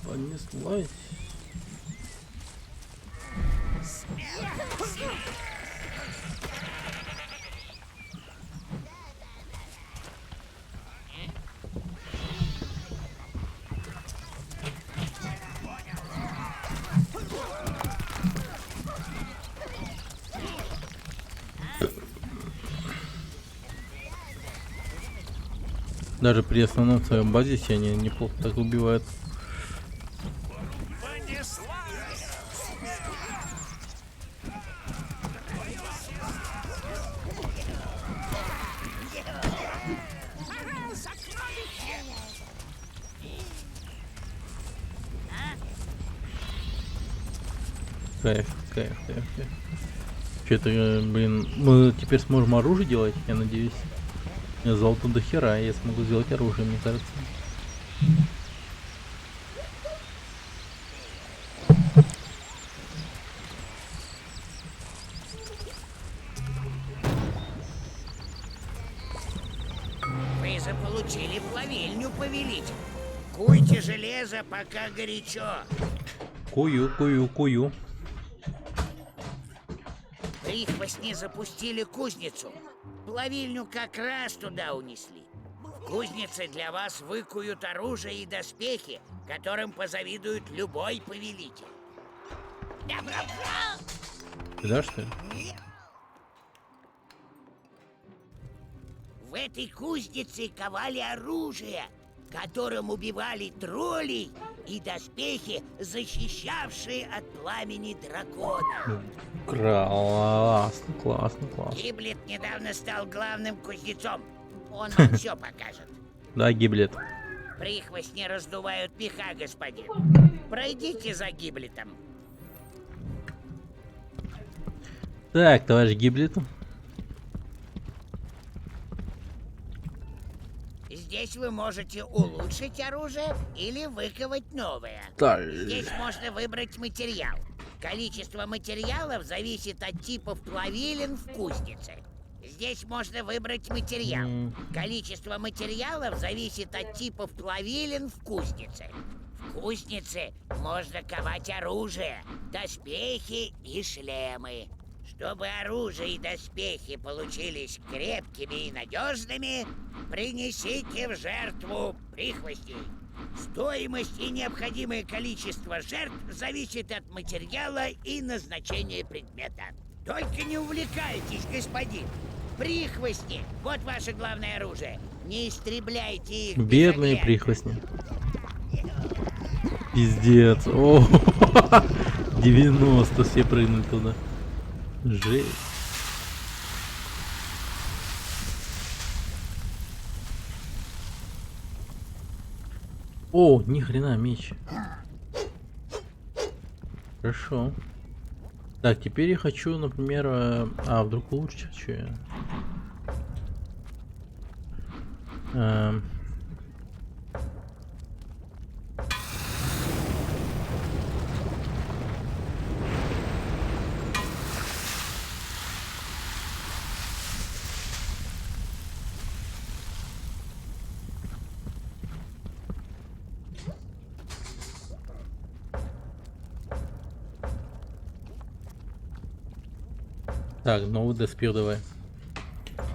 Понеслась. Даже при основном своем базисе они неплохо так убивают. Кайф, кайф, кайф, кайф. Что-то, блин, мы теперь сможем оружие делать, я надеюсь. Золото до хера, я смогу сделать оружие, мне кажется. Вы заполучили плавильню, повелитель. Куйте железо, пока горячо. Кую. Прихвостни запустили кузницу. Плавильню как раз туда унесли. В кузнице для вас выкуют оружие и доспехи, которым позавидует любой повелитель. Ты да, что ли? В этой кузнице ковали оружие, которым убивали троллей и доспехи, защищавшие от пламени дракона. Классно, классно, классно. Гиблет недавно стал главным кузнецом. Он вам все покажет. Да, Гиблет. Прихвостни раздувают меха, господин. Пройдите за Гиблетом. Так, товарищ Гиблет. Здесь вы можете улучшить оружие или выковать новое. Так. Здесь можно выбрать материал. Количество материалов зависит от типов плавилин в кузнице. Здесь можно выбрать материал. Количество материалов зависит от типов плавилин в кузнице. В кузнице можно ковать оружие, доспехи и шлемы. Чтобы оружие и доспехи получились крепкими и надежными, принесите в жертву прихвостней. Стоимость и необходимое количество жертв зависит от материала и назначения предмета. Только не увлекайтесь, господин. Прихвостни, вот ваше главное оружие. Не истребляйте их. Бедные прихвостни. Пиздец. О, 90 все прыгнули туда. Жесть. О, ни хрена меч. Хорошо. Так, теперь я хочу, например, вдруг лучше, что я. Так, новый доспех давай.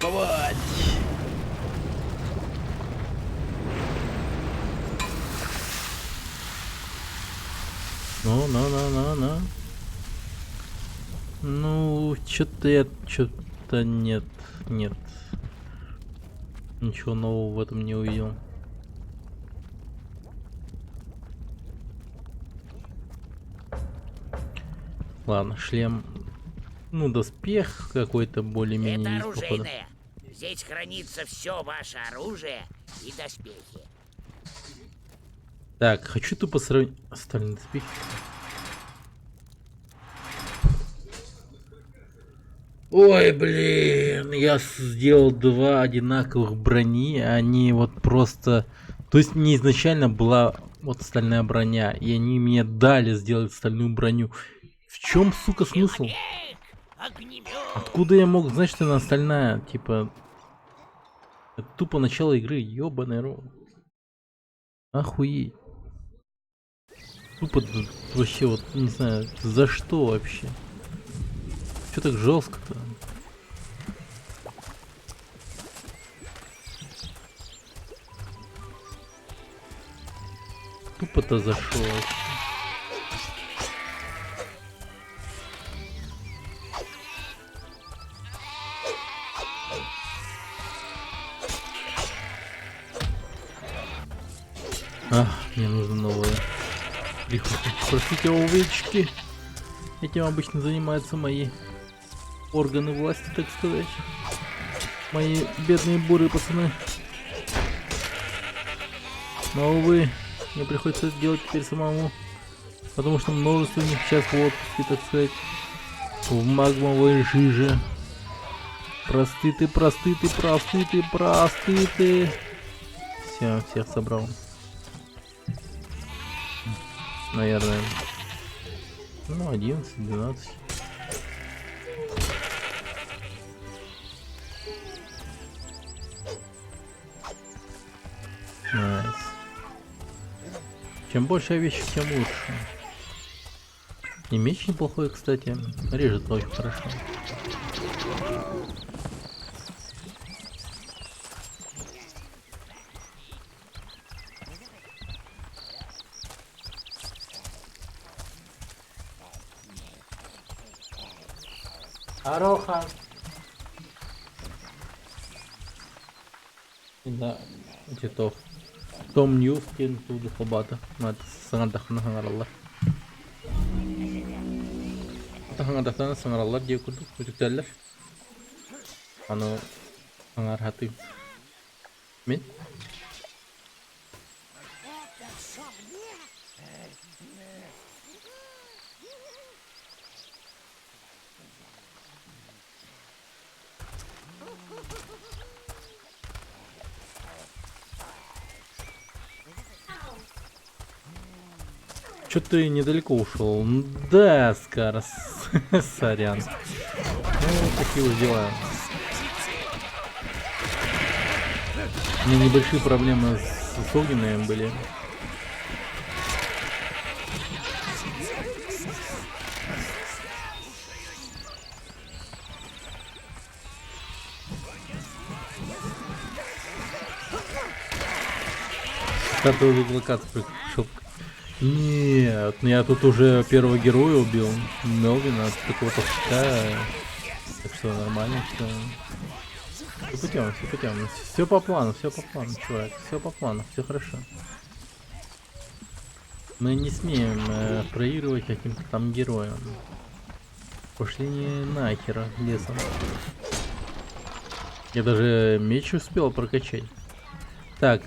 Давай. Ну, на. Ну, что-то нет. Ничего нового в этом не увидел. Ладно, шлем. Ну, доспех какой-то более-менее. Это оружейное. Здесь хранится все ваше оружие и доспехи. Так, хочу тупо сравнить остальные доспехи. Ой, блин, я сделал 2 одинаковых брони, они вот просто... То есть мне изначально была вот стальная броня, и они мне дали сделать стальную броню. В чем, сука, смысл? Откуда я мог знать, что она стальная? Типа... Это тупо начало игры, ёбаный рот. Охуеть. Тупо вообще вот, не знаю, за что вообще? Чё так жестко-то? Тупо-то зашел вообще. Мне нужно новое. Простите, овечки. Этим обычно занимаются мои органы власти, так сказать. Мои бедные бурые пацаны. Но, увы, мне приходится это делать теперь самому. Потому что множество из них сейчас в отпуске, так сказать. В магмовой жиже. Простыты. Все, всех собрал. Наверное. Ну, 11, 12. Найс. Чем больше овечек, тем лучше. И меч неплохой, кстати. Режет очень хорошо. Ароха. Да, Титов. Том Ньюстин туду хобата. Мат саңардах нахангараллар. Тахангардахтан саңараллар дие курдук. Күтүктәлләр. Аны аңар хатым. Мен? Чё ты недалеко ушел? Да, Скарс. Сорян. Ну, такие вот дела. У меня небольшие проблемы с огненным были. Стартовый локацию пришел. Нет, ну я тут уже первого героя убил. Мелвина, такого-то считаю. Так что нормально, все. Все путем. Все по плану, чувак. Все по плану, все хорошо. Мы не смеем проигрывать каким-то там героям. Пошли не нахер лесом. Я даже меч успел прокачать. Так,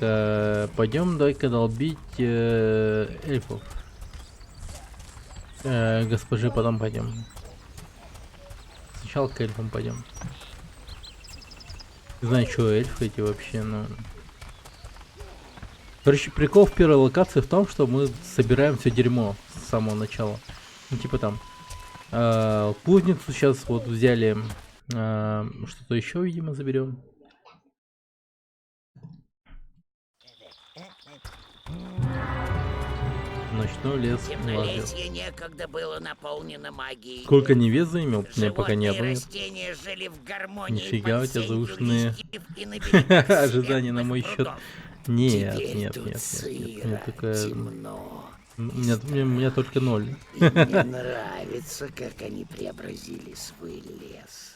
пойдем дай-ка долбить эльфов. Госпожи, потом пойдем. Сначала к эльфам пойдем. Не знаю, что эльфы эти вообще, но... Короче, прикол в первой локации в том, что мы собираем все дерьмо с самого начала. Ну, типа там... Кузницу сейчас вот взяли. Что-то еще, видимо, заберем. Ночной лес. Темнолесье некогда было наполнено магией. Сколько невест заимел, меня пока не было. Растения жили в гармонии. Нифига у тебя под заушенные сенью листьев и на берегах ожидания на мой счет. прудов. Нет. Мне только... Темно. У меня только 0. И мне нравится, как они преобразили свой лес.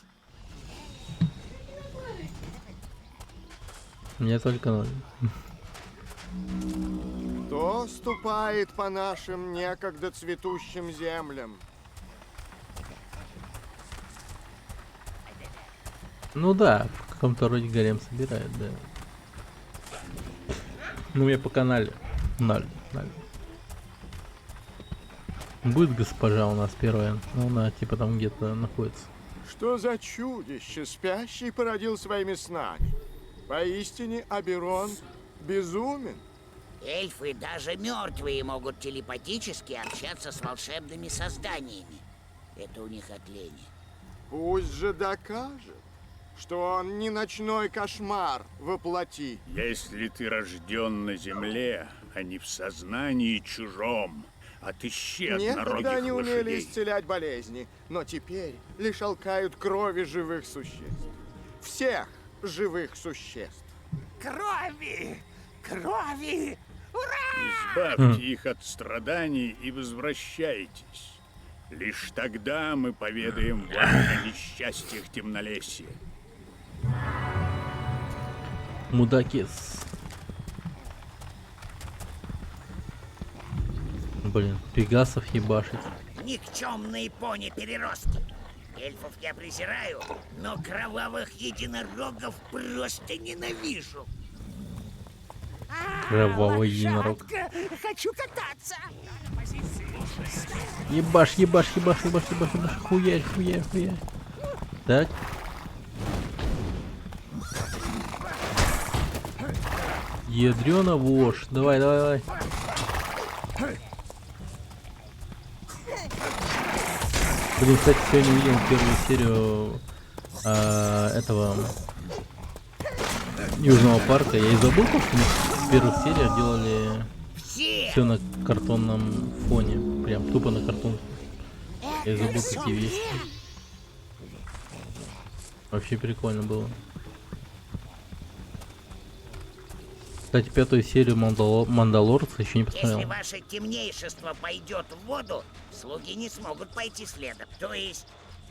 Мне только 0. Кто ступает по нашим некогда цветущим землям? Ну да, в каком-то роде гарем собирает, да. Ну мне пока 0. Будет госпожа у нас первая, но она типа там где-то находится. Что за чудище спящий породил своими снами? Поистине Аберон безумен. Эльфы, даже мертвые, могут телепатически общаться с волшебными созданиями. Это у них от лени. Пусть же докажет, что он не ночной кошмар воплоти. Если ты рожден на земле, а не в сознании чужом, отыщи Некогда однорогих они умели лошадей. исцелять болезни, но теперь лишь алкают крови живых существ. Всех живых существ. Крови! Крови! Избавьте их от страданий и возвращайтесь. Лишь тогда мы поведаем вам о несчастьях темнолесья. Мудакис. Блин, пегасов ебашить. Никчемные пони-переростки. Эльфов я презираю, но кровавых единорогов просто ненавижу. Кровавый единорог. Хочу кататься. Ебашь. Хуярь. Так. Ядрёна вошь. Давай. Блин, кстати, сегодня видел первую серию этого Южного парка. Я и забыл, как в первых сериях делали все на картонном фоне. Прям тупо на картонке. Я и забыл, какие вещи. Вообще прикольно было. Кстати, пятую серию Мандалорца еще не посмотрел. Если ваше темнейшество пойдет в воду, слуги не смогут пойти следом. То есть,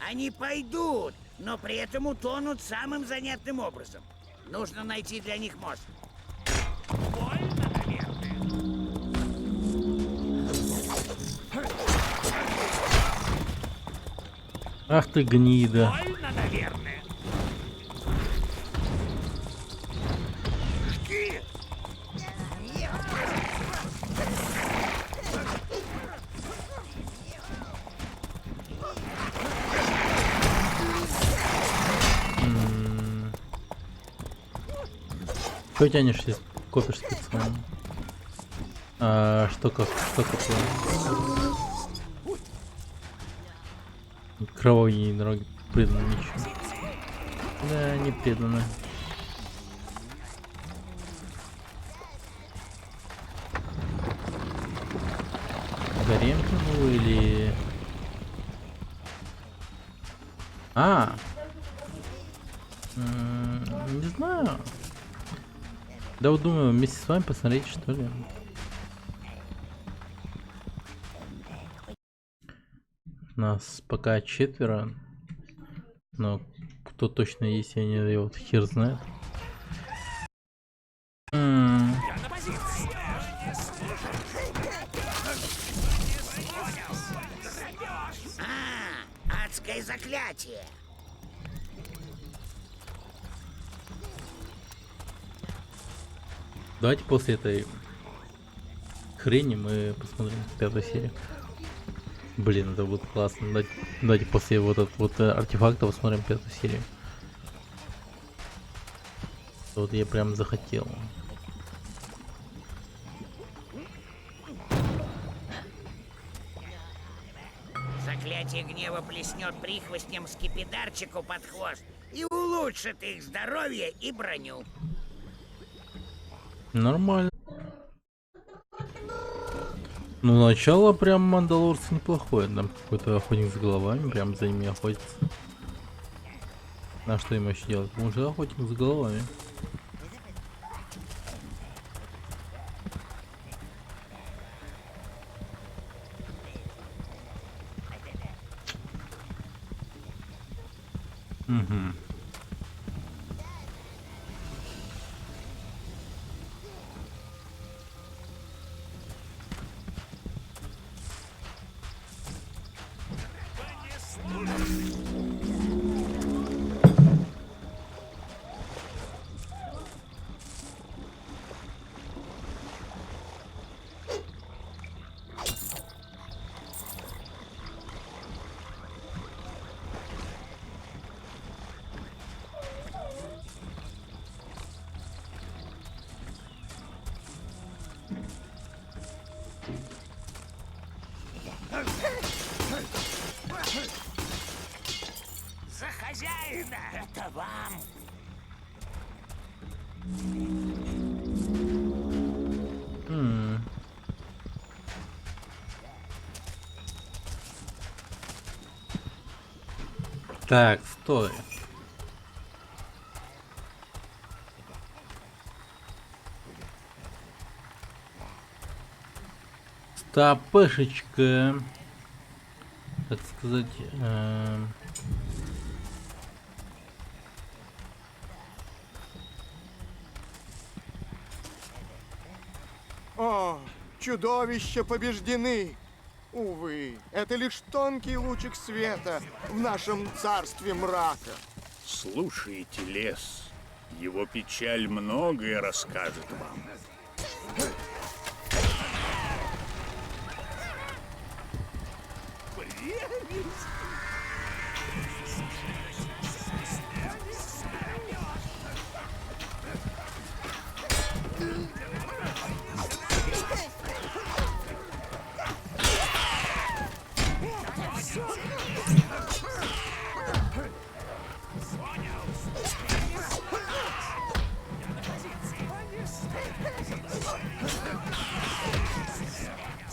они пойдут, но при этом утонут самым занятным образом. Нужно найти для них мост. Ах ты гнида. Больно, наверное. Жги! Чё тянешься, копишь специально? Что копил? Кровавые дороги преданы ничего. Да, не преданы. Гаремку ну или... Не знаю. Да вот думаю, вместе с вами посмотреть, что ли. Нас пока 4, но кто точно есть, я не вот хер знает. Адское заклятие. Давайте после этой хрени мы посмотрим 5-ю серию. Блин, это будет классно. Давайте после вот этого вот артефакта посмотрим 5-ю серию. Вот я прям захотел. Заклятие гнева плеснет прихвостням скипидарчику под хвост и улучшит их здоровье и броню. Нормально. Ну, начало прям мандалорцы неплохое. Там какой-то охотник за головами, прям за ними охотится. А что им еще делать? Может, охотник за головами. Угу. За хозяина! Это вам! Так, стой. Стопышечка. Так сказать. О, чудовища побеждены! Увы, это лишь тонкий лучик света в нашем царстве мрака. Слушайте, лес. Его печаль многое расскажет вам.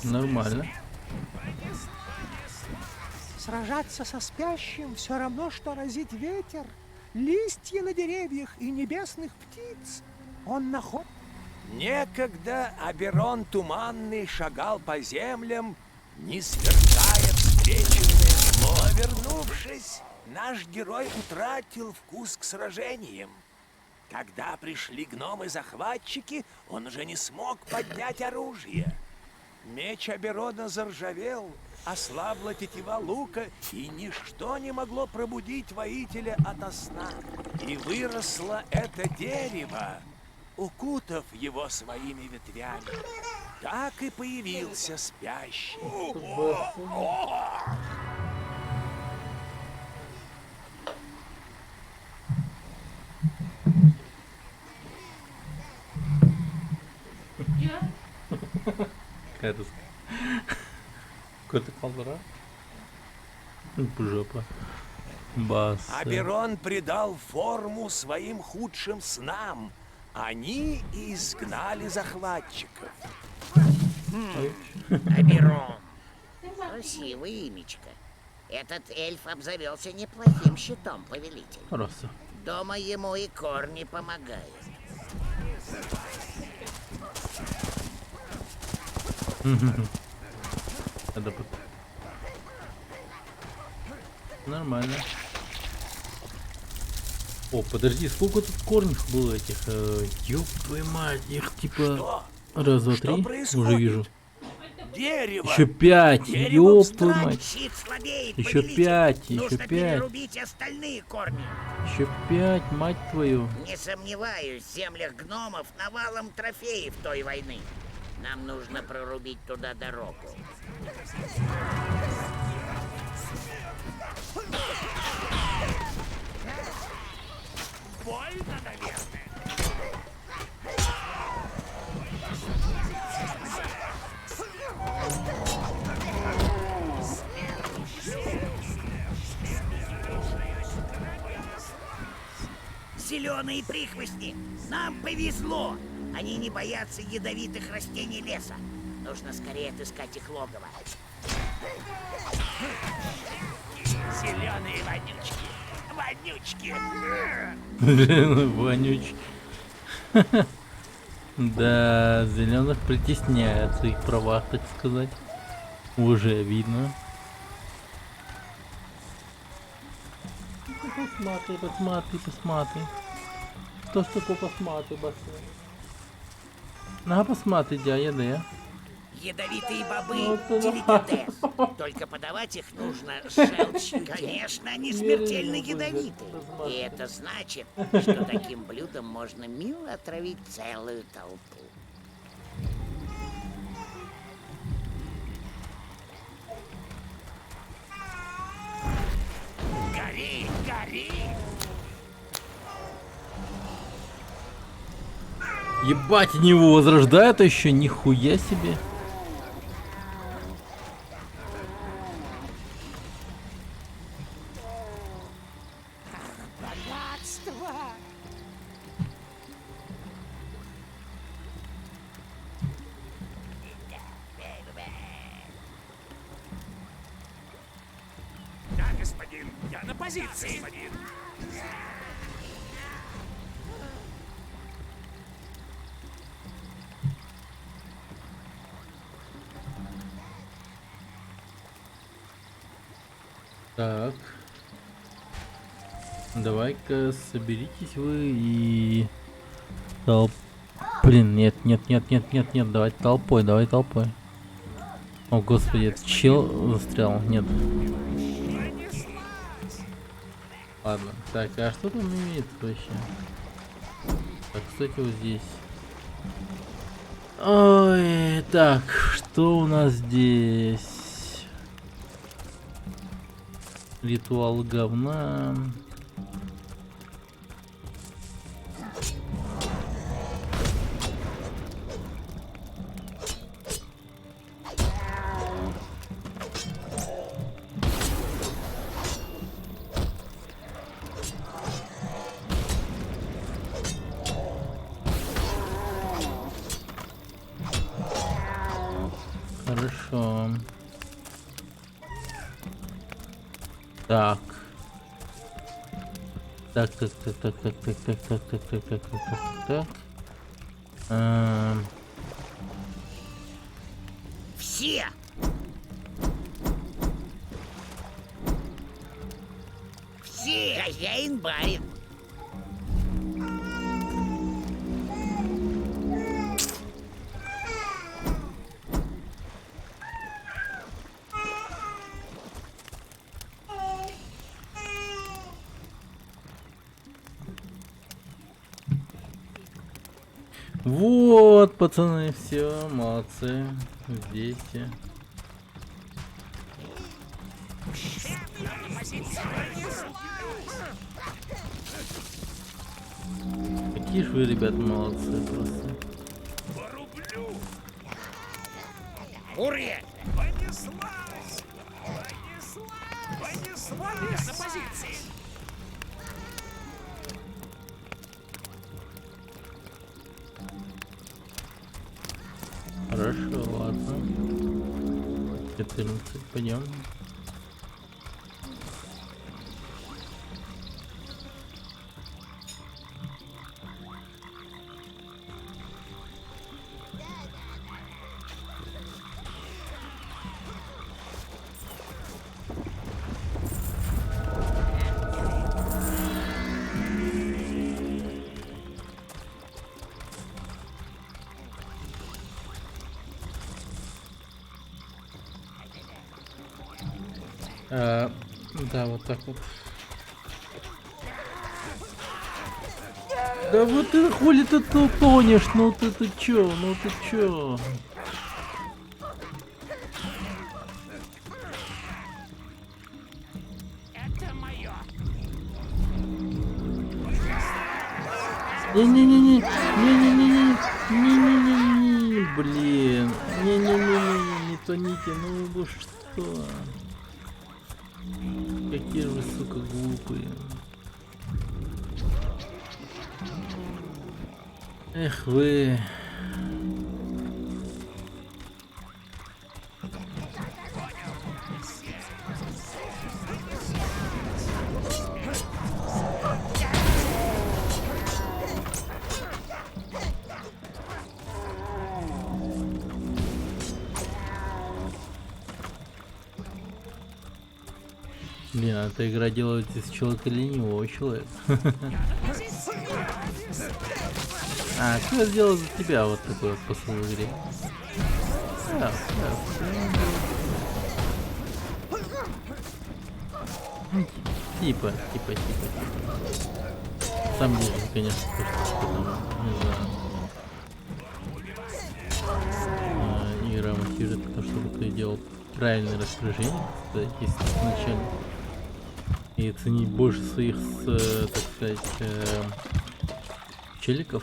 Нормально. Сражаться со спящим все равно, что разить ветер, листья на деревьях и небесных птиц. Он находит... Некогда Аберон Туманный шагал по землям, не свергая встреченное зло. Но вернувшись, наш герой утратил вкус к сражениям. Когда пришли гномы-захватчики, он уже не смог поднять оружие. Меч Аберона заржавел, ослабла тетива лука, и ничто не могло пробудить воителя ото сна. И выросло это дерево, укутав его своими ветвями. Так и появился спящий. Какая-то... Какой-то колдра? Жопа. Бас. Аберон придал форму своим худшим снам. Они и изгнали захватчиков. Аберон. Красивое имечко. Этот эльф обзавелся неплохим щитом, повелитель. Хорошо. Дома ему и корни помогают. Это нормально. О, подожди, сколько тут корней было этих? Ёб твою мать, их типа раз, два, три, уже вижу. Дерево! Еще 5, ёб твою мать. Щит слабеет, Еще повелитель. 5, еще Нужно 5. перерубить остальные корни. Еще 5, мать твою. Не сомневаюсь, в землях гномов навалом трофеев той войны. Нам нужно прорубить туда дорогу. Больно, наверное. Зеленые прихвостни, нам повезло. Они не боятся ядовитых растений леса. Нужно скорее отыскать их логово. Зеленые вонючки. Вонючки. Вонючки. Да, зеленых притесняют в своих правах, так сказать. Уже видно. Посмотри, посмотри, посмотри. Что ж такое посмотри, бассейн? На, посмотри, дядя. Ядовитые бобы — деликатес. Только подавать их нужно с желчью. Конечно, они смертельно ядовиты. И это значит, что таким блюдом можно мило отравить целую толпу. Гори, гори! Ебать, они его возрождают еще, нихуя себе. Да, господин, я на позиции. Господин. Так. Давай-ка соберитесь вы и... Блин, нет, давай толпой, О, господи, это чел застрял, нет. Ладно, так, а что там имеет вообще? Так, кстати, вот здесь. Ой, так, что у нас здесь? Ритуал говна. Хорошо. Так. Так. Все! Все! Хозяин барин! Вот, пацаны, все, молодцы. Здесь. Какие же вы, ребята, молодцы просто. Уре! Понеслась! Понеслась! На позиции! Хорошо, ладно. 14, пойдем. Да, вот так вот. Да вот ты хули ты тонешь, ну ты чё, ну ты чё? Это мое. Не-не-не-не, не-не-не-не, блин, не-не-не-не, не тоните, ну вы что? Какие же вы, сука, глупые. Эх вы. Блин, а эта игра делает из человека ленивого человека. А, что я сделал за тебя вот такой вот посыл в игре? Да. Типа. Сам не знаю, конечно, что там, не знаю. Игра мотивирует то, чтобы ты делал правильное распоряжение, кстати, если изначально. И ценить больше своих, так сказать, челиков.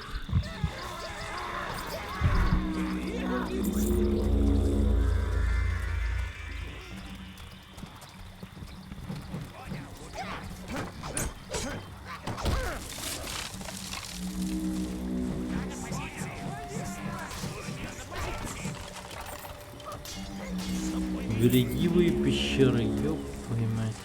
Берегивые пещеры, ёб твою мать.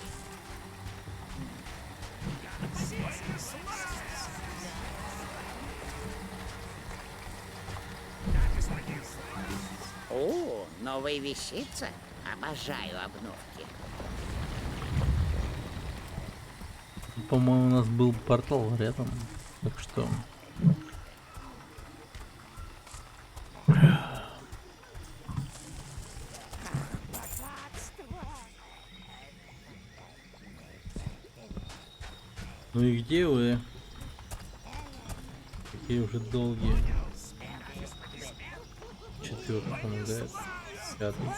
О, новая вещица? Обожаю обновки. По-моему, у нас был портал рядом, так что... Ну и где вы? Какие уже долгие. 4-й помогает. 5-й.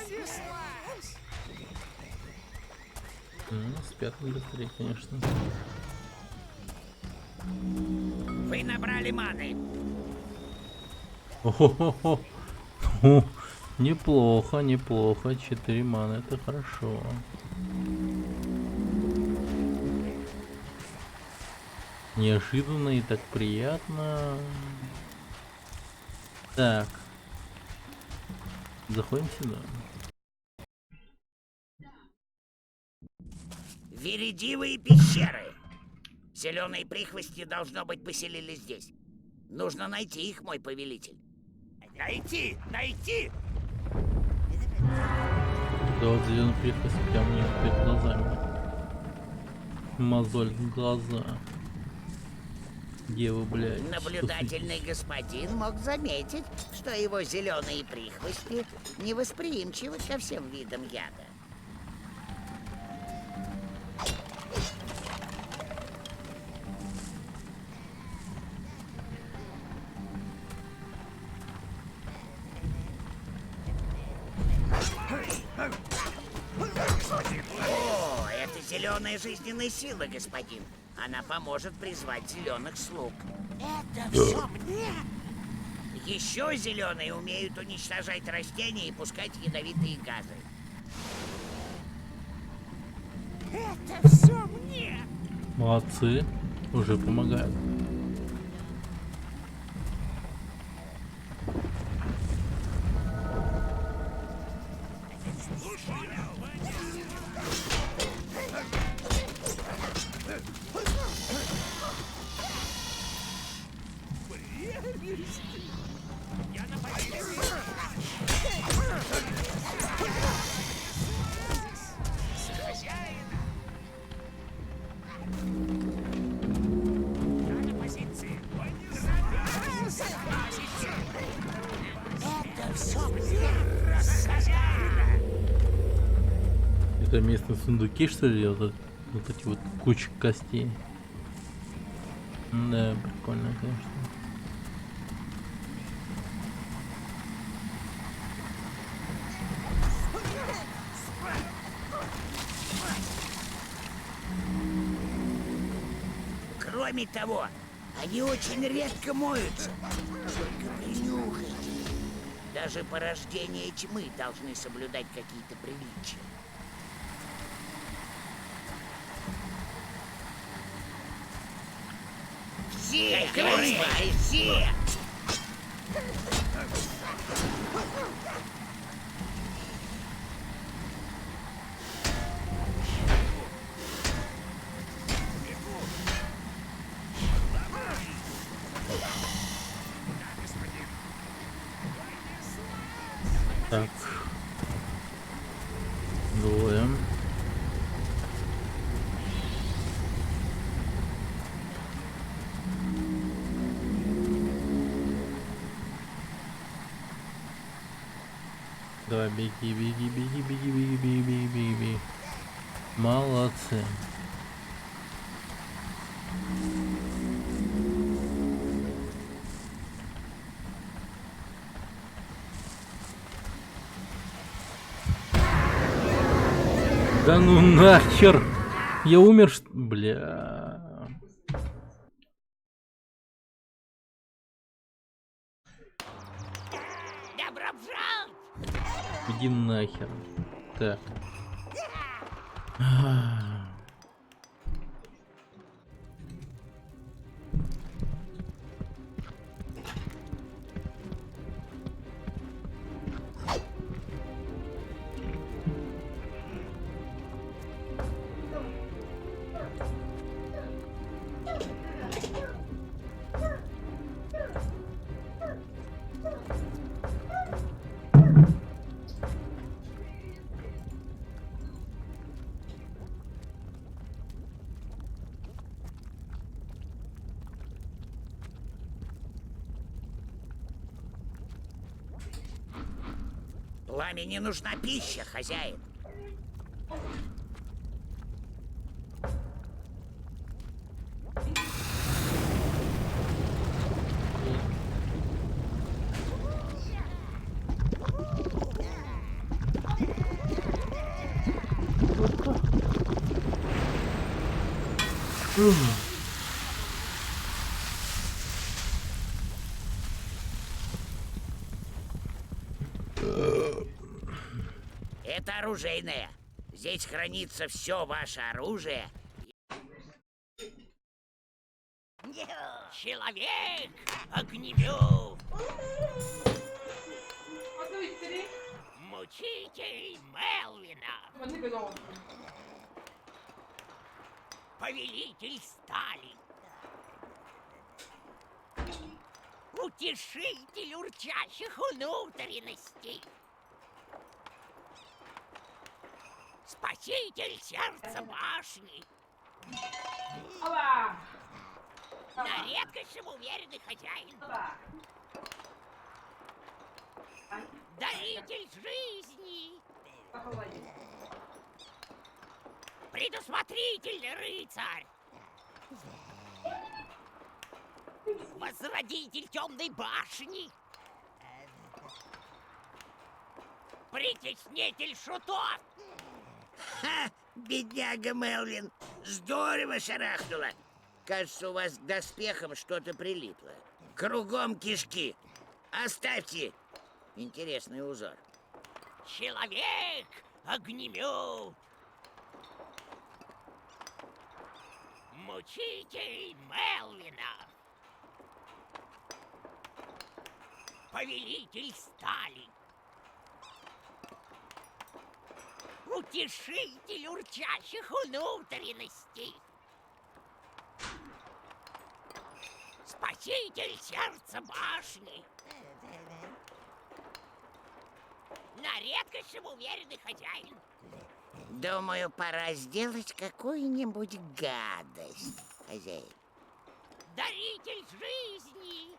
С 5-м быстрее, конечно. Вы набрали маны. О-хо-хо-хо. Неплохо. 4 маны, это хорошо. Неожиданно и так приятно. Так. Заходим сюда. Вередивые пещеры. Зеленые прихвости, должно быть, поселились здесь. Нужно найти их, мой повелитель. Найти! Да вот зеленый прихвост прямо у них перед глазами. Мозоль в глаза. Где вы, блядь? Наблюдательный господин мог заметить, что его зеленые прихвости невосприимчивы ко всем видам яда. зеленая жизненная сила, господин. Она поможет призвать зеленых слуг. Это все мне? Еще зеленые умеют уничтожать растения и пускать ядовитые газы. Это все мне! Молодцы, уже помогают. Это местные сундуки, что ли? Вот эти вот кучи костей. Да, прикольно, конечно. Кроме того, они очень редко моются. Только принюхайтесь. Даже порождения тьмы должны соблюдать какие-то приличия. Все, красивые, все! Так. Двое. Давай, беги, беги, беги, беги, беги, беги, беги, беги, беги. Молодцы. Да ну нахер! Я умер, бля. Добро пожаловать! Иди нахер. Так. Пламени нужна пища, хозяин. Это оружейная. Здесь хранится все ваше оружие. Человек огнемет. Мучитель Мелвина. Повелитель стали. Утешитель урчащих внутренностей. Спаситель сердца башни. На редкость самоуверенный хозяин. Даритель жизни. Предусмотрительный рыцарь. Возродитель темной башни. Притеснитель шутов. Ха! бедняга Мелвин, здорово шарахнуло. Кажется, у вас к доспехам что-то прилипло. Кругом кишки. Оставьте. Интересный узор. Человек, огнемет. Мучитель Мелвина. Повелитель стали. Утешитель урчащих внутренностей. Спаситель сердца башни. На редкость уверенный хозяин. Думаю, пора сделать какую-нибудь гадость, хозяин. Даритель жизни.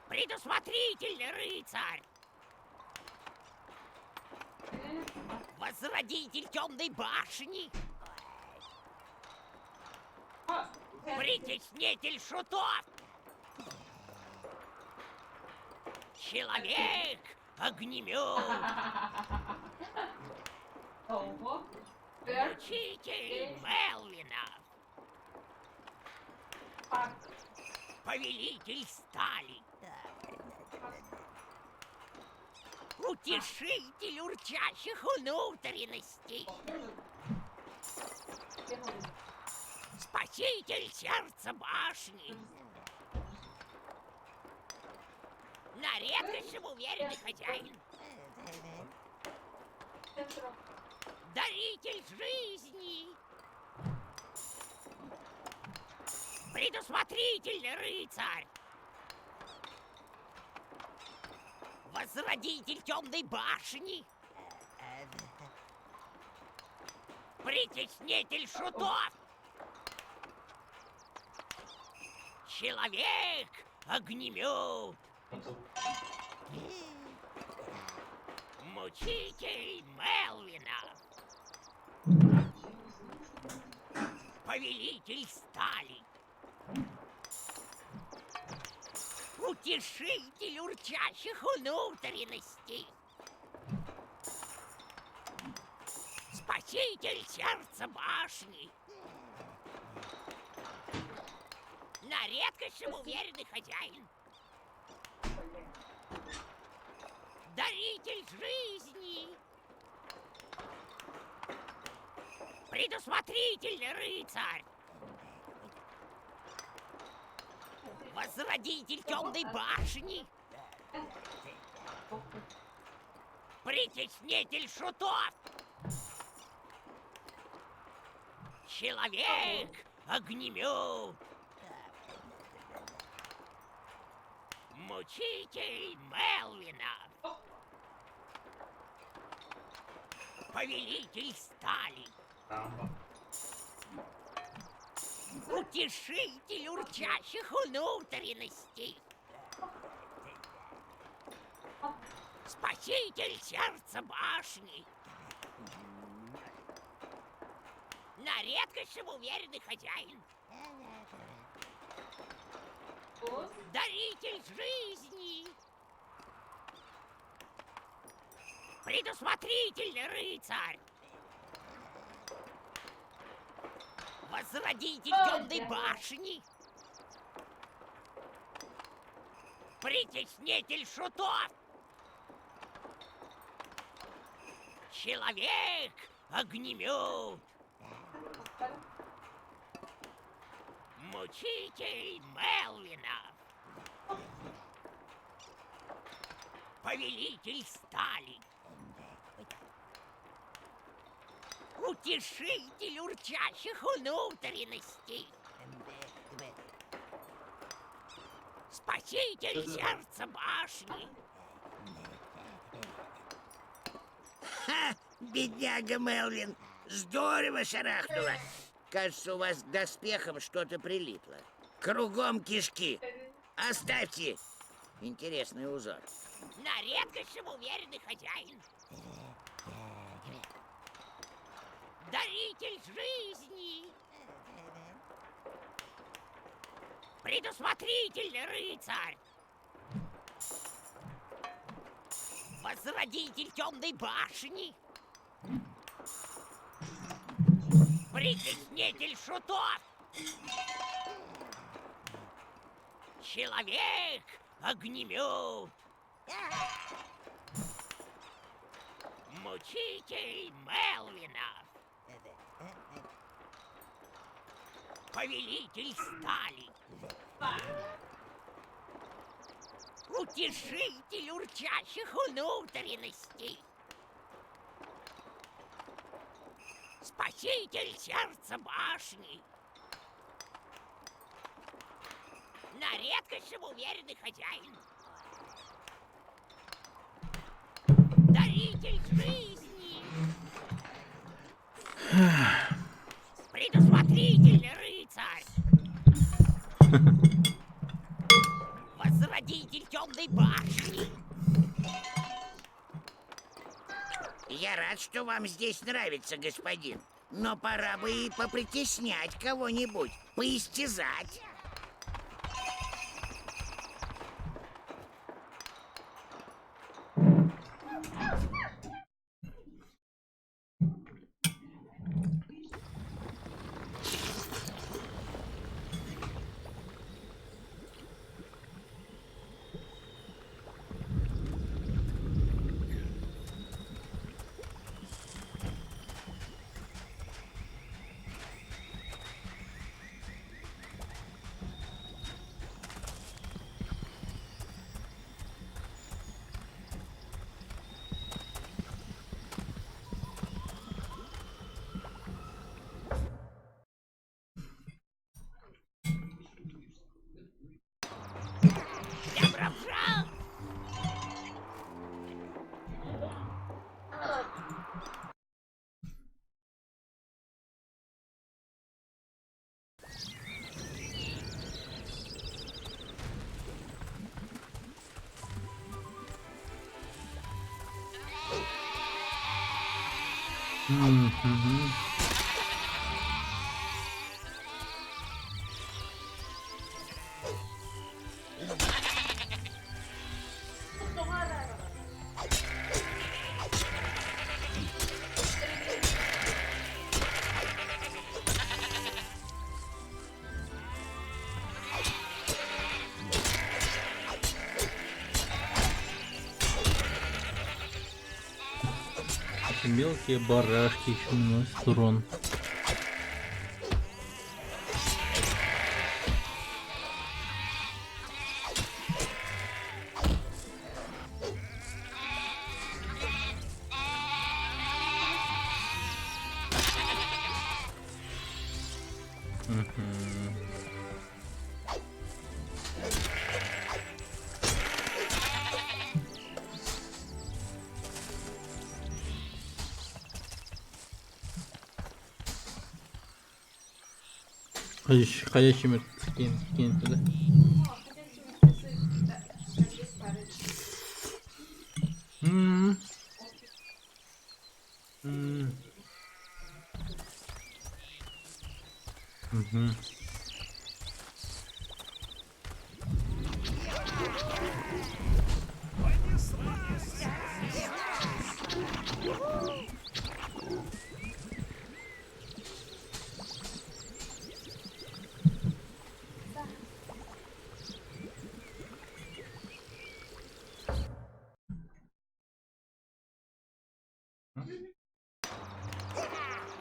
Предусмотрительный рыцарь. Возродитель темной башни. Притеснитель шутов. Человек, огнемет. Учитель Мелвина. Повелитель стали. Утешитель урчащих внутренностей. Спаситель сердца башни. На редкость уверенный хозяин. Даритель жизни. Предусмотрительный рыцарь. Возродитель темной башни. Притеснитель шутов. Человек, огнемет. Мучитель Мелвина. Повелитель стали. Утешитель урчащих внутренностей. Спаситель сердца башни. На редкость уверенный хозяин. Даритель жизни. Предусмотрительный рыцарь. Возродитель темной башни. Притеснитель шутов. Человек, огнемет. Мучитель Мелвина. Повелитель стали. Утешитель урчащих внутренностей. Спаситель сердца башни. На редкость уверенный хозяин. Даритель жизни. Предусмотрительный рыцарь. Возродитель темной башни. Притеснитель шутов. Человек, огнемет. Мучитель Мелвина. Повелитель стали. Утешитель урчащих внутренностей. Спаситель сердца башни. Ха! Бедняга Мелвин, здорово шарахнуло. Кажется, у вас к доспехам что-то прилипло. Кругом кишки. Оставьте. Интересный узор. На редкость уверенный хозяин. Даритель жизни. Предусмотрительный рыцарь. Возродитель темной башни. Притеснитель шутов! Человек-огнемет! Мучитель Мелвина! Повелитель стали! Утешитель урчащих внутренностей! Спаситель сердца башни! На редкость самоуверенный хозяин! Даритель жизни! Предусмотрительный рыцарь! Возродитель темной башни! Я рад, что вам здесь нравится, господин. Но пора бы и попритеснять кого-нибудь, поистязать. Мелкие барашки еще наносят урон. Ходячий мертвец кинь туда.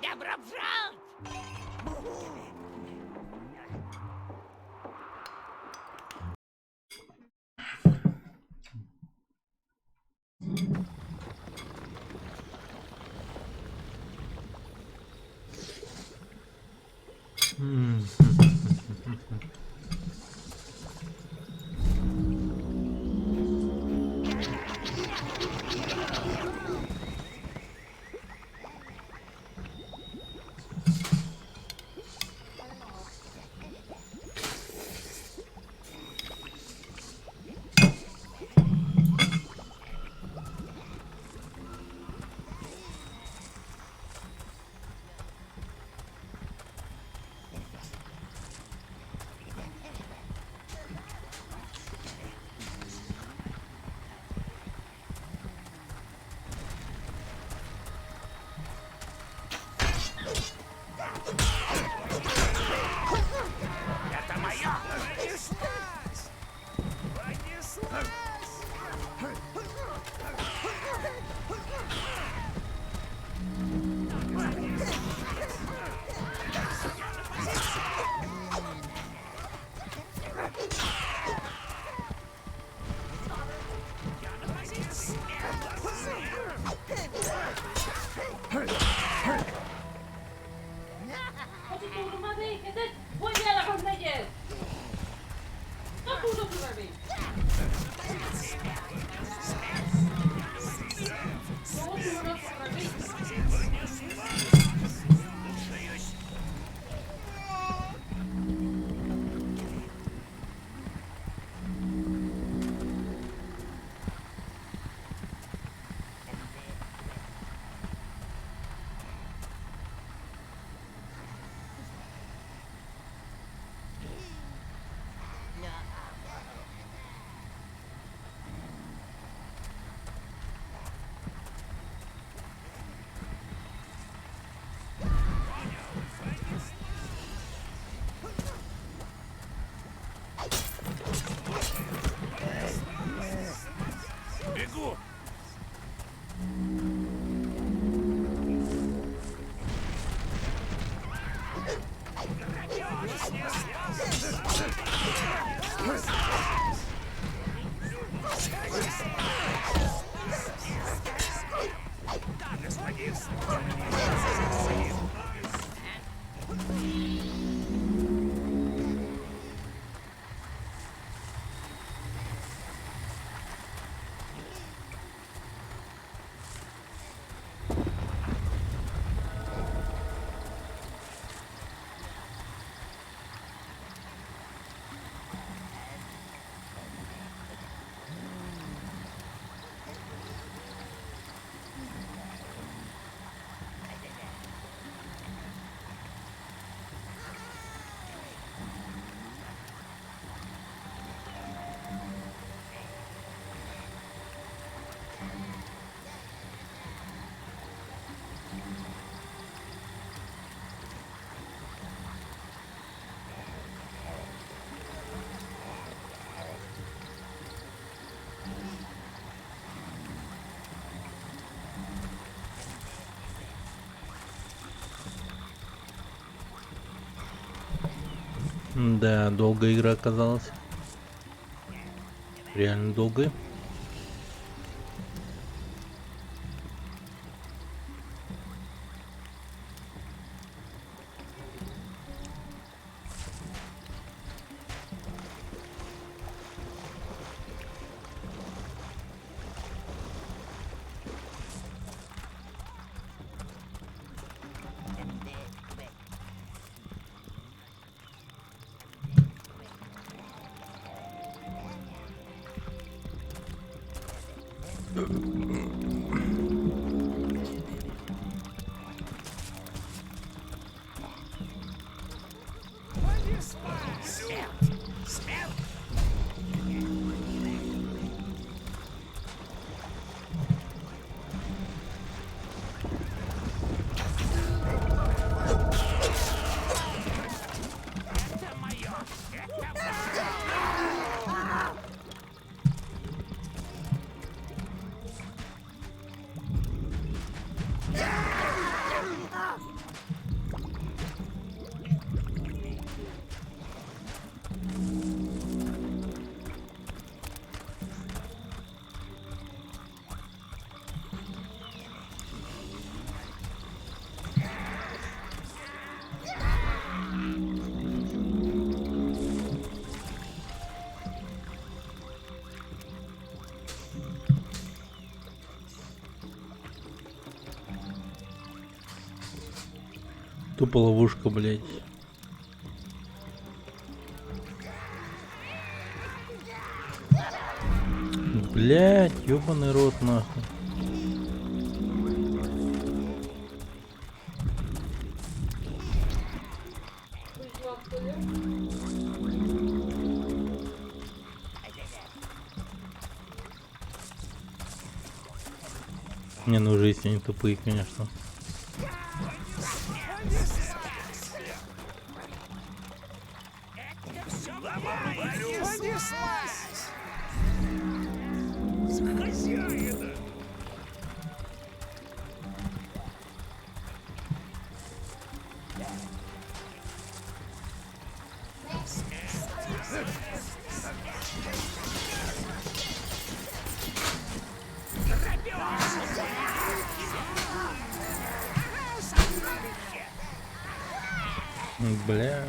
Добро пожаловать! Бегу! Да, долгая игра оказалась. Реально долгая. Тупо ловушка, блядь. Блядь, ёбаный рот нахуй. Не, ну жизнь они тупые, конечно. Бля.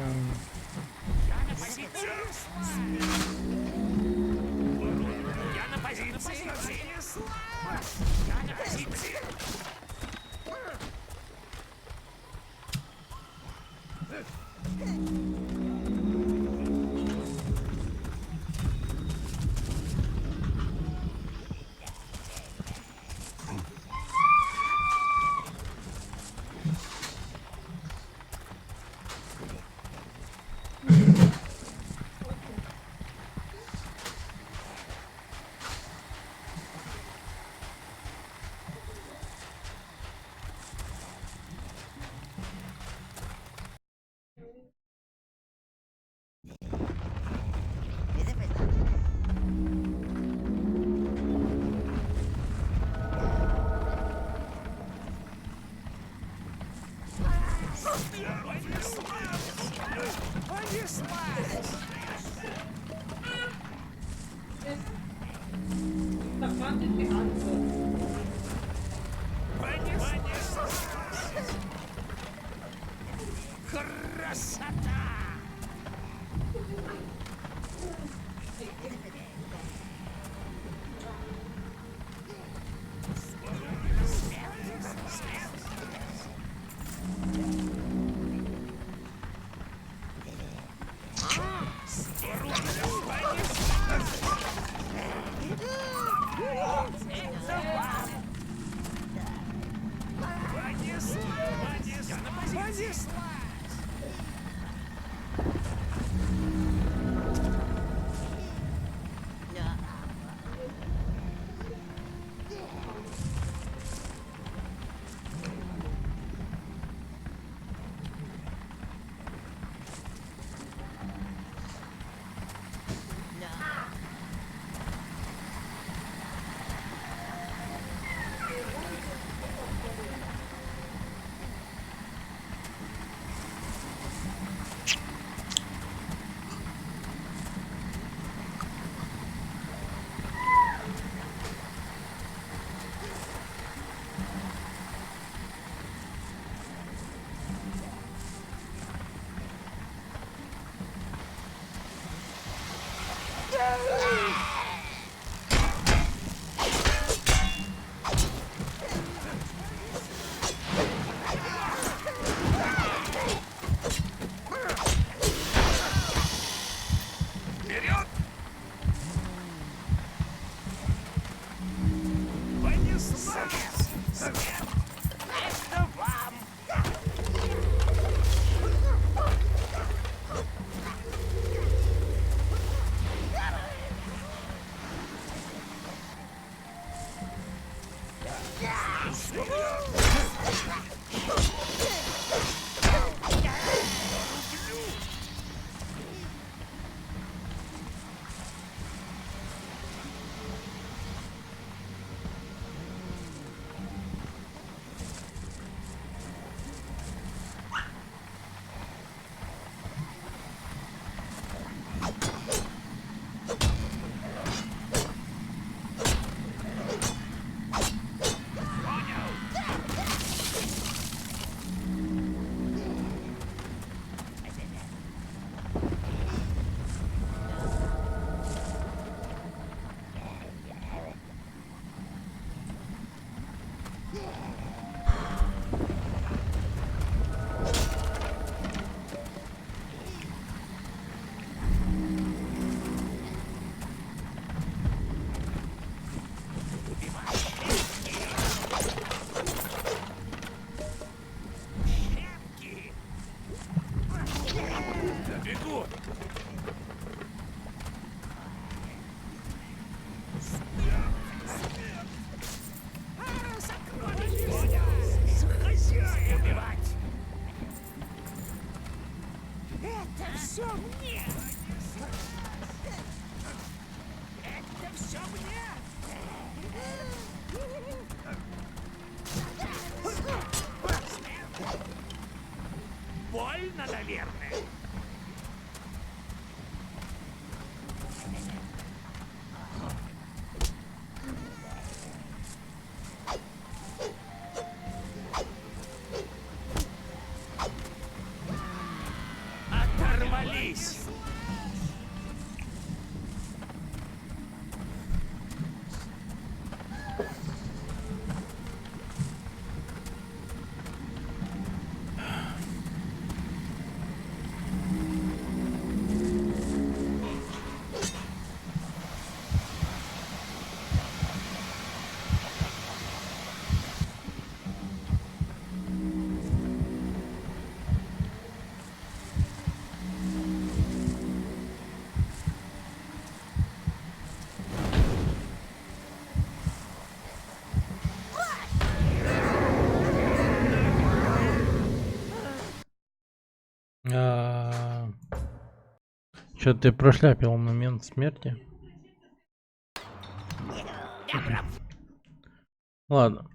Больно, наверное. Оторвались. Что-то ты прошляпил момент смерти. Ладно.